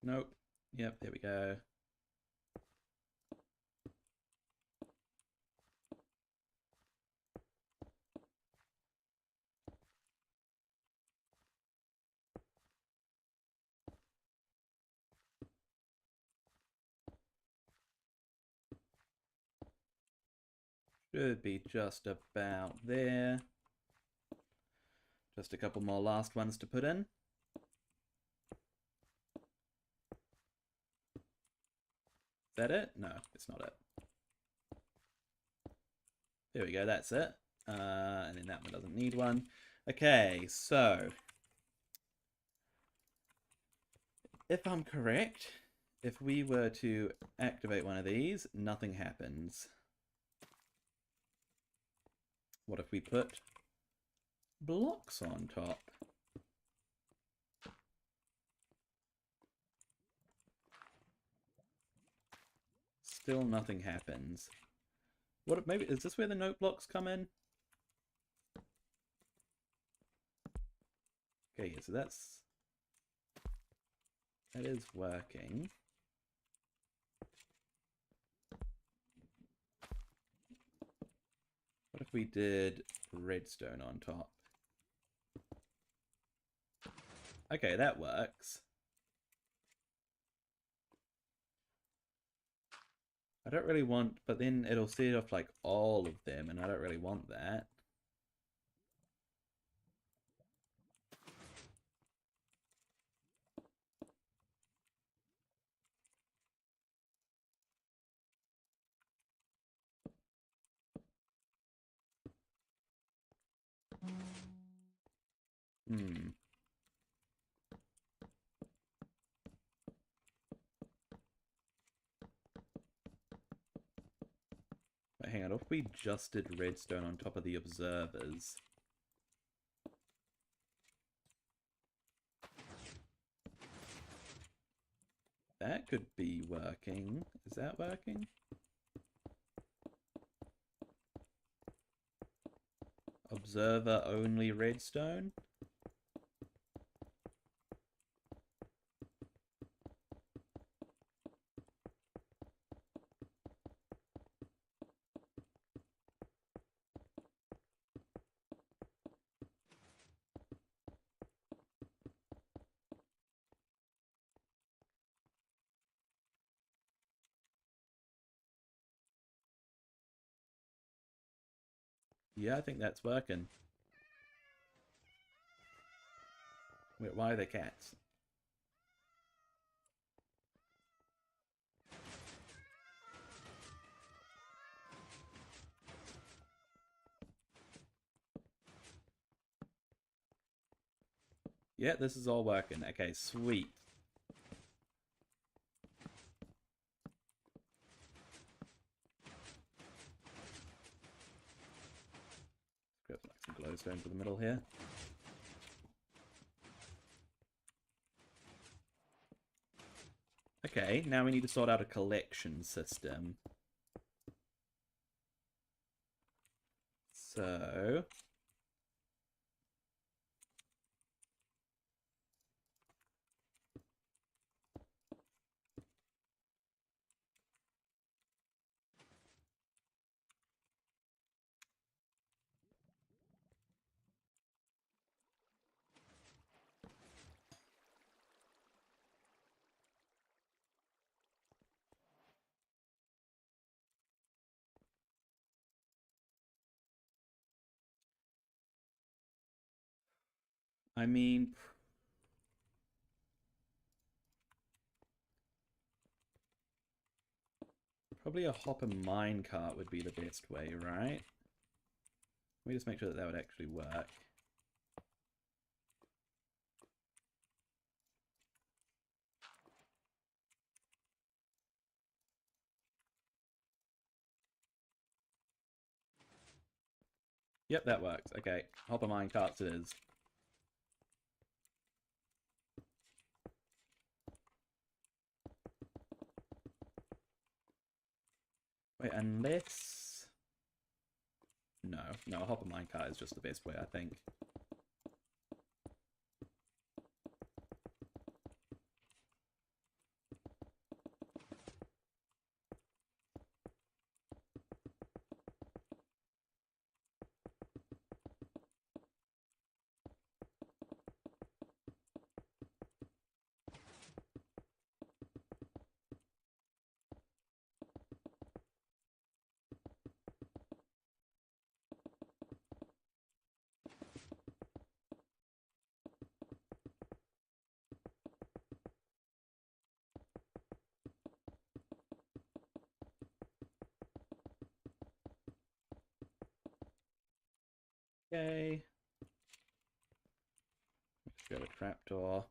Nope. Yep, there we go. Should be just about there. Just a couple more last ones to put in. Is that it? No, it's not it. There we go, that's it. And then that one doesn't need one. Okay, so if I'm correct, if we were to activate one of these, nothing happens. What if we put blocks on top? Still nothing happens. What if maybe is this where the note blocks come in? Okay, yeah, so that is working. What if we did redstone on top? Okay, that works. I don't really want, but then it'll set off like all of them, and I don't really want that. Hmm. Wait, hang on, if we just did redstone on top of the observers... That could be working. Is that working? Observer only redstone? Yeah, I think that's working. Wait, why are there cats? Yeah, this is all working. Okay, sweet. Grab like some glowstone for the middle here. Okay, now we need to sort out a collection system. So... I mean... Probably a hopper minecart would be the best way, right? Let me just make sure that that would actually work. Yep, that works. Okay, hopper minecarts it is. Wait, unless... No, a hopper minecart is just the best way, I think. Okay. Let's go to trapdoor.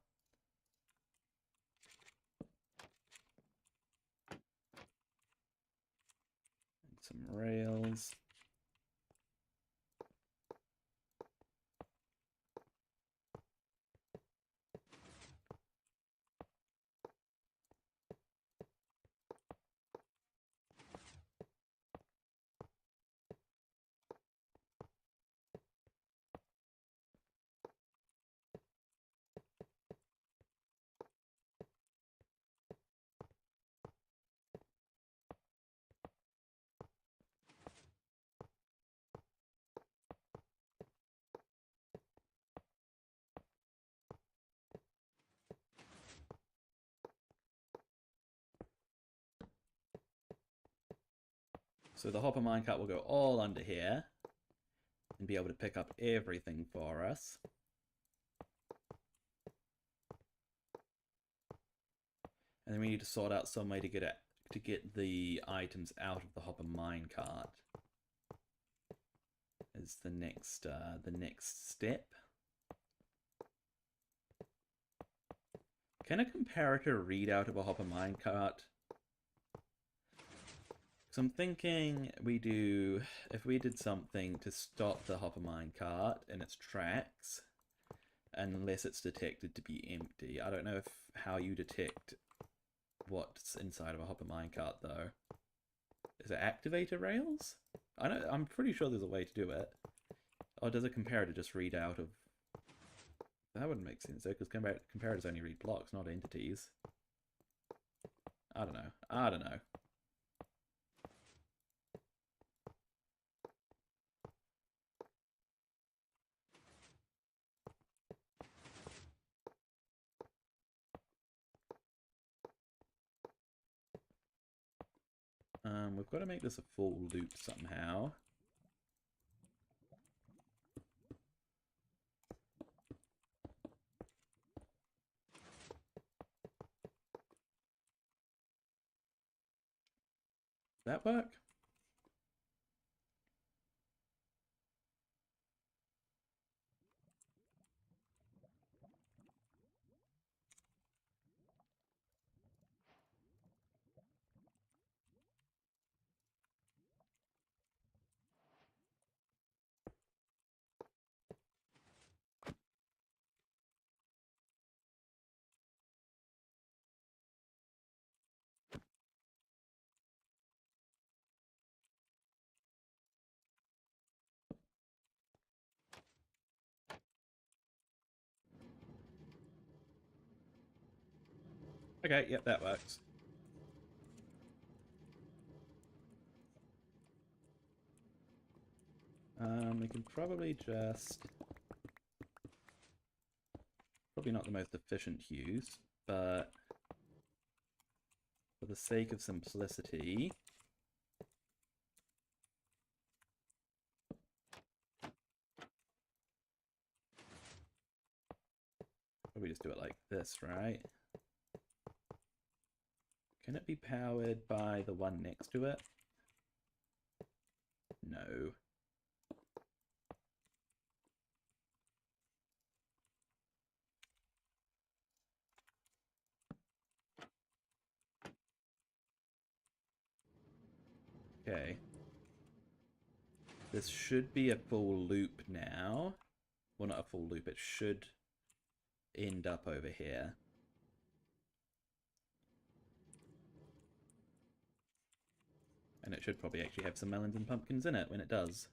And some rails. So the hopper minecart will go all under here and be able to pick up everything for us. And then we need to sort out some way to get the items out of the hopper minecart. Is the next step. Can a comparator read out of a hopper minecart? So I'm thinking if we did something to stop the hopper minecart in its tracks, unless it's detected to be empty. I don't know how you detect what's inside of a hopper minecart though. Is it activator rails? I'm pretty sure there's a way to do it. Or does a comparator just read out of... That wouldn't make sense though, because comparators only read blocks, not entities. I don't know. We've got to make this a full loop somehow. That work? Okay, yep, that works. We can probably just... Probably not the most efficient use, but for the sake of simplicity... Probably just do it like this, right? Can it be powered by the one next to it? No. Okay. This should be a full loop now. Well, not a full loop. It should end up over here. And it should probably actually have some melons and pumpkins in it when it does.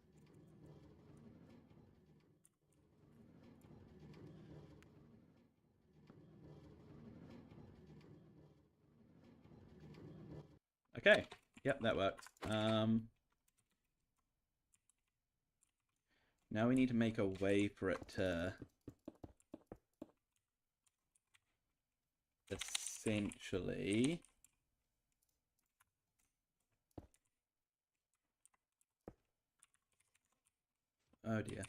Okay. Yep, that works. Now we need to make a way for it to essentially... Oh dear.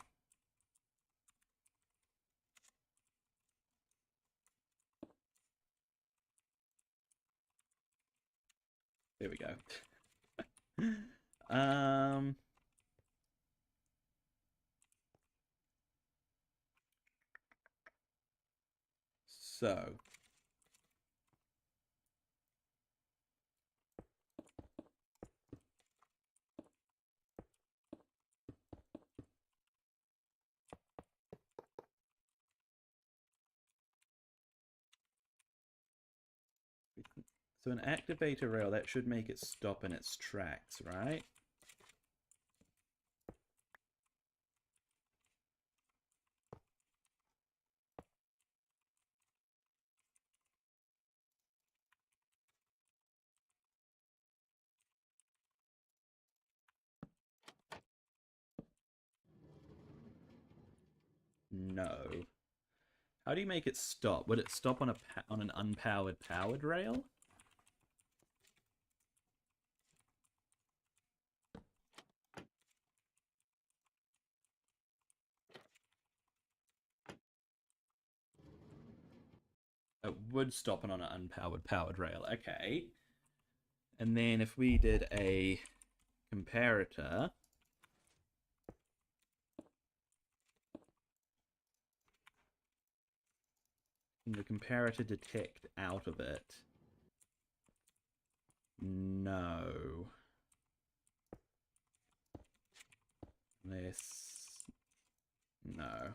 There we go. So an activator rail, that should make it stop in its tracks, right? No. How do you make it stop? Would it stop on an unpowered powered rail? It would stop on an unpowered powered rail. Okay. And then if we did a comparator, can the comparator detect out of it? No. Unless... No.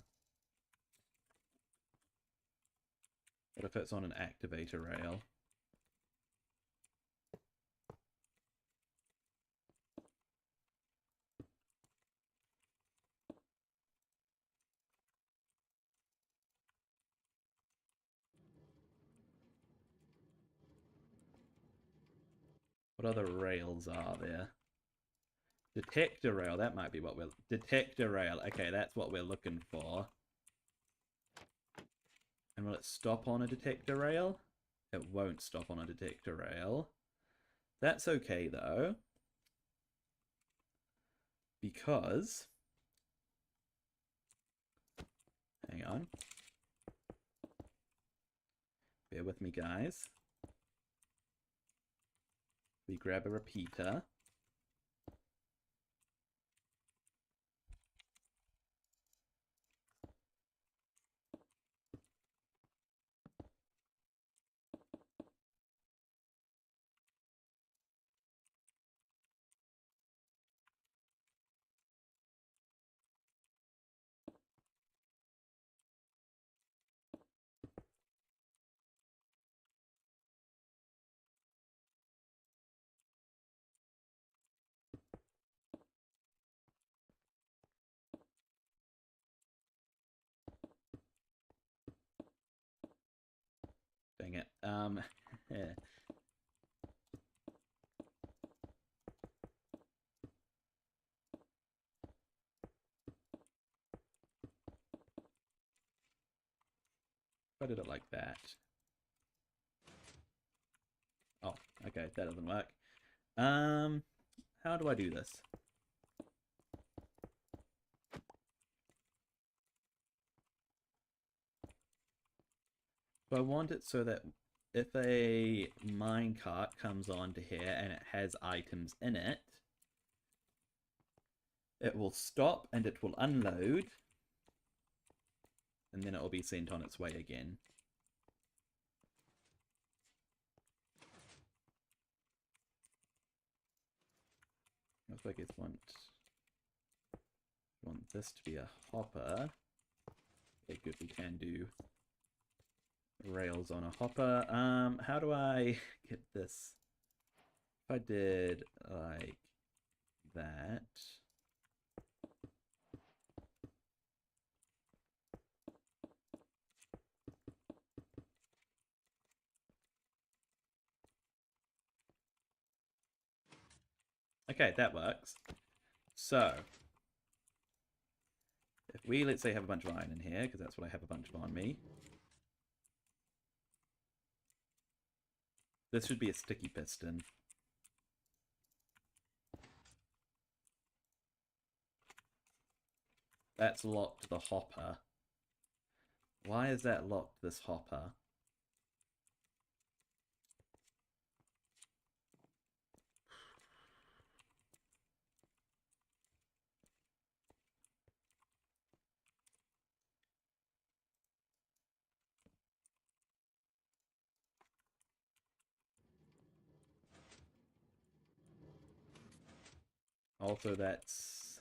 What if it's on an activator rail? What other rails are there? Detector rail, that might be what we're... Detector rail, okay, that's what we're looking for. And will it stop on a detector rail? It won't stop on a detector rail. That's okay, though. Because... Hang on. Bear with me, guys. We grab a repeater. Dang it. Yeah. If I did it like that. Oh, okay, that doesn't work. How do I do this? So I want it so that if a minecart comes onto here and it has items in it, it will stop and it will unload, and then it will be sent on its way again. If I just want this to be a hopper, okay, good, we can do rails on a hopper. How do I get this? If I did like that. Okay, that works. So, if we, let's say, have a bunch of iron in here, because that's what I have a bunch of on me. This should be a sticky piston. That's locked the hopper. Why is that locked this hopper? Also, that's...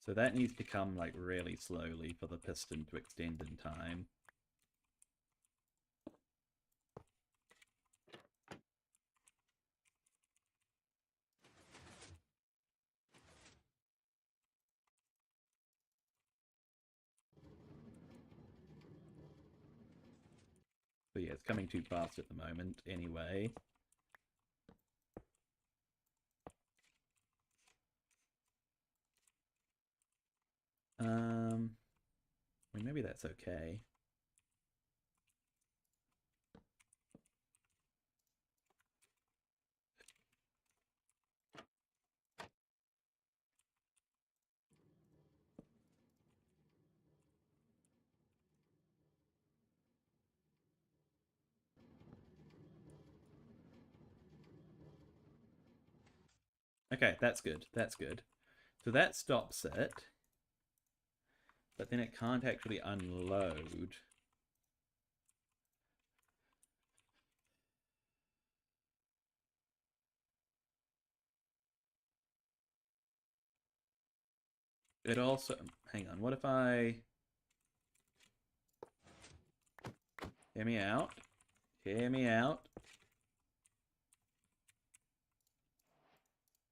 So that needs to come, like, really slowly for the piston to extend in time. But yeah, it's coming too fast at the moment, anyway. I mean, maybe that's okay. Okay, that's good. That's good. So that stops it. But then it can't actually unload. it also... Hang on, what if I... Hear me out. Hear me out.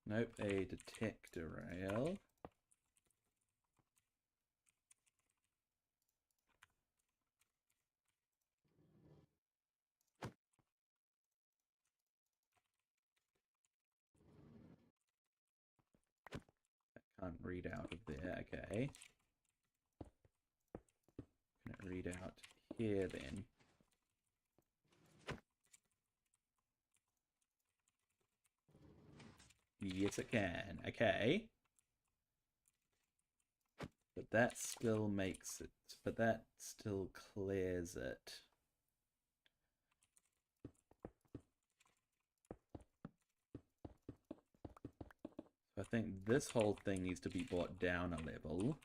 Nope, a detector rail. Can't read out of there, okay. Can it read out here then? Yes, it can. Okay. But that still makes it... But that still clears it. So I think this whole thing needs to be brought down a level.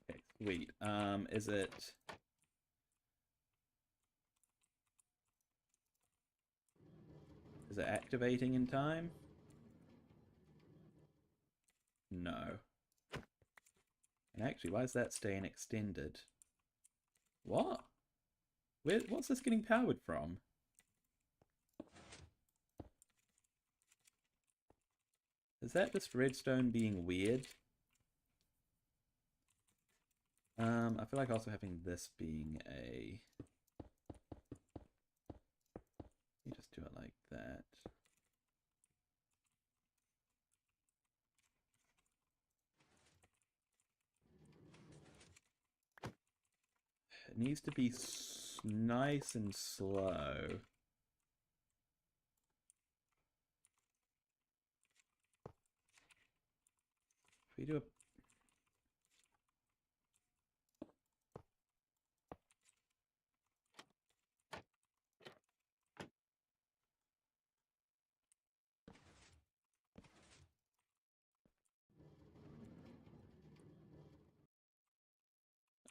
Okay, sweet. Is it... Is it activating in time? No. And actually, why is that staying extended? What? What's this getting powered from? Is that just redstone being weird? I feel like also having this being a... You just do it like that. It needs to be nice and slow. If we do a...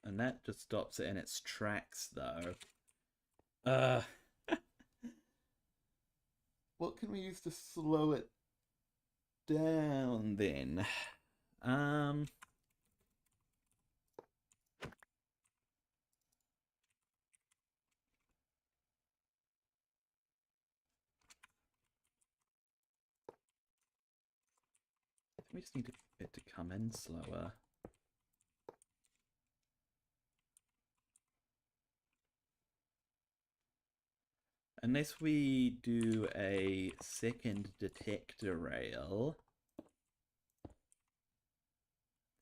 And that just stops it in its tracks, though. What can we use to slow it down, then? We just need it to come in slower. Unless we do a second detector rail,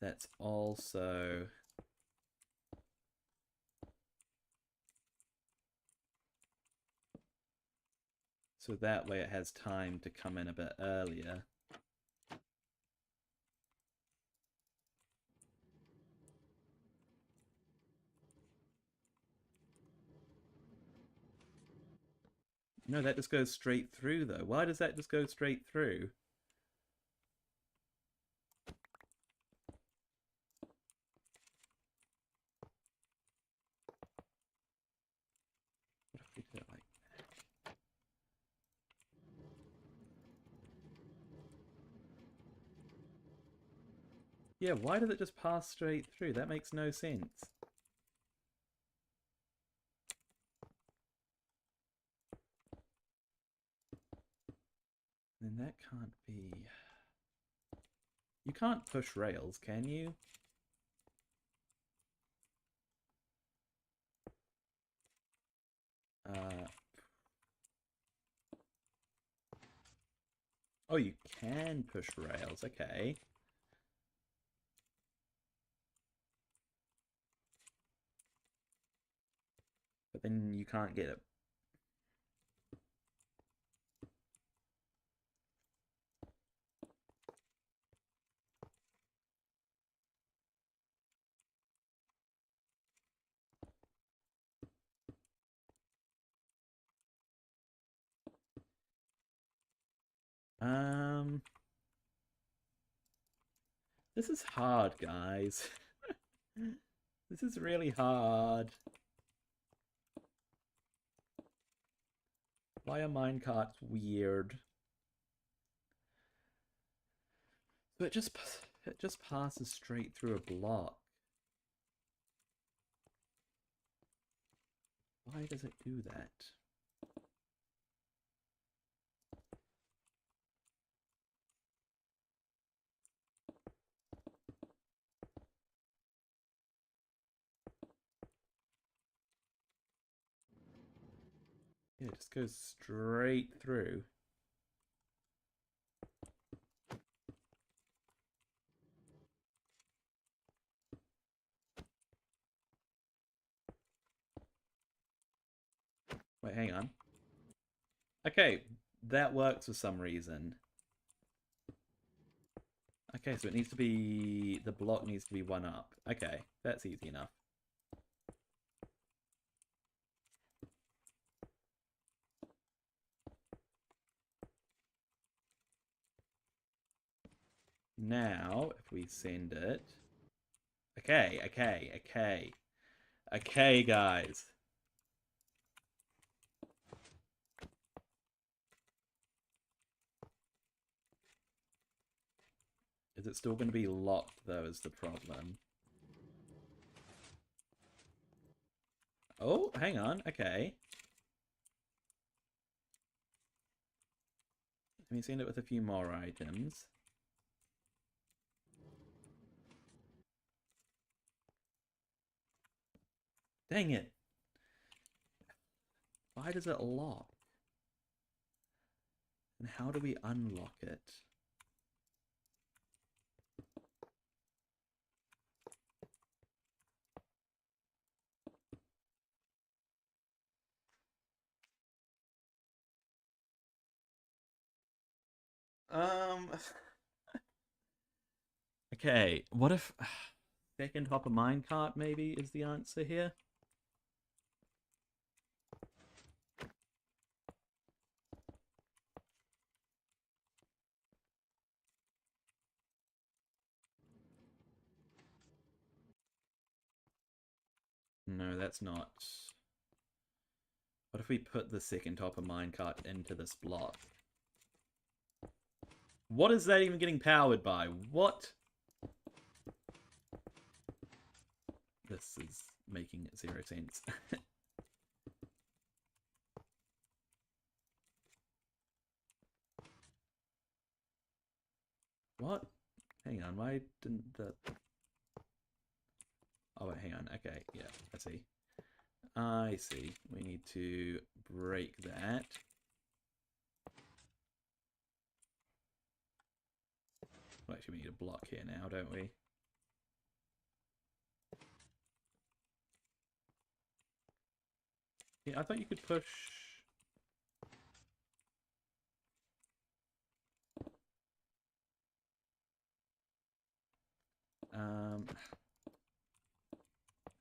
that's also... So that way it has time to come in a bit earlier. No, that just goes straight through, though. Why does that just go straight through? What if we did it like that? Yeah, why does it just pass straight through? That makes no sense. Then that can't be... You can't push rails, can you? Oh, you can push rails, okay. But then you can't get it. Um, this is hard, guys. This is really hard. Why are minecarts weird? So it just passes straight through a block. Why does it do that? Yeah, it just goes straight through. Wait, hang on. Okay, that works for some reason. Okay, so it needs to be... the block needs to be one up. Okay, that's easy enough. Now, if we send it... Okay, Okay, guys. Is it still going to be locked, though, is the problem. Oh, hang on. Okay. Let me send it with a few more items. Dang it. Why does it lock? And how do we unlock it? Um... Okay, what if... Second hopper minecart, maybe, is the answer here? No, that's not... What if we put the second hopper minecart into this block? What is that even getting powered by? What? This is making zero sense. What? Hang on, why didn't the... Oh, wait, hang on. Okay, yeah, I see. I see. We need to break that. Well, actually, we need a block here now, don't we? Yeah, I thought you could push...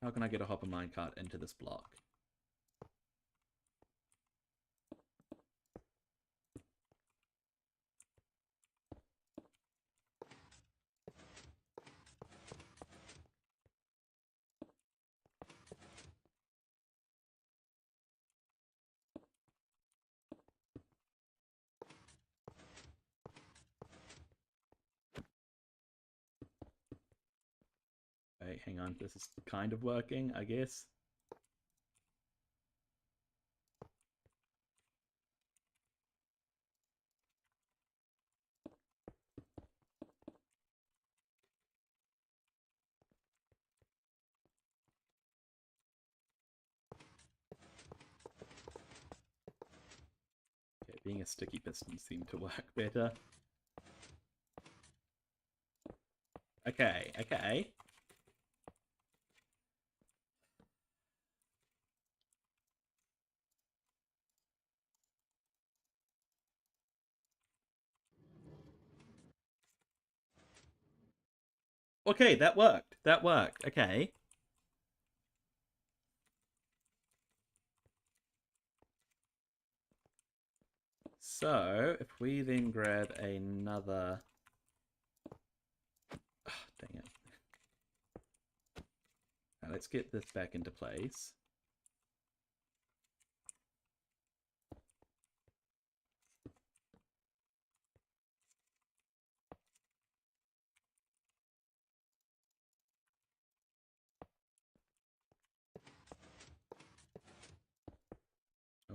How can I get a hopper minecart into this block? Wait, hang on. This is kind of working, I guess. Okay, being a sticky piston seemed to work better. Okay. Okay, that worked. That worked. Okay. So, if we then grab another... Oh, dang it. Now let's get this back into place.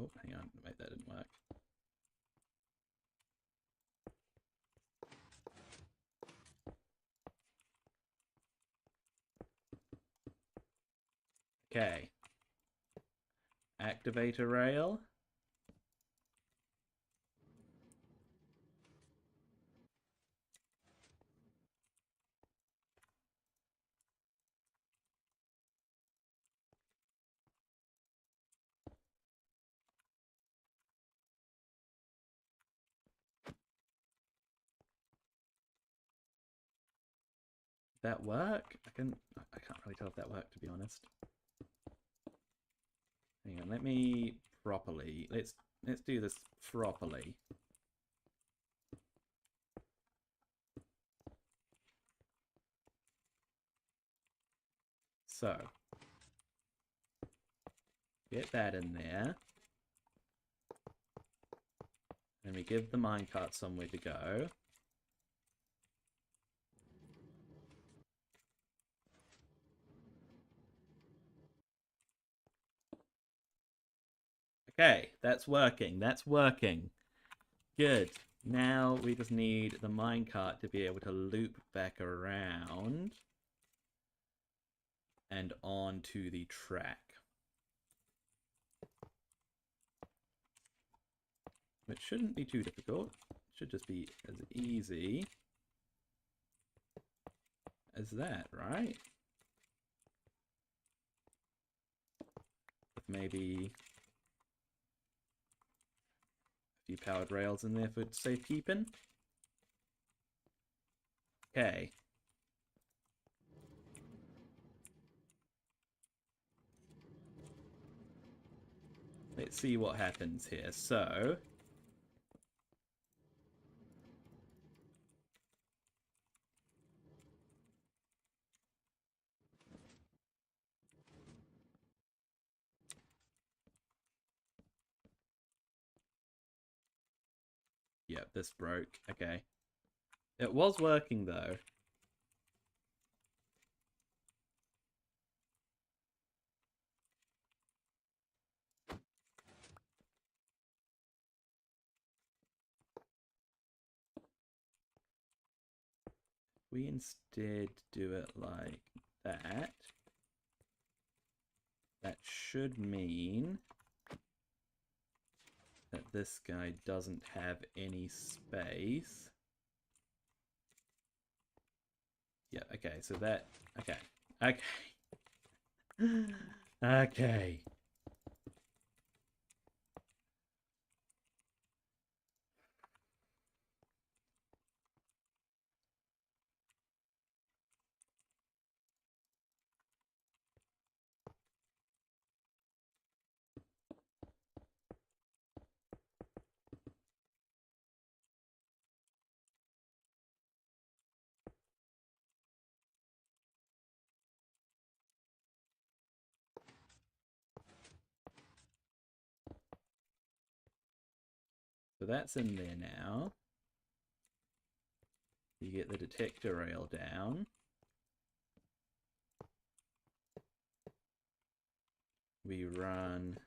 Oh, hang on. Wait, that didn't work. Okay. Activate a rail. That work? I can't really tell if that worked, to be honest. Hang on, let me properly. Let's do this properly. So, get that in there. And we give the minecart somewhere to go. Okay, that's working. That's working. Good. Now we just need the minecart to be able to loop back around and onto the track. Which shouldn't be too difficult. It should just be as easy as that, right? With maybe a few powered rails in there for safekeeping. Okay. Let's see what happens here. So, yep, this broke. Okay. It was working though. We instead do it like that. That should mean that this guy doesn't have any space. Yeah, okay, so that... Okay. Okay. Okay. So that's in there now. You get the detector rail down. We run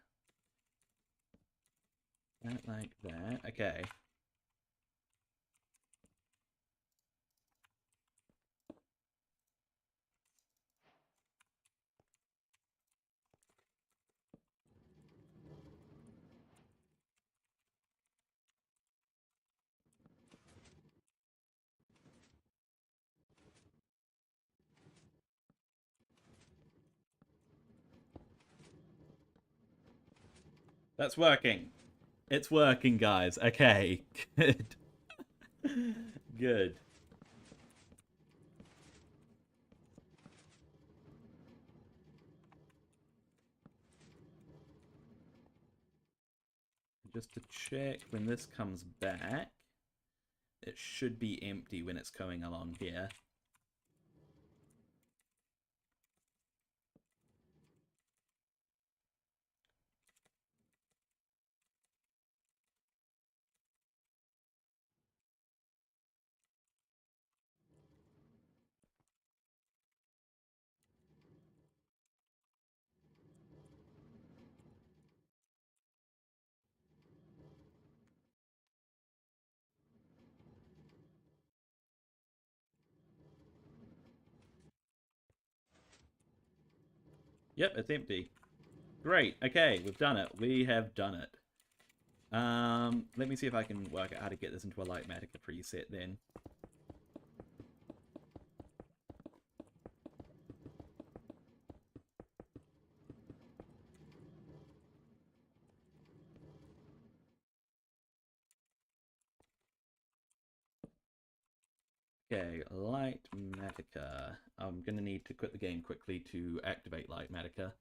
that like that. Okay. That's working. It's working, guys. Okay. Good. Good. just to check when this comes back, it should be empty when it's going along here. Yep, it's empty. Great. Okay, we've done it. We have done it. Let me see if I can work out how to get this into a Litematica preset then. Okay, Litematica. I'm going to need to quit the game quickly to activate Litematica.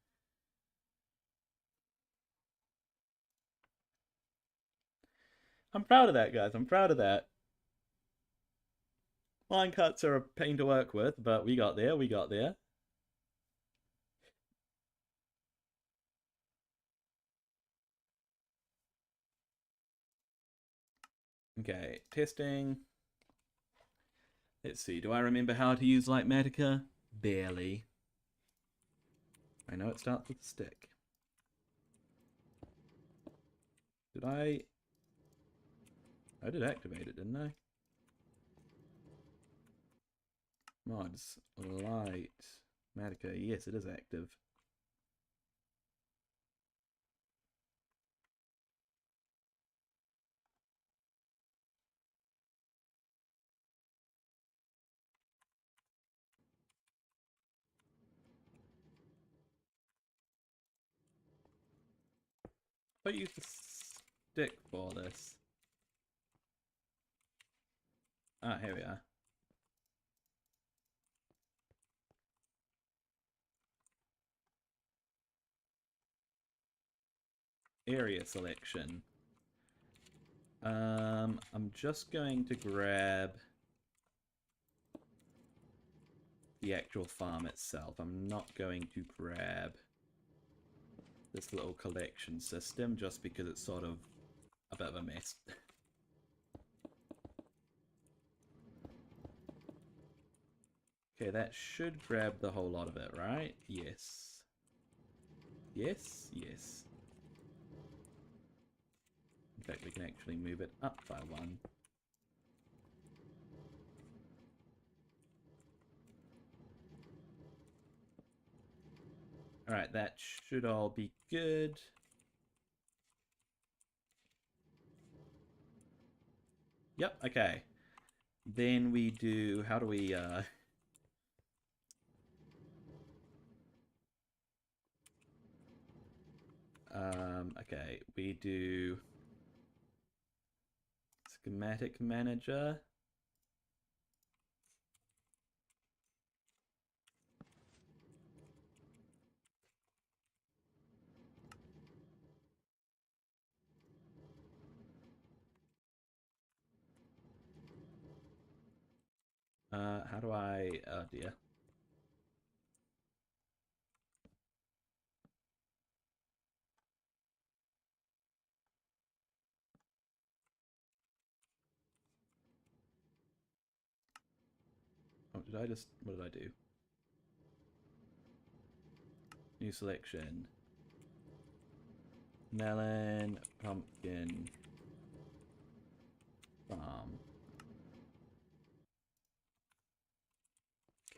I'm proud of that, guys. I'm proud of that. Line cuts are a pain to work with, but we got there. We got there. Okay, testing. Let's see. Do I remember how to use Litematica? Barely. I know it starts with a stick. Did I did activate it, didn't I? Mods. Litematica. Yes, it is active. I use the stick for this. Ah, here we are. Area selection. I'm just going to grab the actual farm itself. I'm not going to grab this little collection system just because it's sort of a bit of a mess. Okay, that should grab the whole lot of it, right? Yes. Yes, yes. In fact, we can actually move it up by one. Alright, that should all be good. Yep, okay. Then we do, how do we, okay, we do schematic manager. How do I, oh dear. Oh, what did I do? New selection. Melon, pumpkin, farm.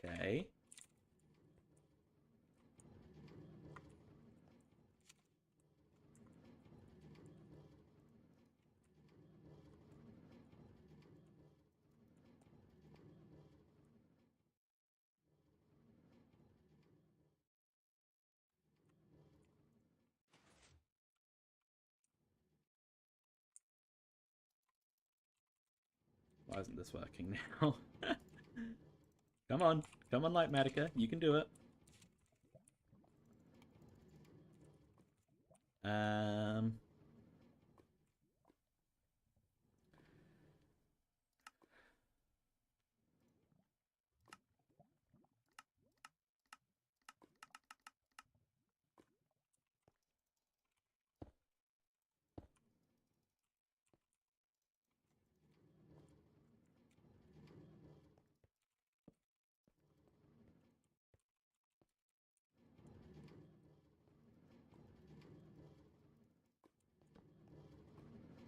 Okay. Why isn't this working now? Come on, Litematica, you can do it.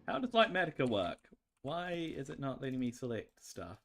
How does Litematica work? Why is it not letting me select stuff?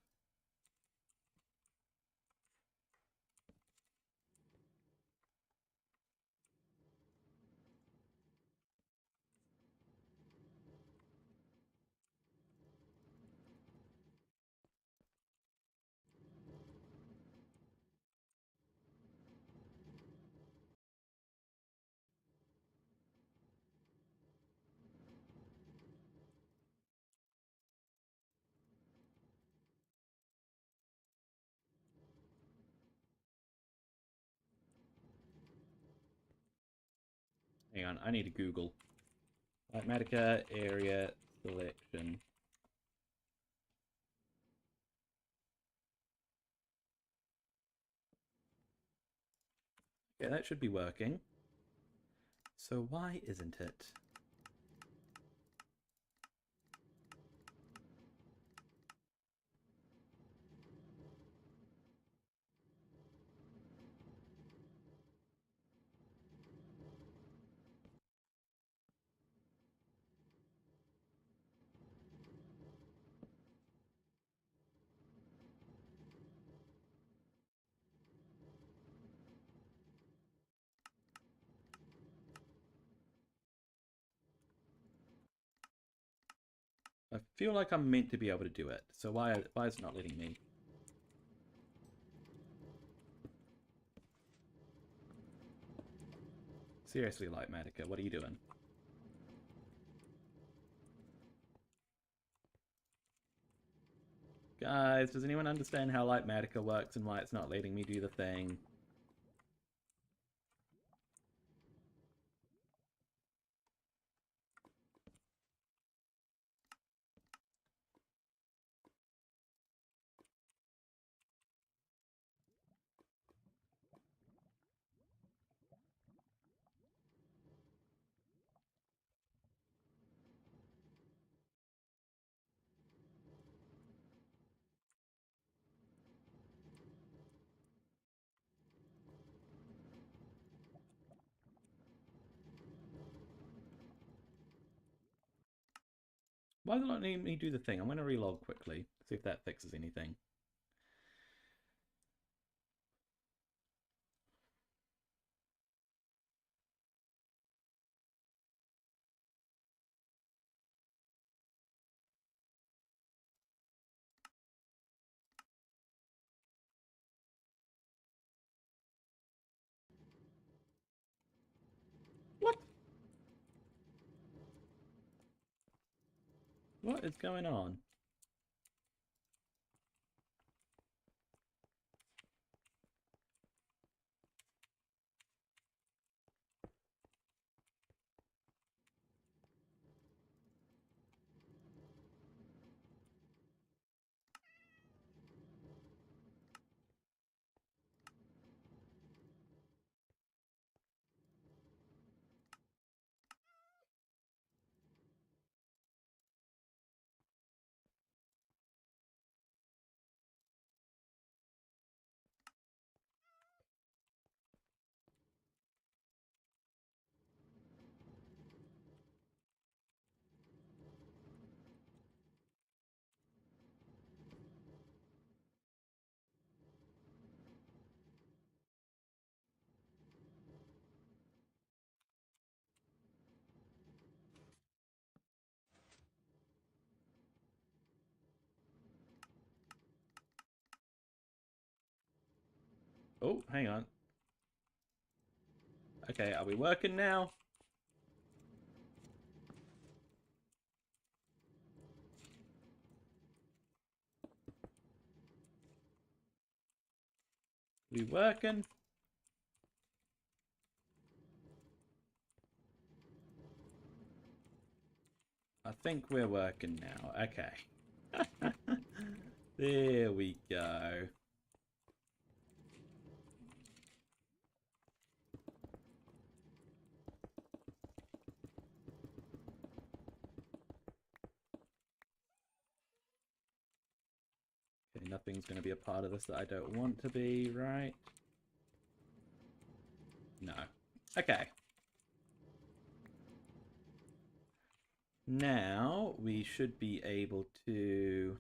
Hang on, I need to Google. Litematica area selection. Yeah, that should be working. So why isn't it? I feel like I'm meant to be able to do it. So why is it not letting me? Seriously, Litematica, what are you doing? Guys, does anyone understand how Litematica works and why it's not letting me do the thing? Why does it not let me do the thing? I'm going to relog quickly, see if that fixes anything. What? What is going on? Oh, hang on. Okay, are we working now? We working? I think we're working now. Okay. There we go. Okay, nothing's going to be a part of this that I don't want to be, right? No. Okay. Now we should be able to...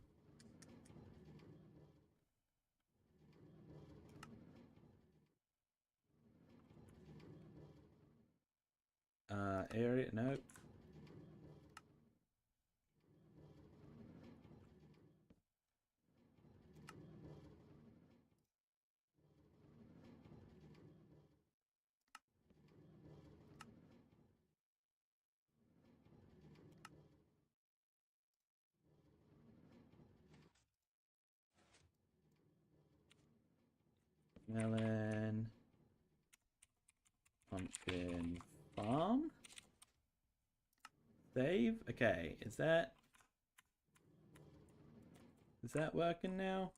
area, nope. Melon, pumpkin farm. Save. Okay, is that working now?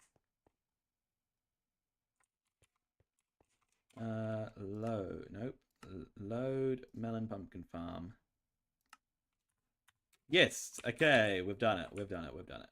Load. Nope. Load melon pumpkin farm. Yes. Okay, we've done it. We've done it. We've done it.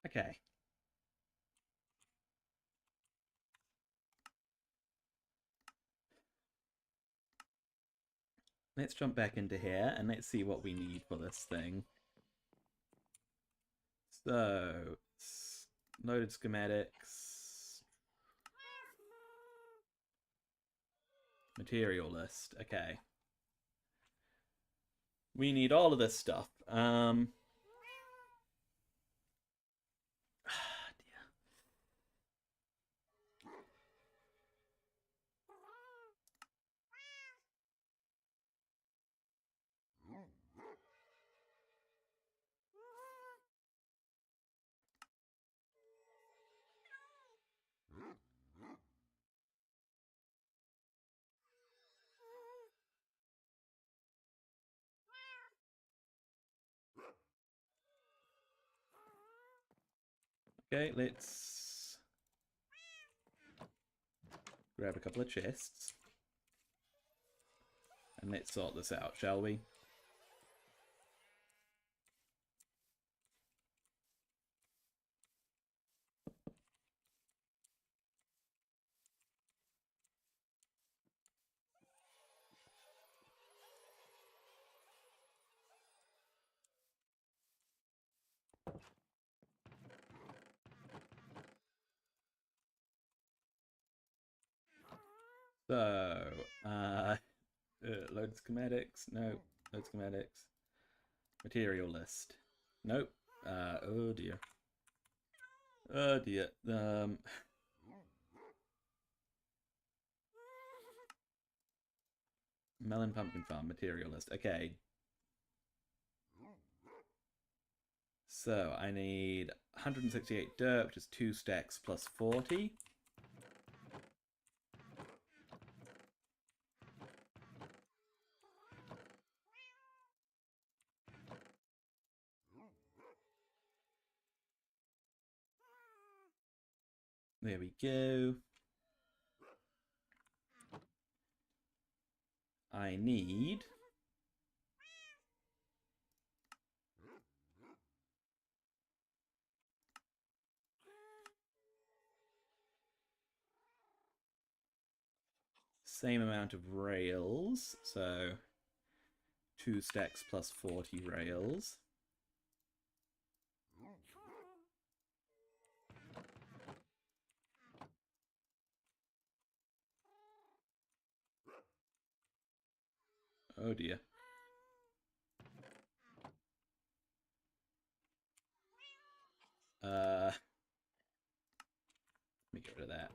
Okay. Let's jump back into here and let's see what we need for this thing. So, loaded schematics. Material list. Okay. We need all of this stuff. Okay, let's grab a couple of chests. And let's sort this out, shall we? So, load schematics. No, load schematics. Material list. Nope. Oh dear. Oh dear. Melon pumpkin farm material list. Okay. So I need 168 dirt, which is 2 stacks plus 40. There we go. I need same amount of rails, so 2 stacks plus 40 rails. Oh dear. Let me get rid of that.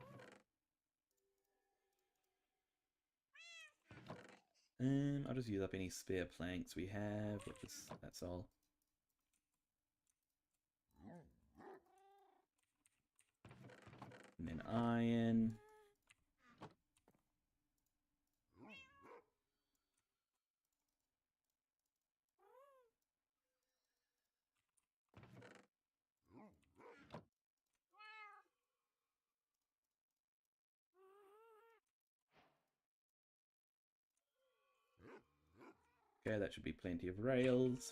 I'll just use up any spare planks we have, which is, that's all. And then iron. Okay, that should be plenty of rails.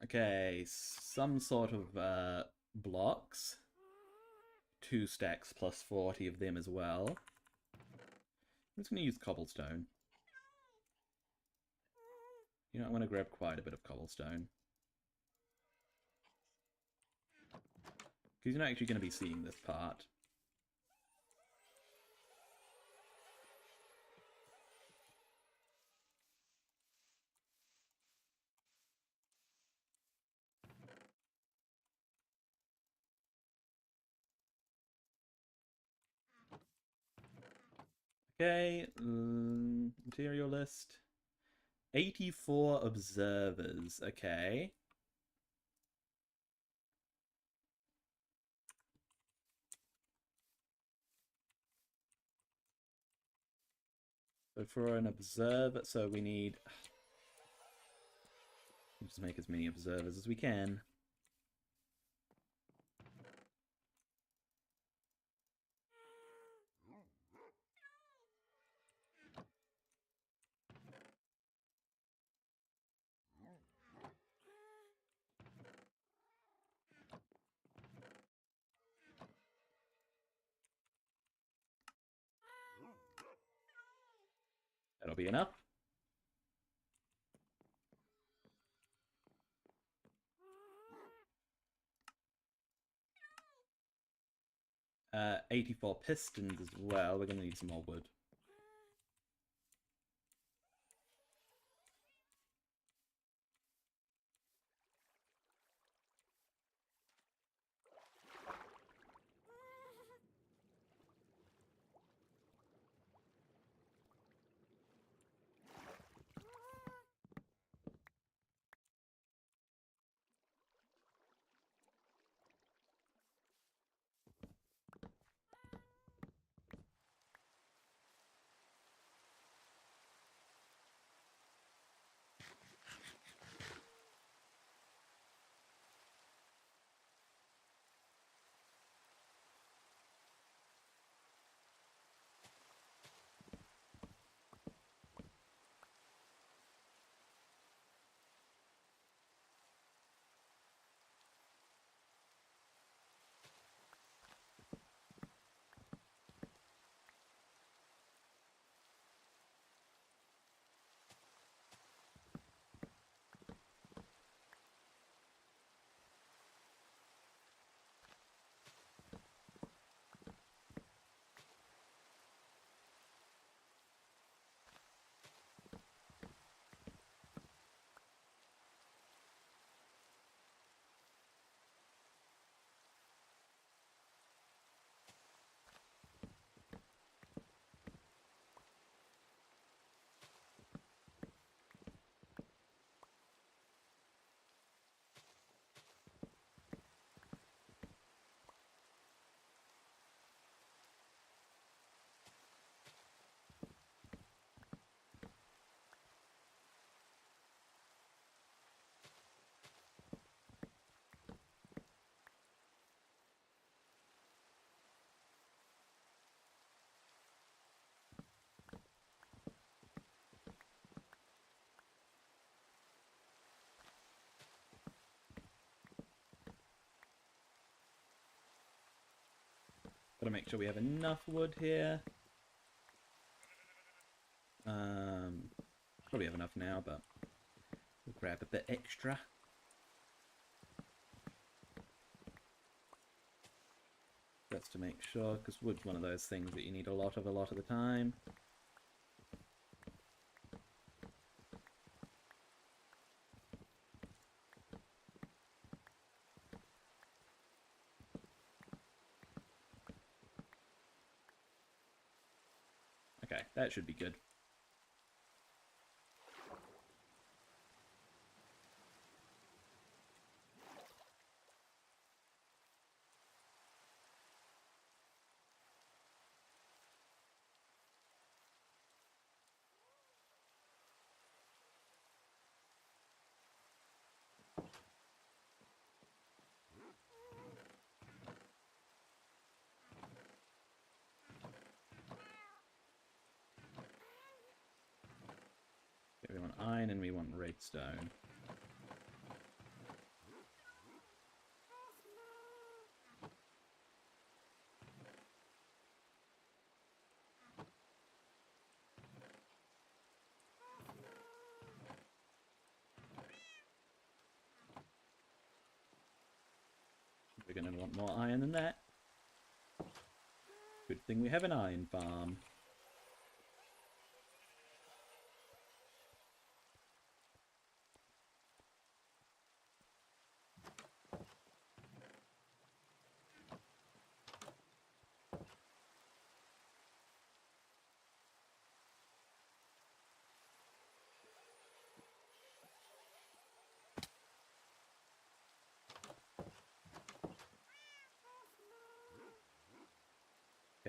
Okay, some sort of blocks. 2 stacks plus 40 of them as well. I'm just going to use cobblestone. You know, I'm going to grab quite a bit of cobblestone. Because you're not actually going to be seeing this part. Okay, material list. 84 observers, okay. So for an observer, so we need... Just make as many observers as we can. That'll be enough. 84 pistons as well. We're going to need some more wood. Gotta make sure we have enough wood here. Probably have enough now, but we'll grab a bit extra. Just to make sure, because wood's one of those things that you need a lot of the time. Okay, that should be good. iron and we want redstone. We're going to want more iron than that. Good thing we have an iron farm.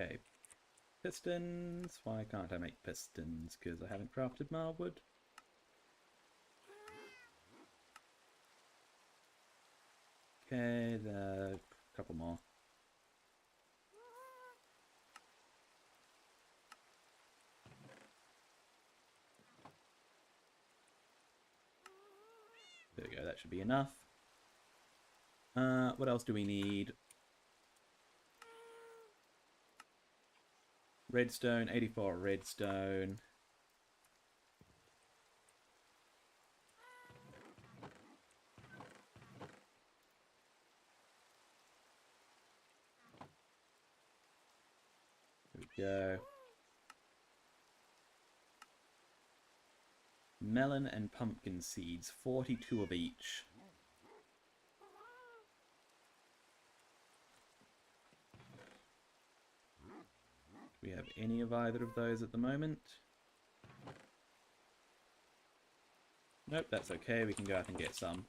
Okay, pistons. Why can't I make pistons? Because I haven't crafted marwood. Okay, a couple more. There we go, that should be enough. What else do we need? Redstone, 84 redstone. There we go. Melon and pumpkin seeds, 42 of each. Do we have any of either of those at the moment? Nope, that's okay. We can go out and get some.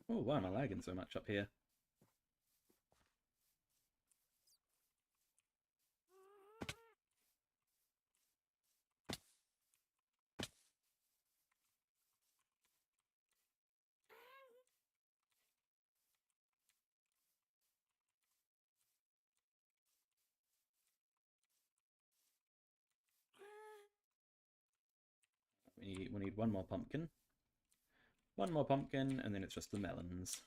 Oh, why am I lagging so much up here? We need one more pumpkin. One more pumpkin, and then it's just the melons.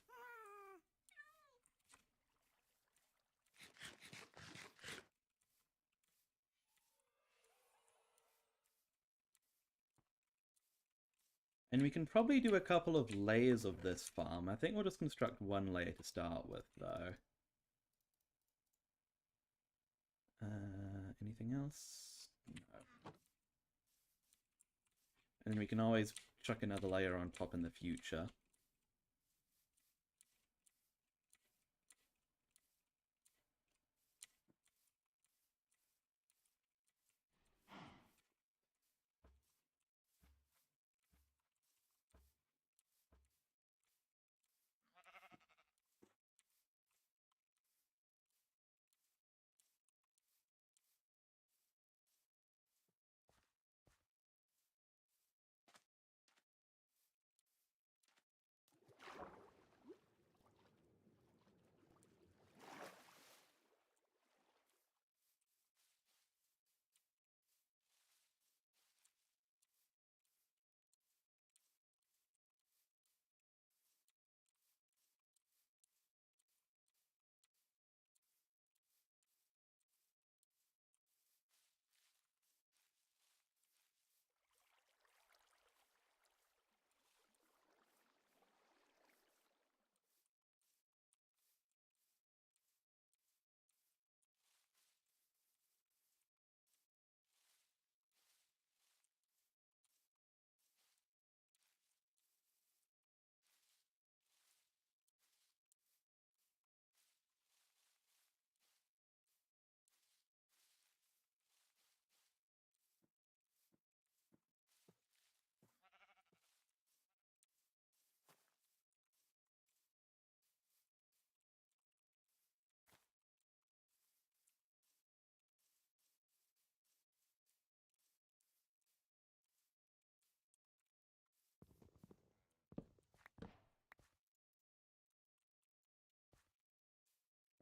And we can probably do a couple of layers of this farm. I think we'll just construct one layer to start with, though. Anything else? No. And then we can always chuck another layer on top in the future.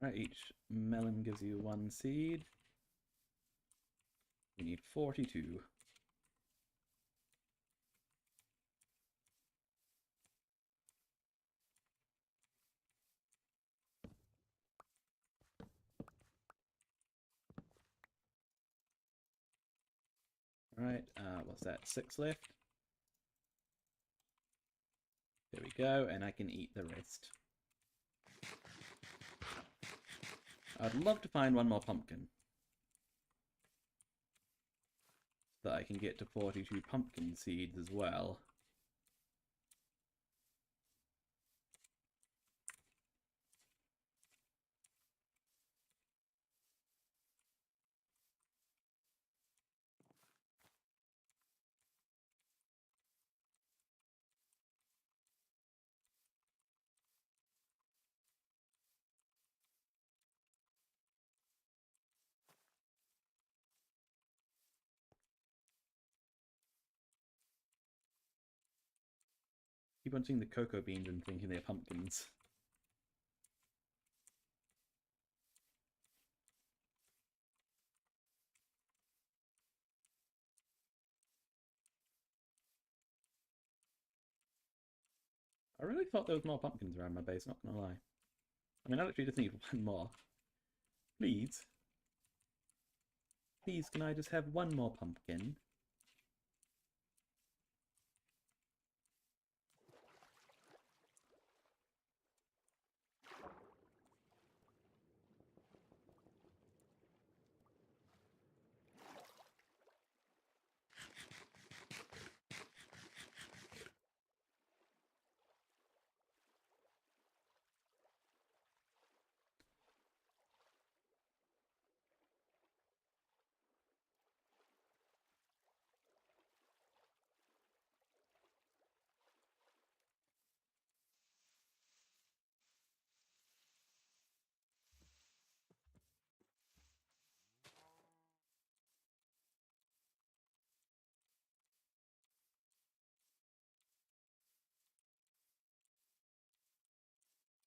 Right, each melon gives you 1 seed. We need 42. Right, what's that? 6 left. There we go, and I can eat the rest. I'd love to find 1 more pumpkin. So that I can get to 42 pumpkin seeds as well. Keep on seeing the cocoa beans and thinking they're pumpkins. I really thought there was more pumpkins around my base, not gonna lie. I mean, I actually just need 1 more. Please. Please, can I just have 1 more pumpkin?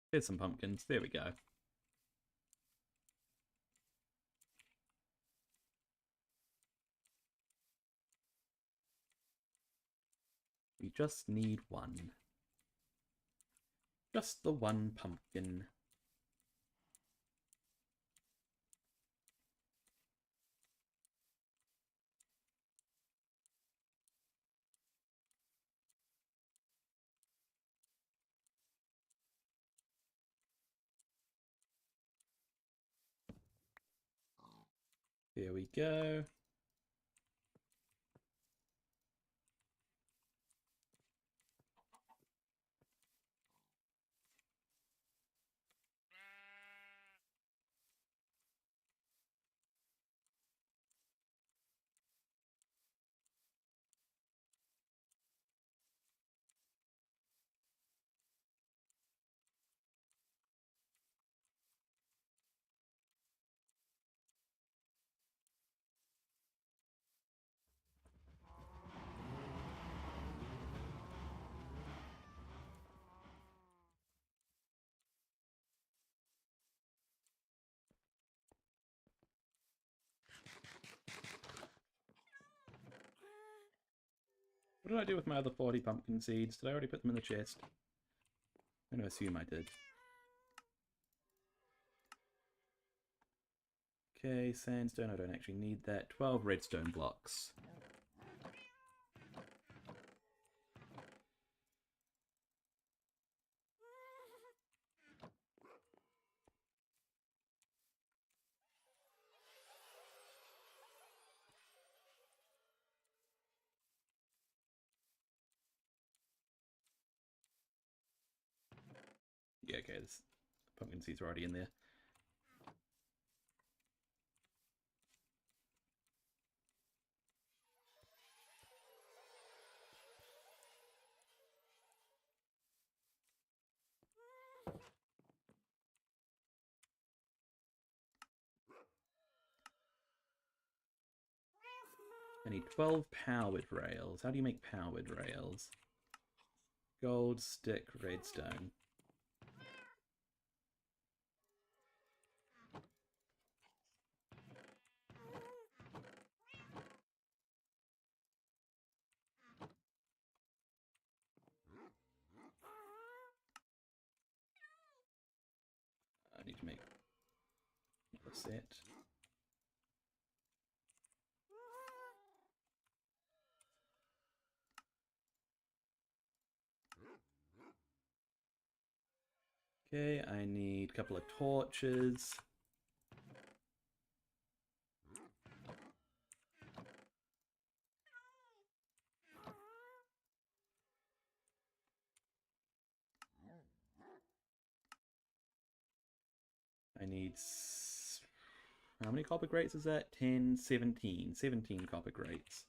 Here's some pumpkins. There we go. We just need 1. Just the 1 pumpkin. Here we go. What did I do with my other 40 pumpkin seeds? Did I already put them in the chest? I'm going to assume I did. Okay, sandstone, I don't actually need that. 12 redstone blocks. Yeah, okay, this pumpkin seeds are already in there. I need 12 powered rails. How do you make powered rails? Gold, stick, redstone. set. Okay, I need a couple of torches. I need... How many copper grates is that? 10, 17. 17 copper grates.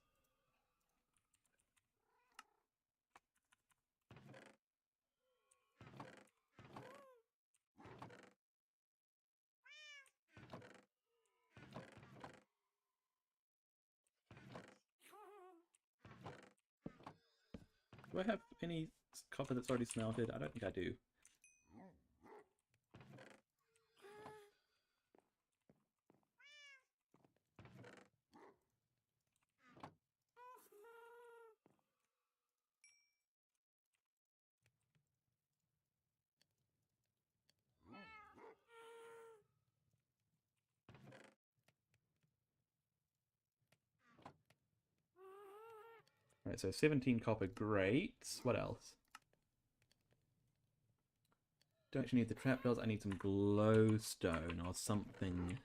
Do I have any copper that's already smelted? I don't think I do. Right, so 17 copper grates. What else? Don't actually need the trapdoors. I need some glowstone or something.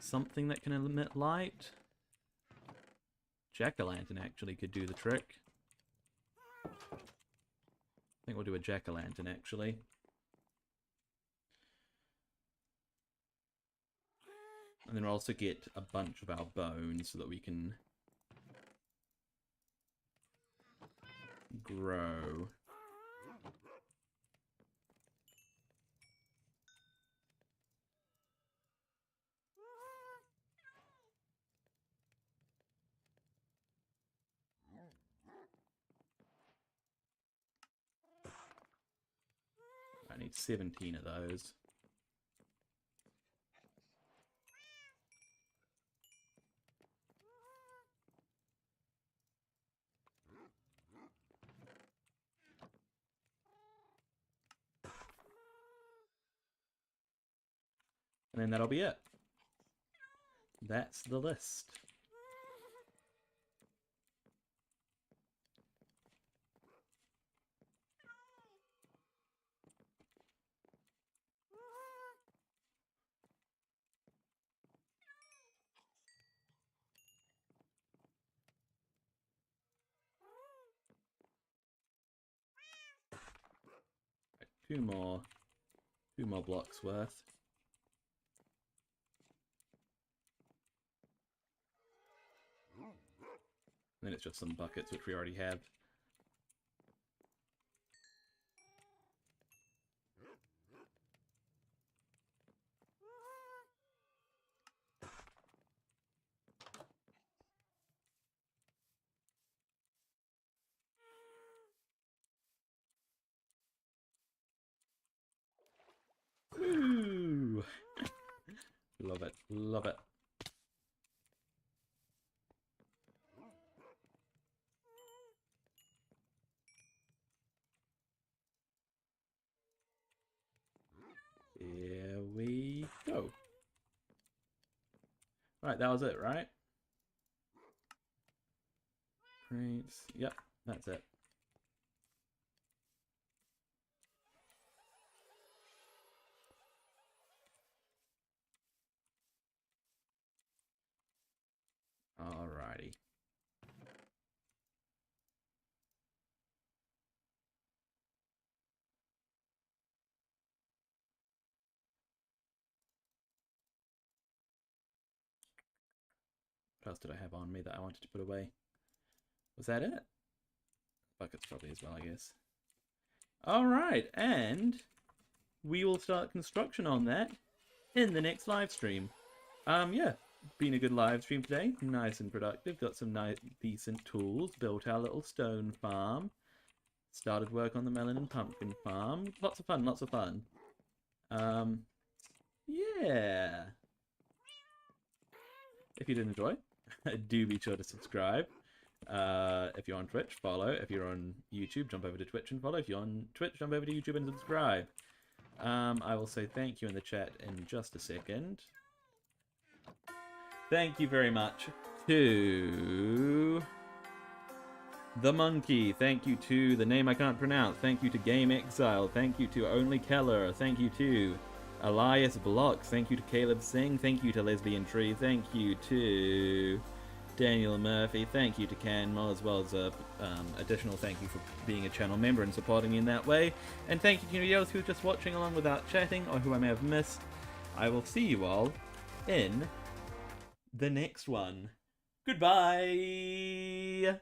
Something that can emit light. Jack-o'-lantern actually could do the trick. I think we'll do a jack-o'-lantern actually. And then we'll also get a bunch of our bones so that we can grow. I need 17 of those. And then that'll be it. That's the list. Right, two more blocks worth. And then it's just some buckets, which we already have. Ooh! Love it, love it. Here we go. Right, that was it, right? Great. Yep, that's it. Alrighty. What else did I have on me that I wanted to put away? Was that it? Buckets probably as well, I guess. Alright, and we will start construction on that in the next live stream. Yeah, been a good live stream today. Nice and productive. Got some nice, decent tools. Built our little stone farm. Started work on the melon and pumpkin farm. Lots of fun, lots of fun. Yeah. If you did enjoy, do be sure to subscribe. If you're on Twitch, follow. If you're on YouTube, jump over to Twitch and follow. If you're on Twitch, jump over to YouTube and subscribe. I will say thank you in the chat in just a second. Thank you very much to The Monkey. Thank you to the name I can't pronounce. Thank you to Game Exile. Thank you to Only Keller. Thank you to Elias Blocks. Thank you to Caleb Singh. Thank you to Lesbian Tree. Thank you to Daniel Murphy. Thank you to Canmo, as well as a additional thank you for being a channel member and supporting me in that way. And thank you to anybody else who was just watching along without chatting or who I may have missed. I will see you all in the next one. Goodbye!